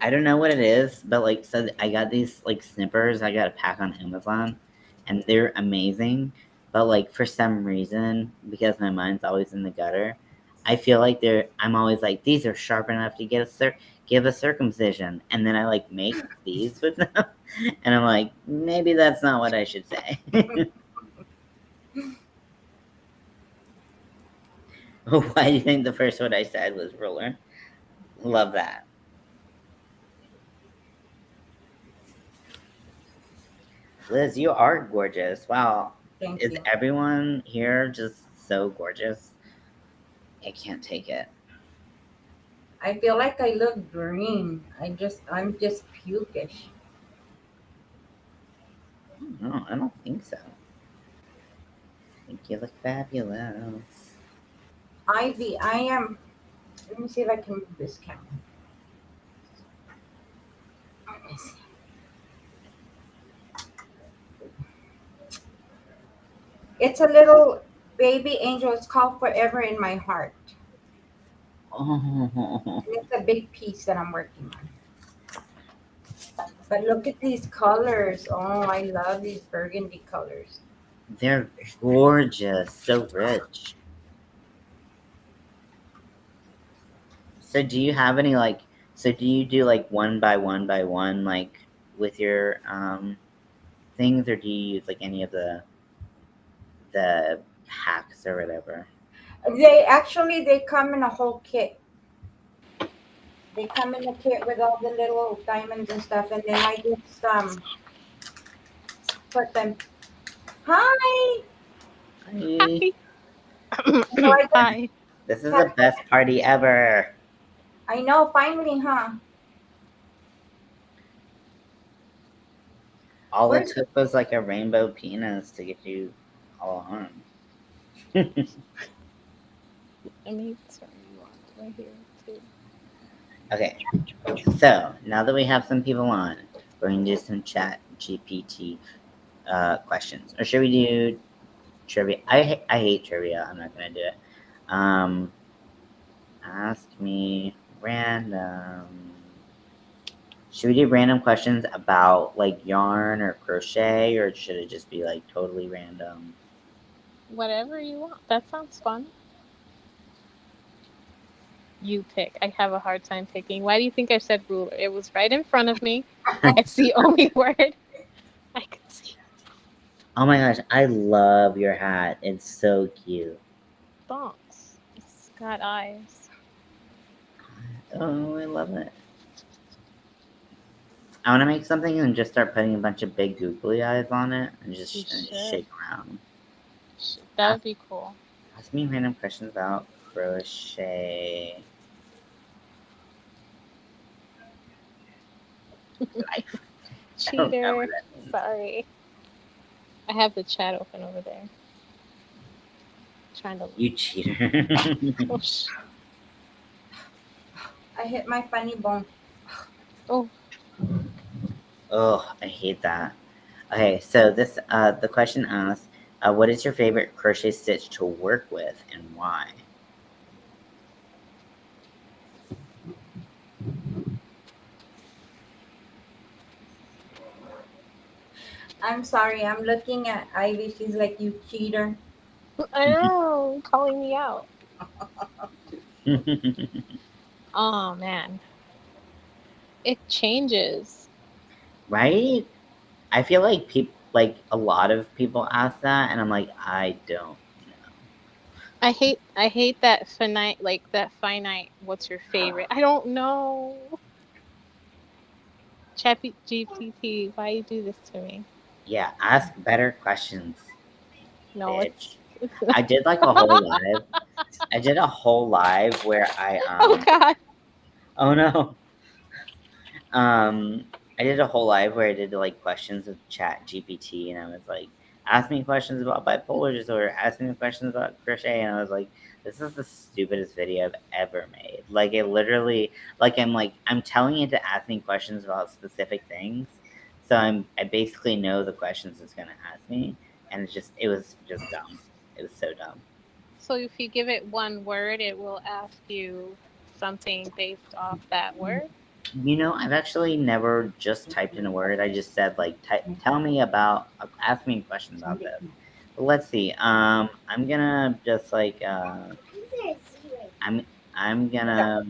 I don't know what it is, but like, so I got these like snippers I got a pack on Amazon, and they're amazing. But like, for some reason, because my mind's always in the gutter, I feel like I'm always like, these are sharp enough to give a circumcision, and then I like make these with them, and I'm like, maybe that's not what I should say. Why do you think the first word I said was ruler? Love that. Liz, you are gorgeous. Wow. Thank Is you. everyone here just so gorgeous? I can't take it. I feel like I look green. I'm just pukish. No, I don't think so. I think you look fabulous. Ivy, I am. Let me see if I can move this camera. Let me see. It's a little baby angel. It's called Forever in My Heart. Oh, And it's a big piece that I'm working on. But look at these colors. Oh, I love these burgundy colors. they're gorgeous. So rich. So do you have any like so do you do like one by one by one like with your things, or do you use like any of the hacks or whatever? They come in a whole kit. They come in a kit with all the little diamonds and stuff, and then I just put them. Hi. Hi. So I just Hi. This is the have. best party ever. I know. Finally, huh? All it Where's took was like a rainbow penis to get you all on. Let me turn you on. right here too. Okay, so now that we have some people on, we're going to do some chat GPT questions. Or should we do trivia? I hate trivia. I'm not going to do it. Um, ask me random. Should we do random questions about like yarn or crochet, or should it just be like totally random? Whatever you want. That sounds fun. You pick. I have a hard time picking. Why do you think I said ruler? It was right in front of me. It's the only word I could see. Oh my gosh, I love your hat. It's so cute. Thanks. It's got eyes. Oh, I love it. I want to make something and just start putting a bunch of big googly eyes on it and You just should. shake around. That would be cool. Ask me random questions about crochet. Life. I don't know what Cheater. that means. Sorry. I have the chat open over there. Trying to. You cheater. Oh, sh- I hit my funny bone. oh, Oh, I hate that. Okay, so this the question asks, what is your favorite crochet stitch to work with and why? I'm sorry. I'm looking at Ivy. She's like, you cheater. I know. Calling me out. Oh, man. It changes. Right? I feel like like a lot of people ask that, and I'm like, I don't know. I hate that finite, like that finite. What's your favorite? I don't know. Chappy GPT, why you do this to me? Yeah, ask better questions, No, bitch. it's I did like a whole live. I did a whole live where I oh god. oh no. Um, I did a whole live where I did like questions with Chat GPT, and I was like, ask me questions about bipolar disorder, ask me questions about crochet, and I was like, this is the stupidest video I've ever made. Like it literally, I'm telling it to ask me questions about specific things, so I basically know the questions it's gonna ask me, and it was just dumb. It was so dumb. So if you give it one word, it will ask you something based off that word. You know, I've actually never just typed in a word. I just said like, tell me about, ask me a question about this. But let's see. I'm gonna just like, I'm I'm gonna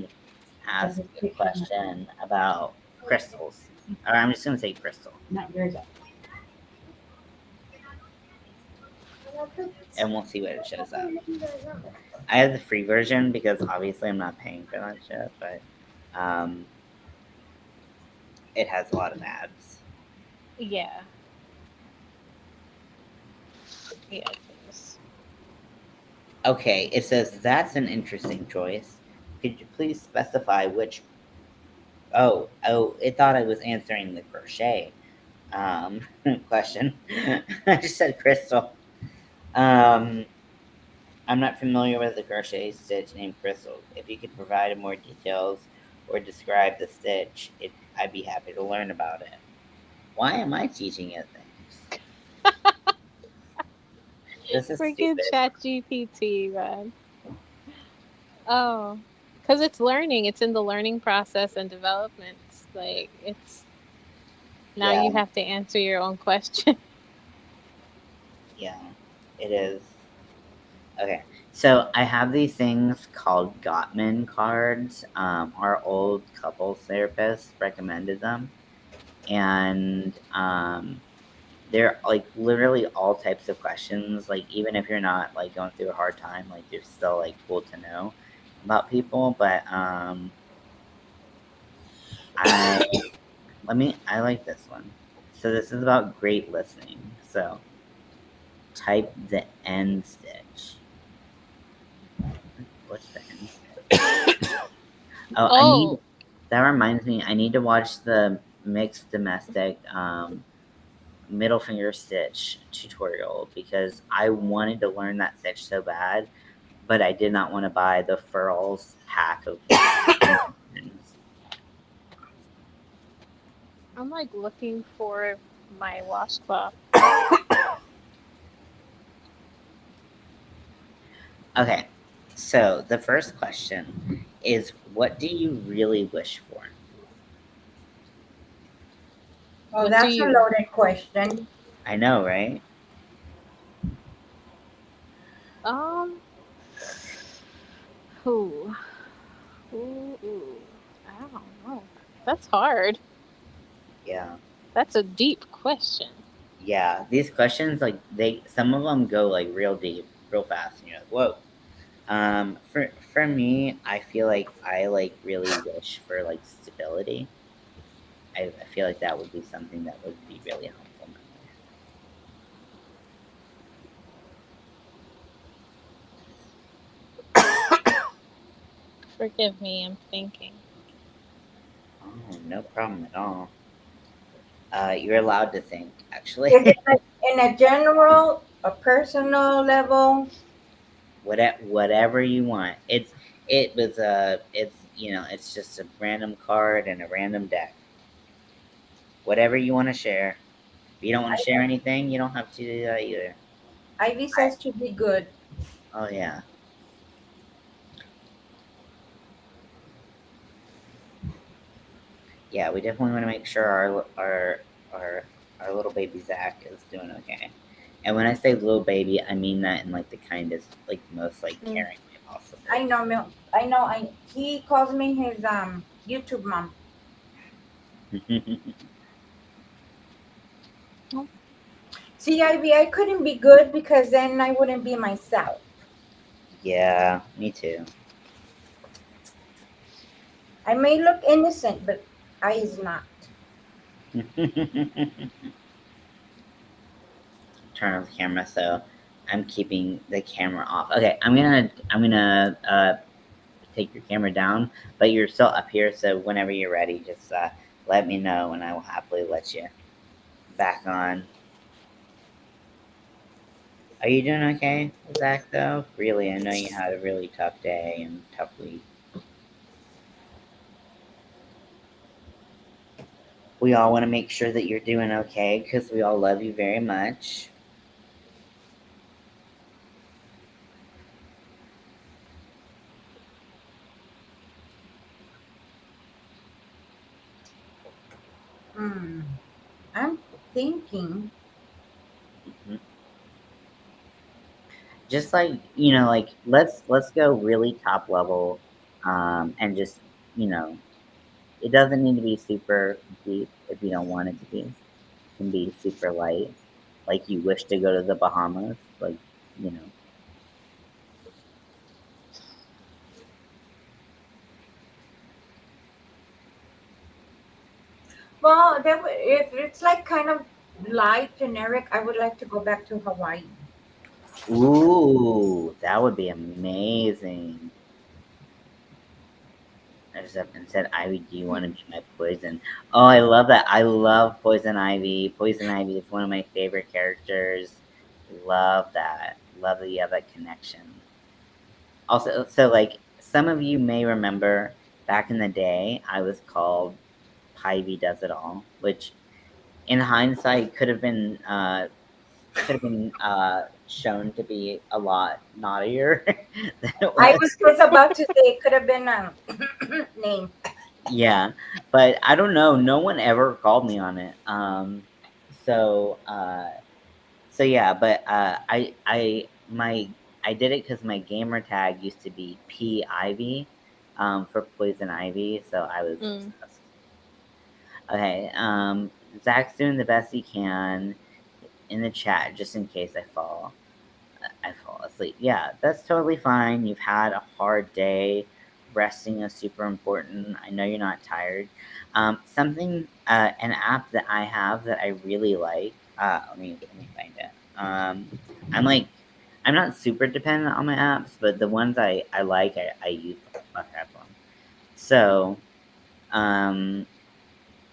ask a question about crystals, or I'm just gonna say crystal, and we'll see what it shows up. I have the free version because obviously I'm not paying for that shit, but um, it has a lot of ads. Yeah. Yeah, it is. Okay, it says that's an interesting choice. Could you please specify which? Oh, it thought I was answering the crochet question. I just said crystal. Um, I'm not familiar with the crochet stitch named crystal. If you could provide more details or describe the stitch, I'd be happy to learn about it. Why am I teaching it things? This is Freaking stupid. chat GPT, man. Oh. Because it's learning. It's in the learning process and development. Like it's now Yeah, you have to answer your own question. yeah, it is. Okay, so I have these things called Gottman cards. Our old couples therapist recommended them, and they're like literally all types of questions. Like even if you're not like going through a hard time, like they're still like cool to know about people. But I I like this one. So this is about great listening. So type the end stitch. What's the end stitch? Oh, Oh, that reminds me, I need to watch the mixed domestic middle finger stitch tutorial because I wanted to learn that stitch so bad, but I did not want to buy the Furls pack of things. I'm like looking for my washcloth. Okay, so the first question is, what do you really wish for? Oh, What do that's a you? loaded question. I know, right? Um. Ooh. Ooh. I don't know. That's hard. Yeah. That's a deep question. Yeah, these questions, like, some of them go like real deep, real fast, and you're like, whoa. For me, I feel like I like really wish for like stability. I feel like that would be something that would be really helpful in my life. Forgive me. I'm thinking. Oh, no problem at all. You're allowed to think, actually. Is it like in a general, a personal level? Whatever you want. It's just a random card and a random deck. Whatever you want to share. If you don't want to share anything, you don't have to do that either. Ivy says to be good. Oh yeah. Yeah, we definitely want to make sure our little baby Zach is doing okay. And when I say little baby, I mean that in like the kindest, like most like Mm. caring way possible. I know, I know. He calls me his YouTube mom. Oh, See, Ivy, I couldn't be good because then I wouldn't be myself. Yeah, me too. I may look innocent, but I is not. Turn off the camera, so I'm keeping the camera off. Okay, I'm gonna take your camera down, but you're still up here, so whenever you're ready, just let me know, and I will happily let you back on. Are you doing okay, Zach? Though, really, I know you had a really tough day and tough week. We all want to make sure that you're doing okay because we all love you very much. Hmm. I'm thinking. Mhm. Just like like let's go really top level, and just you know, it doesn't need to be super deep if you don't want it to be. It can be super light, like you wish to go to the Bahamas, like you know. Well, if it's like kind of light, generic, I would like to go back to Hawaii. Ooh, that would be amazing. I just up and said, Ivy, do you want to be my poison? Oh, I love that. I love Poison Ivy. Poison Ivy is one of my favorite characters. Love that. Love that you have that connection. Also, so like some of you may remember back in the day, I was called Pivy Does It All, which in hindsight could have been shown to be a lot naughtier than it I was. was just about to say it could have been a name. Yeah, but I don't know. No one ever called me on it. So so yeah, but I did it because my gamer tag used to be P Ivy, for Poison Ivy. So I was mm. obsessed. Okay, Zach's doing the best he can in the chat, just in case I fall asleep. Yeah, that's totally fine. You've had a hard day. Resting is super important. I know you're not tired. An app that I have that I really like. Let me find it. I'm like, I'm not super dependent on my apps, but the ones I like, I use the fuck out of them. So, um,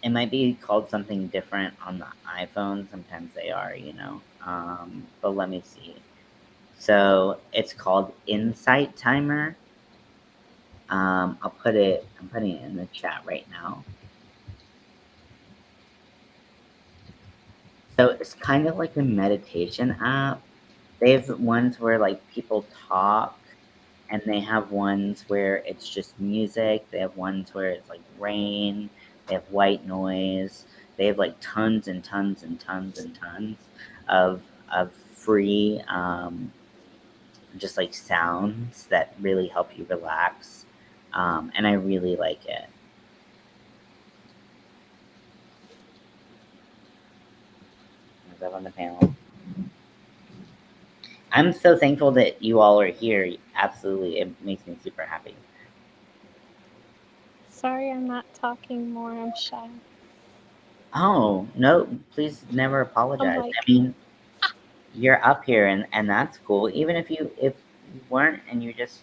it might be called something different on the iPhone. Sometimes they are. But let me see. So it's called Insight Timer. I'm putting it in the chat right now. So it's kind of like a meditation app. They have ones where like people talk, and they have ones where it's just music. They have ones where it's like rain. They have white noise. They have like tons and tons and tons and tons of free just like sounds that really help you relax. And I really like it. Is that on the panel? I'm so thankful that you all are here. Absolutely, it makes me super happy. Sorry, I'm not talking more. I'm shy. Oh no! Please never I'm apologize. like, I mean, you're up here, and that's cool. Even if you weren't and you're just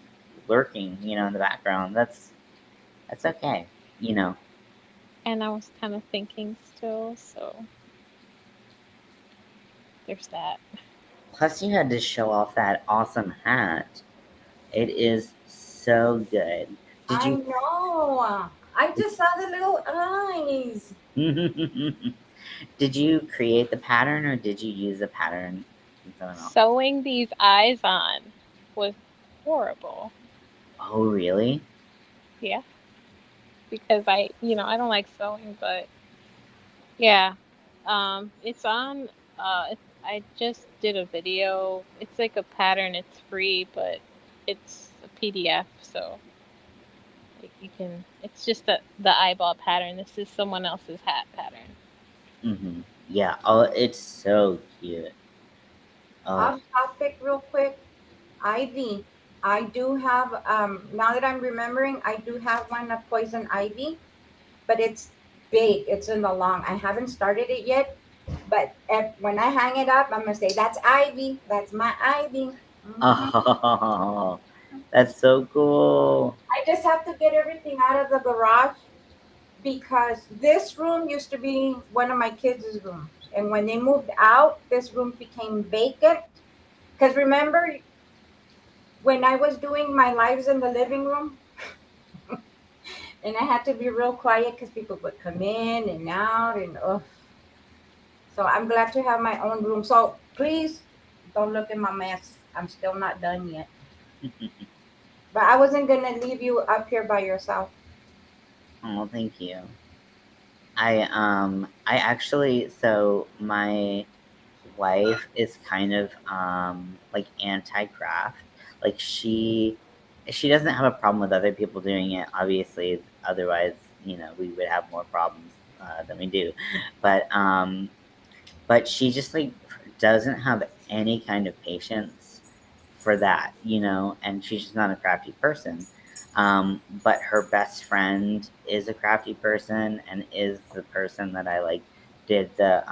lurking, in the background, that's okay. You know. and I was kind of thinking still, so there's that. Plus, you had to show off that awesome hat. It is so good. Did I you? know. I just saw the little eyes. Did you create the pattern or did you use a pattern from someone else? Sewing these eyes on was horrible. Oh, really? Yeah, because I don't like sewing, but yeah, it's on. I just did a video. It's like a pattern. It's free, but it's a PDF, so like you can. It's just the eyeball pattern. This is someone else's hat pattern. Yeah. Oh, it's so cute. Oh, Off topic, real quick. Ivy. I do have. Now that I'm remembering, I do have one of poison ivy, but it's big. It's in the long. I haven't started it yet, but when I hang it up, I'm gonna say that's ivy. That's my ivy. Hmm. oh, that's so cool. I just have to get everything out of the garage because this room used to be one of my kids' rooms. And when they moved out, this room became vacant. Because remember when I was doing my lives in the living room and I had to be real quiet because people would come in and out and so I'm glad to have my own room. So please don't look at my mess. I'm still not done yet. But I wasn't gonna leave you up here by yourself. Oh, thank you. I actually, so my wife is kind of like anti-craft. Like she doesn't have a problem with other people doing it, obviously, otherwise, we would have more problems than we do. But she just like doesn't have any kind of patience for that, and she's just not a crafty person. But her best friend is a crafty person and is the person that I like did the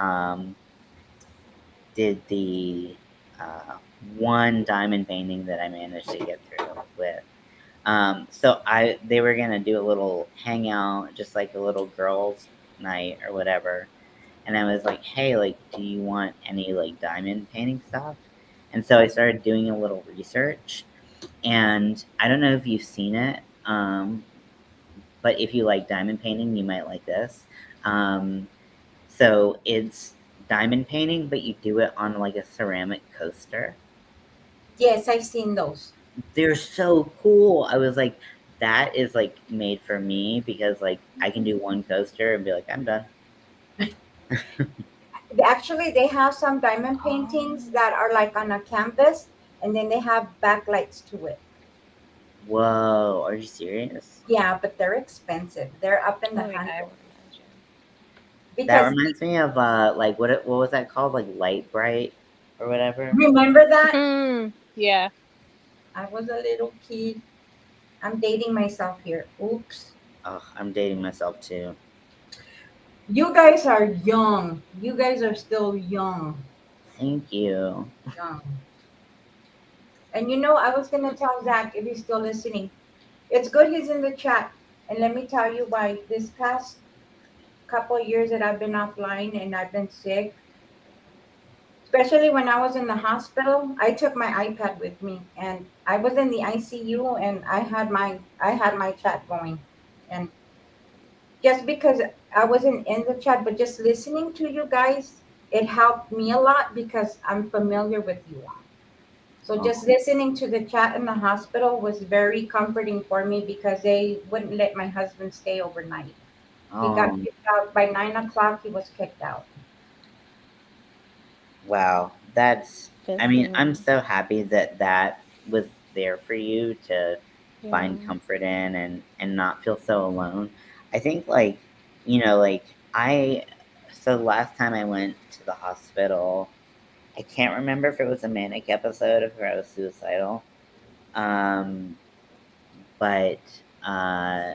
uh, one diamond painting that I managed to get through with. So they were gonna do a little hangout, just like a little girls' night or whatever. And I was like, hey, like, do you want any like diamond painting stuff? And so I started doing a little research, and I don't know if you've seen it, but if you like diamond painting, you might like this. So it's diamond painting, but you do it on like a ceramic coaster. Yes, I've seen those. They're so cool. I was like, that is like made for me because like I can do one coaster and be like, I'm done. Actually, they have some diamond paintings that are like on a canvas, and then they have backlights to it. Whoa, are you serious? Yeah, but they're expensive. They're up in the Oh yeah, I hundreds would imagine. That because reminds me of like what was that called? Like Light Bright or whatever. remember that Yeah. I was a little kid. I'm dating myself here. Oops. Oh, I'm dating myself too. You guys are young. You guys are still young. Thank you. Young. And I was gonna tell Zach if he's still listening. It's good he's in the chat. And let me tell you why. This past couple of years that I've been offline and I've been sick, Especially when I was in the hospital, I took my iPad with me, and I was in the ICU, and I had my chat going, and just because I wasn't in the chat, but just listening to you guys, it helped me a lot because I'm familiar with you all. So Oh, just listening to the chat in the hospital was very comforting for me because they wouldn't let my husband stay overnight. He got oh, kicked out by 9 o'clock. He was kicked out. wow. That's, I mean, I'm Goodness. so happy that that was there for you to Yeah. find comfort in and not feel so alone. I think like, you know, like so last time I went to the hospital, I can't remember if it was a manic episode, if I was suicidal. Um, but uh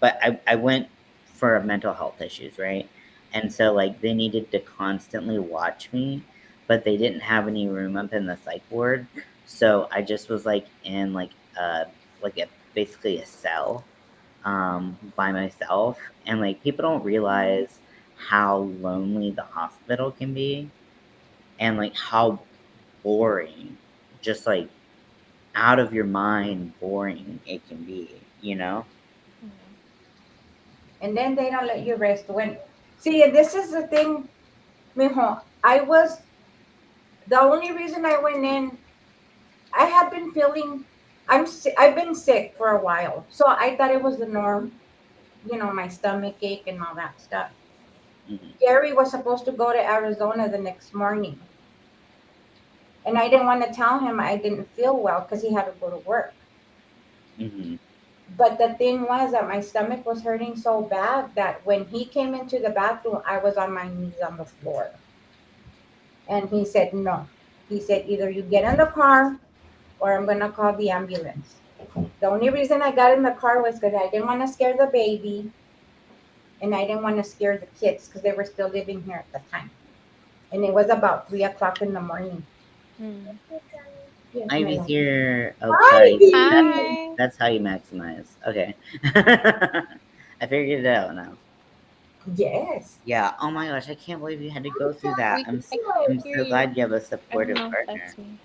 I went for mental health issues, right? And so like they needed to constantly watch me, but they didn't have any room up in the psych ward. So I just was like in like a basically a cell by myself. And like people don't realize how lonely the hospital can be and like how boring, just like out of your mind boring it can be, you know? Yeah. And then they don't let you rest. When see, and this is the thing, mijo. I was the only reason I went in. I had been feeling. I've been sick for a while, so I thought it was the norm. My stomach ache and all that stuff. Hmm. Gary was supposed to go to Arizona the next morning, and I didn't want to tell him I didn't feel well because he had to go to work. Hmm. But the thing was that my stomach was hurting so bad that when he came into the bathroom, I was on my knees on the floor. And he said, no. He said, either you get in the car or I'm going to call the ambulance. The only reason I got in the car was because I didn't want to scare the baby and I didn't want to scare the kids because they were still living here at the time. And it was about 3 o'clock in the morning. Hmm. Yes, my Ivy's love. here. Oh, sorry. Ivy! Hi. That's how you maximize. Okay. I figured it out now. Yes. Yeah. Oh my gosh, I can't believe you had to go through that. I can't I'm hear so you. glad you have a I don't supportive know if partner. that's me.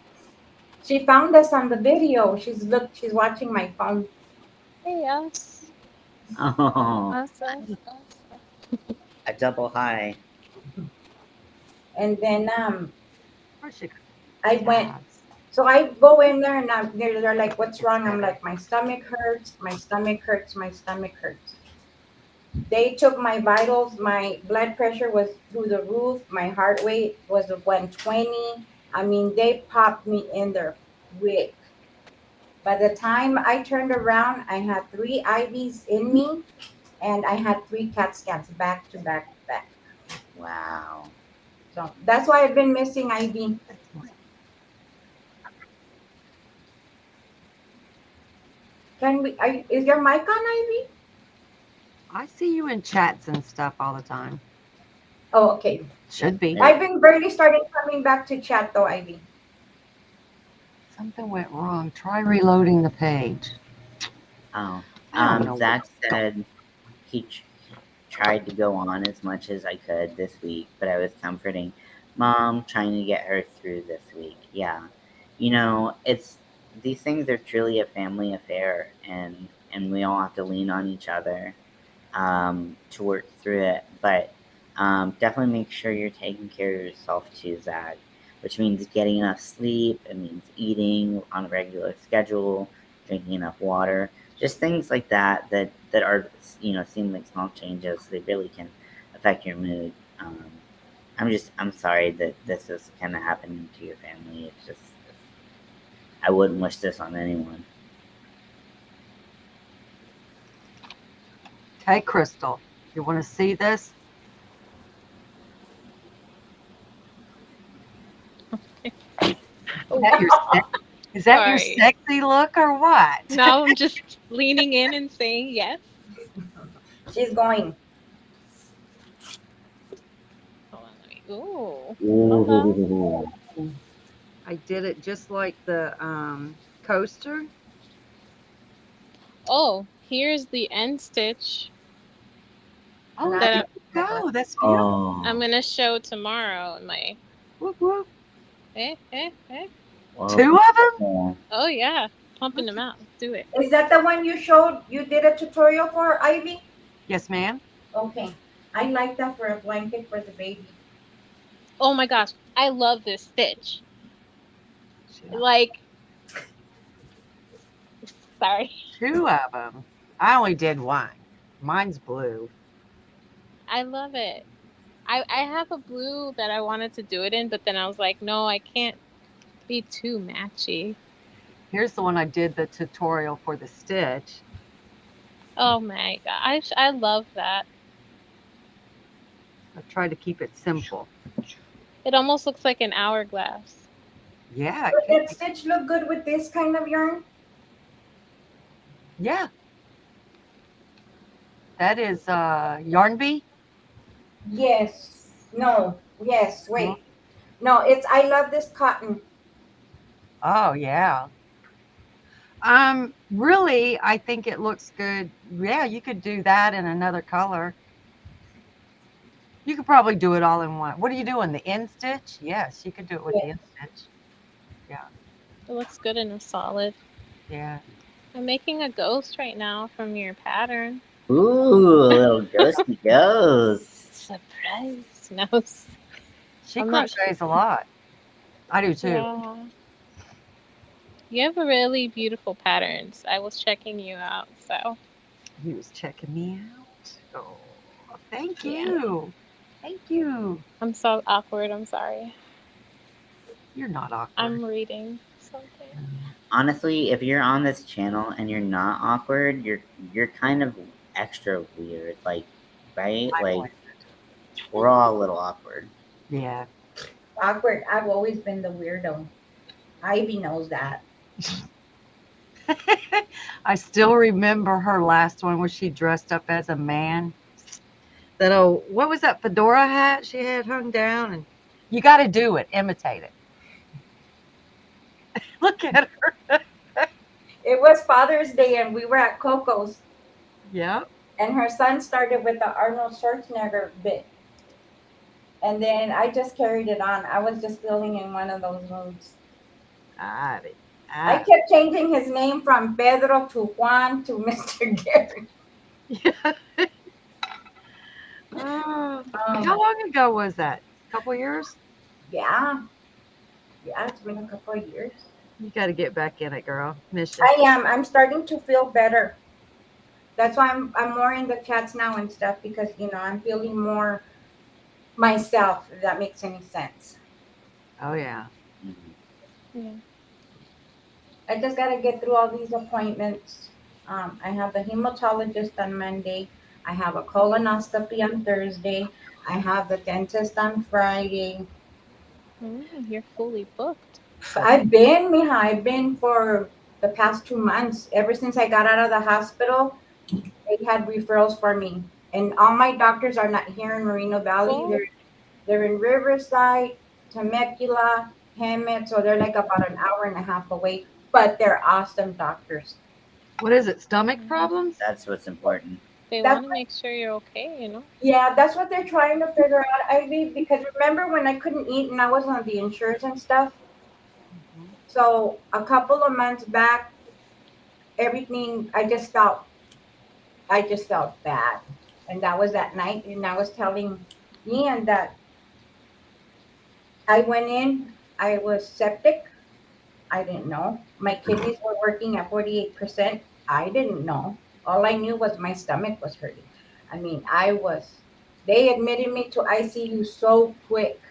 She found us on the video. She's watching my phone. Hey, us. Oh, Us, us, us. a double high. And then Of course you could. I went. Tabs. So I go in there and they're like, "What's wrong?" I'm like, "My stomach hurts. My stomach hurts. My stomach hurts." They took my vitals. My blood pressure was through the roof. My heart rate was 120. I mean, they popped me in there quick. By the time I turned around, I had three IVs in me, and I had three CAT scans back to back to back. Wow. So that's why I've been missing IV. Excellent. Can we? Is your mic on, Ivy? I see you in chats and stuff all the time. Oh, okay. Should be. There. I've been barely started coming back to chat though, Ivy. Something went wrong. Try reloading the page. Oh. I don't know what. Zach said he tried to go on as much as I could this week, but I was comforting mom, trying to get her through this week. Yeah. You know, it's these things are truly a family affair and we all have to lean on each other to work through it. But definitely make sure you're taking care of yourself too, Zach, which means getting enough sleep. It means eating on a regular schedule, drinking enough water, just things like that that are seem like small changes. They really can affect your mood. I'm sorry that this is kind of happening to your family. It's just I wouldn't wish this on anyone. Okay, Crystal. You want to see this? Oh, Is that your sorry. sexy look or what? Now I'm just leaning in and saying yes. She's going. Hold on, let me. Ooh, hold on. Ooh. I did it just like the coaster. Oh, here's the end stitch Oh, that there Nice. you go. That's beautiful. I'm Oh. gonna show tomorrow in my Whoop, whoop. Eh. Well, 2 of them? yeah. Oh yeah, pumping them out. Let's do it. Is that the one you showed? You did a tutorial for, Ivy? Yes, ma'am. Okay. I like that for a blanket for the baby. Oh my gosh, I love this stitch. Yeah. Like, sorry, 2 of them. I only did 1. Mine's blue. I love it. I have a blue that I wanted to do it in, but then I was like, no, I can't be too matchy. Here's the one I did the tutorial for the stitch. Oh my gosh, I love that. I tried to keep it simple. It almost looks like an hourglass. Yeah, it Would could that be. stitch look good with this kind of yarn? Yeah, that is yarn bee. Yes. No. Yes. No. Wait. No, it's I love this cotton. Oh yeah. Really, I think it looks good. Yeah, you could do that in another color. You could probably do it all in one. What are you doing? The end stitch? Yes, you could do it with the Yes. end stitch. Yeah, It looks good in a solid. yeah. I'm making a ghost right now from your pattern. Ooh, a little ghosty ghost. Surprise! No, She I'm not. crochets a lot. I do too. Yeah, you have really beautiful patterns. I was checking you out, so He was checking me out. Oh, thank yeah. you. Thank you. I'm so awkward. I'm sorry. You're not awkward. I'm reading something. Honestly, if you're on this channel and you're not awkward, you're kind of extra weird. Like, right? I'm Like, weird. we're all a little awkward. Yeah. Awkward. I've always been the weirdo. Ivy knows that. I still remember her last one where she dressed up as a man. That what was that fedora hat she had hung down? And you got to do it, imitate it. Look at her. It was Father's Day and we were at Coco's Yep. and her son started with the Arnold Schwarzenegger bit. And then I just carried it on. I was just feeling in one of those moods. Ivy. I Ivy. kept changing his name from Pedro to Juan to Mr. Gary. Yeah. Oh, how Um, long ago was that? A couple years? yeah, yeah, it's been a couple of years. You got to get back in it, girl. Miss you. I am. I'm starting to feel better. That's why I'm more in the chats now and stuff because I'm feeling more myself. If that makes any sense. Oh, yeah. Mhm. Yeah. I just gotta get through all these appointments. I have the hematologist on Monday. I have a colonoscopy on Thursday. I have the dentist on Friday. You're fully booked. I've been for the past 2 months. Ever since I got out of the hospital, they had referrals for me. And all my doctors are not here in Moreno Valley. Well, They're in Riverside, Temecula, Hemet, so they're like about an hour and a half away. But they're awesome doctors. What is it? Stomach problems? That's what's important. they That's want to make sure you're okay. Yeah, that's what they're trying to figure out, Ivy. Because remember when I couldn't eat and I was on the insurance and stuff? Mhm. So a couple of months back, everything I just felt bad. And that was that night and I was telling Ian that I went in, I was septic. I didn't know. My kidneys were working at 48%. I didn't know. All I knew was my stomach was hurting. I mean, they admitted me to ICU so quick.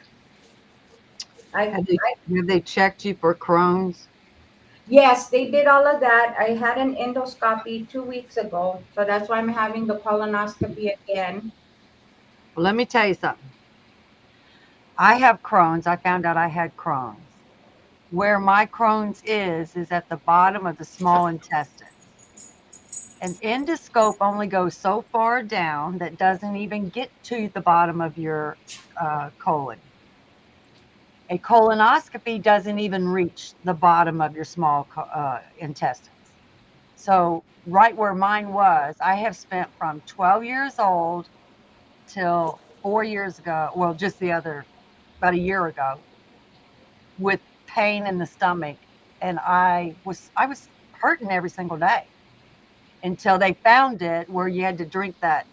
I, Have they checked you for Crohn's? yes, they did all of that. I had an endoscopy 2 weeks ago. So that's why I'm having the colonoscopy again. Well, let me tell you something. I have Crohn's. I found out I had Crohn's. Where my Crohn's is at the bottom of the small intestine. An endoscope only goes so far down that doesn't even get to the bottom of your colon. A colonoscopy doesn't even reach the bottom of your small intestines. So, right where mine was, I have spent from 12 years old till 4 years ago, well, just about a year ago, with pain in the stomach, and I was hurting every single day until they found it where you had to drink that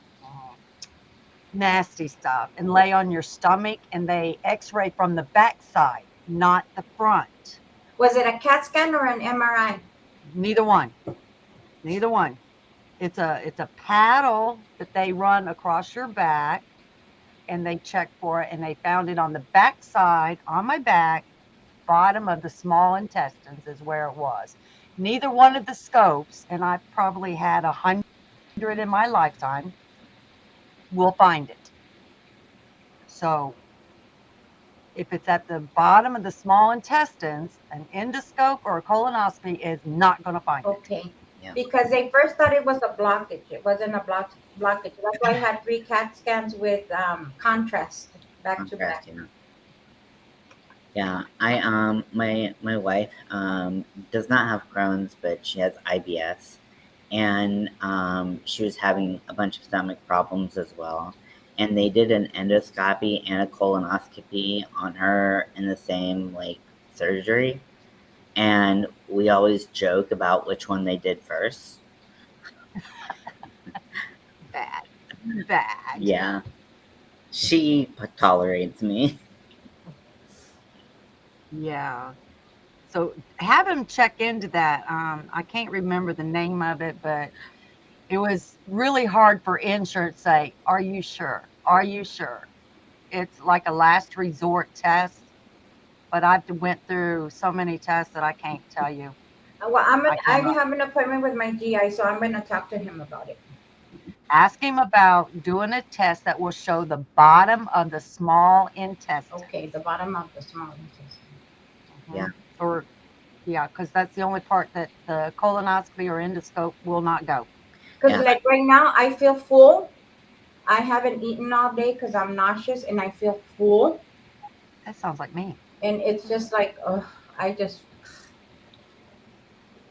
nasty stuff and lay on your stomach, and they x-ray from the backside, not the front. Was it a CAT scan or an MRI? Neither one. Neither one. It's a paddle that they run across your back, and they check for it, and they found it on the backside on my back, bottom of the small intestines is where it was. Neither one of the scopes, and I've probably had 100 in my lifetime, will find it. So if it's at the bottom of the small intestines, an endoscope or a colonoscopy is not going to find it. Okay. Yeah. Because they first thought it was a blockage. It wasn't a blockage. That's why I had 3 CAT scans with contrast back to back. Contrast, yeah. My wife does not have Crohn's, but she has IBS, and she was having a bunch of stomach problems as well. And they did an endoscopy and a colonoscopy on her in the same like surgery, and we always joke about which one they did first. Bad. Bad. Yeah, she tolerates me. Yeah. So have him check into that. I can't remember the name of it, but it was really hard for insurance to say, "Are you sure? Are you sure?" It's like a last resort test, but I've went through so many tests that I can't tell you. Well, I I cannot. have an appointment with my GI, so I'm gonna talk to him about it. Ask him about doing a test that will show the bottom of the small intestine. Okay, the bottom of the small intestine. Yeah. Or yeah, because that's the only part that the colonoscopy or endoscope will not go. Because Yeah. like right now, I feel full. I haven't eaten all day because I'm nauseous and I feel full, That sounds like me. and it's just like, ugh, I just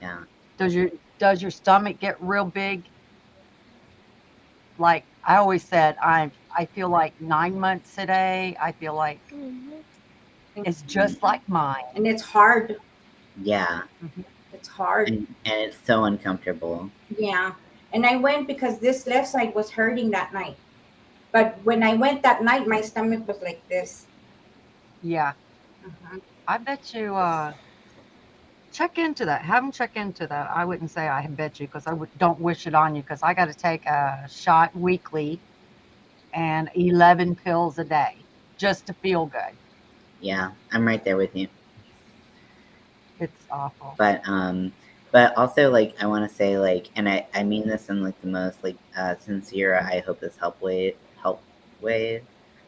Yeah. Does your stomach get real big? Like I always said, I feel like 9 months today. I feel like Mhm. it's just like mine. and it's hard. Yeah. Mhm. It's hard. And it's so uncomfortable. Yeah. And I went because this left side was hurting that night. But when I went that night, my stomach was like this. Yeah, Uh-huh. I bet you. Check into that. Have them check into that. I wouldn't say I bet you because don't wish it on you because I got to take a shot weekly and 11 pills a day just to feel good. Yeah, I'm right there with you. It's awful. But also like I want to say like, and I mean this in like the most like sincere. I hope this help with.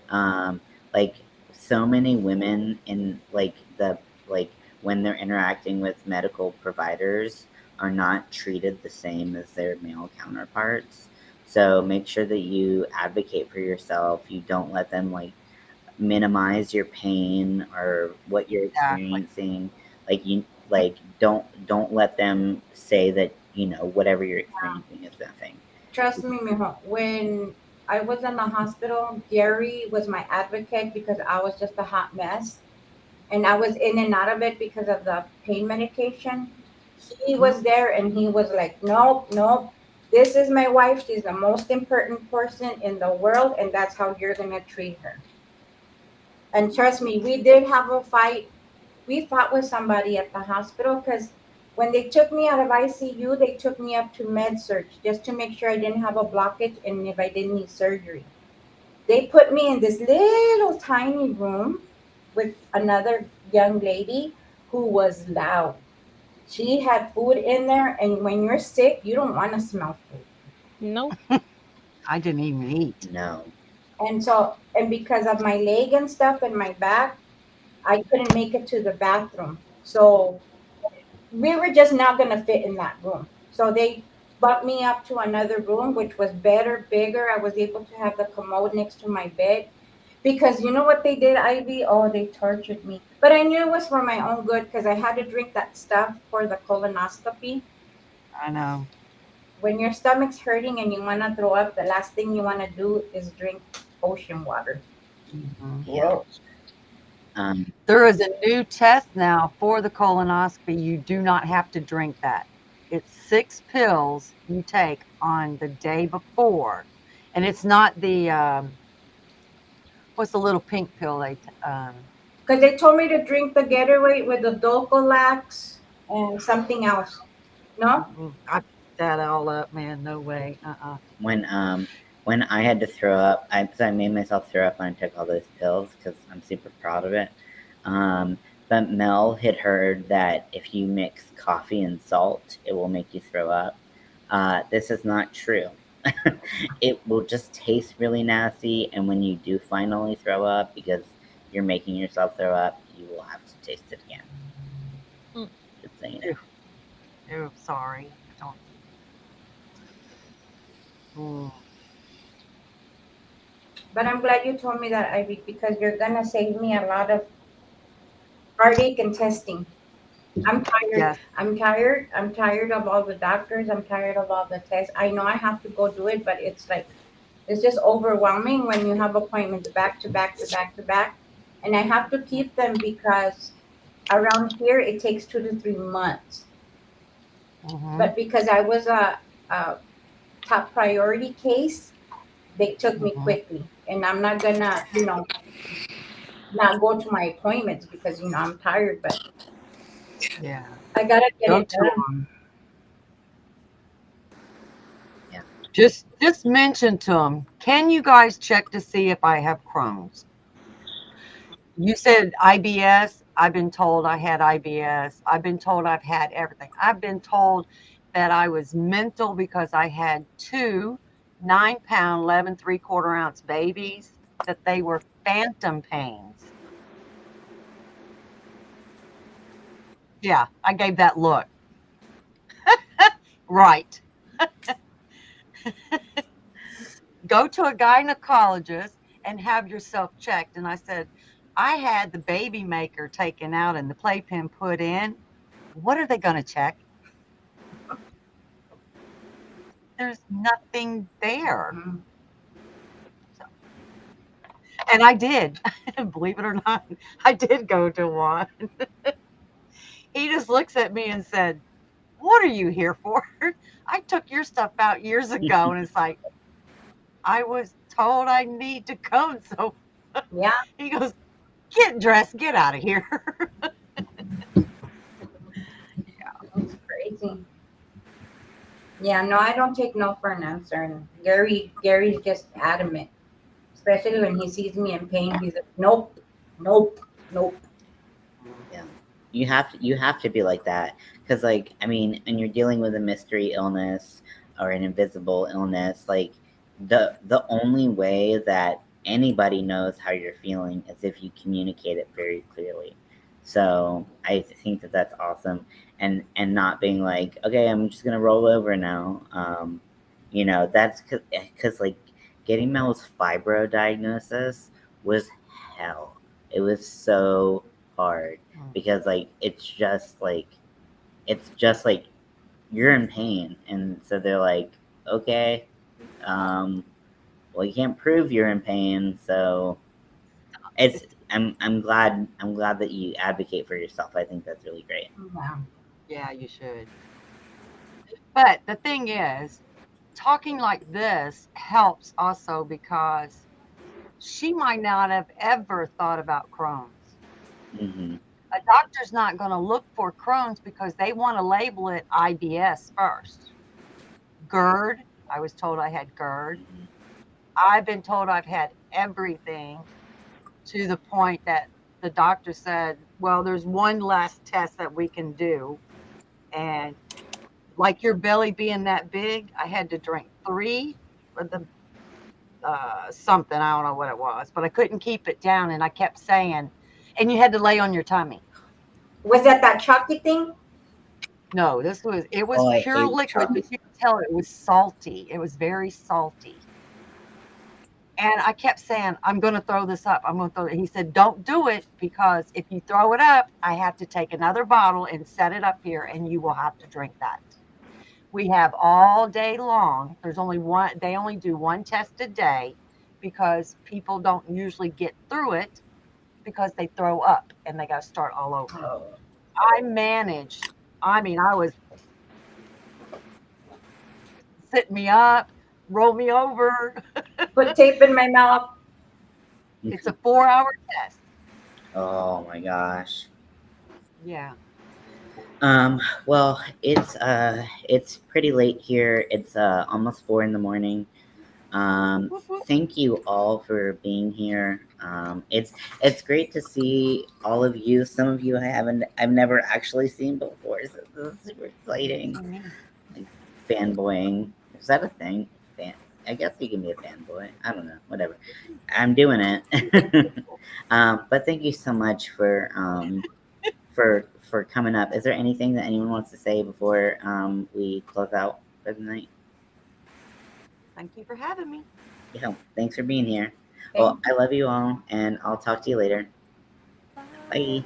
Um, like so many women in like the like when they're interacting with medical providers are not treated the same as their male counterparts. So make sure that you advocate for yourself. You don't let them like minimize your pain or what you're Exactly. experiencing. Like you like don't let them say that, whatever you're experiencing is nothing. Trust me, mijo. When I was in the hospital, Gary was my advocate because I was just a hot mess. And I was in and out of it because of the pain medication. He Mhm. was there and he was like, nope, nope. This is my wife. She's the most important person in the world, and that's how you're going to treat her. And trust me, we did have a fight. We fought with somebody at the hospital because when they took me out of ICU, they took me up to med search just to make sure I didn't have a blockage and if I didn't need surgery. They put me in this little tiny room with another young lady who was loud. She had food in there, and when you're sick, you don't want to smell food. Nope. I didn't even eat. No. And so, and because of my leg and stuff and my back, I couldn't make it to the bathroom. So we were just not going to fit in that room. So they bumped me up to another room, which was better, bigger. I was able to have the commode next to my bed. Because you know what they did, Ivy? Oh, they tortured me. But I knew it was for my own good because I had to drink that stuff for the colonoscopy. I know. When your stomach's hurting and you want to throw up, the last thing you want to do is drink ocean water. Mhm. Yeah. Gross. Um, There is a new test now for the colonoscopy. You do not have to drink that. It's 6 pills you take on the day before, and it's not the what's the little pink pill Because they told me to drink the Gatorade with the Dulcolax and something else. No? I picked that all up, man. No way. when um when I had to throw up, I made myself throw up when I took all those pills because I'm super proud of it. Um, but Mel had heard that if you mix coffee and salt, it will make you throw up. This is not true. It will just taste really nasty, and when you do finally throw up, because you're making yourself throw up, you will have to taste it again. Mm. Just so you know. Ew, ew, sorry. I don't. Mm, But I'm glad you told me that, Ivy, because you're going to save me a lot of heartache and testing. I'm tired. yes. I'm tired. I'm tired of all the doctors. I'm tired of all the tests. I know I have to go do it, but it's like, it's just overwhelming when you have appointments back to back to back to back. And I have to keep them because around here it takes 2 to 3 months. Mm-hmm, But because I was a top priority case, they took me mm-hmm. quickly. And I'm not gonna, not go to my appointments because, I'm tired, but Yeah. I gotta get Go it to done. them. Yeah. Just mention to them. Can you guys check to see if I have Crohn's? You said IBS. I've been told I had IBS. I've been told I've had everything. I've been told that I was mental because I had two 9 pound, 11 3/4 ounce babies, that they were phantom pains. Yeah, I gave that look. Right. Go to a gynecologist and have yourself checked. And I said, I had the baby maker taken out and the playpen put in. What are they going to check? There's nothing there. Mhm. So, and I did, believe it or not, I did go to one. He just looks at me and said, what are you here for? I took your stuff out years ago. And it's like, I was told I need to come. So Yeah, he goes, get dressed, get out of here. it's crazy. Yeah, no, I don't take no for an answer. And Gary's just adamant, especially when he sees me in pain. He's like, nope, nope, nope. Yeah. You have to be like that because, like, I mean, when you're dealing with a mystery illness or an invisible illness, like, the only way that anybody knows how you're feeling is if you communicate it very clearly. So I think that that's awesome, and not being like, okay, I'm just gonna roll over now. That's because, like, getting Mel's fibro diagnosis was hell. It was so hard because, like, it's just like you're in pain, and so they're like, okay, um well, you can't prove you're in pain, so it's I'm glad that you advocate for yourself. I think that's really great. Yeah. Yeah, you should. But the thing is, talking like this helps also because she might not have ever thought about Crohn's. Hmm. A doctor's not going to look for Crohn's because they want to label it IBS first. GERD, I was told I had GERD. Hmm. I've been told I've had everything, to the point that the doctor said, well, there's one last test that we can do. And like your belly being that big, I had to drink 3 of the something, I don't know what it was, but I couldn't keep it down. And I kept saying, and you had to lay on your tummy. Was that chalky thing? No, it was Oh, I pure hate liquid, but chocolate. you could tell it was salty. It was very salty. And I kept saying, I'm going to throw this up. I'm going to throw it. He said, don't do it, because if you throw it up, I have to take another bottle and set it up here and you will have to drink that. We have all day long. There's only one, they only do one test a day because people don't usually get through it. because they throw up and they got to start all over. Oh. I managed. I mean, I was sit me up, roll me over. Put tape in my mouth. It's a 4 hour test. Oh my gosh. Yeah. Well, it's pretty late here. It's almost 4 in the morning. Whoop, whoop. Thank you all for being here. It's great to see all of you. Some of you I've never actually seen before, so this is super exciting. See me. Like fanboying. Is that a thing? Fan I guess you can be a fanboy. I don't know. Whatever. I'm doing it. But thank you so much for coming up. Is there anything that anyone wants to say before we close out for the night? Thank you for having me. Yeah, thanks for being here. Well, Thank I love you all, and I'll talk to you later. Bye. Bye.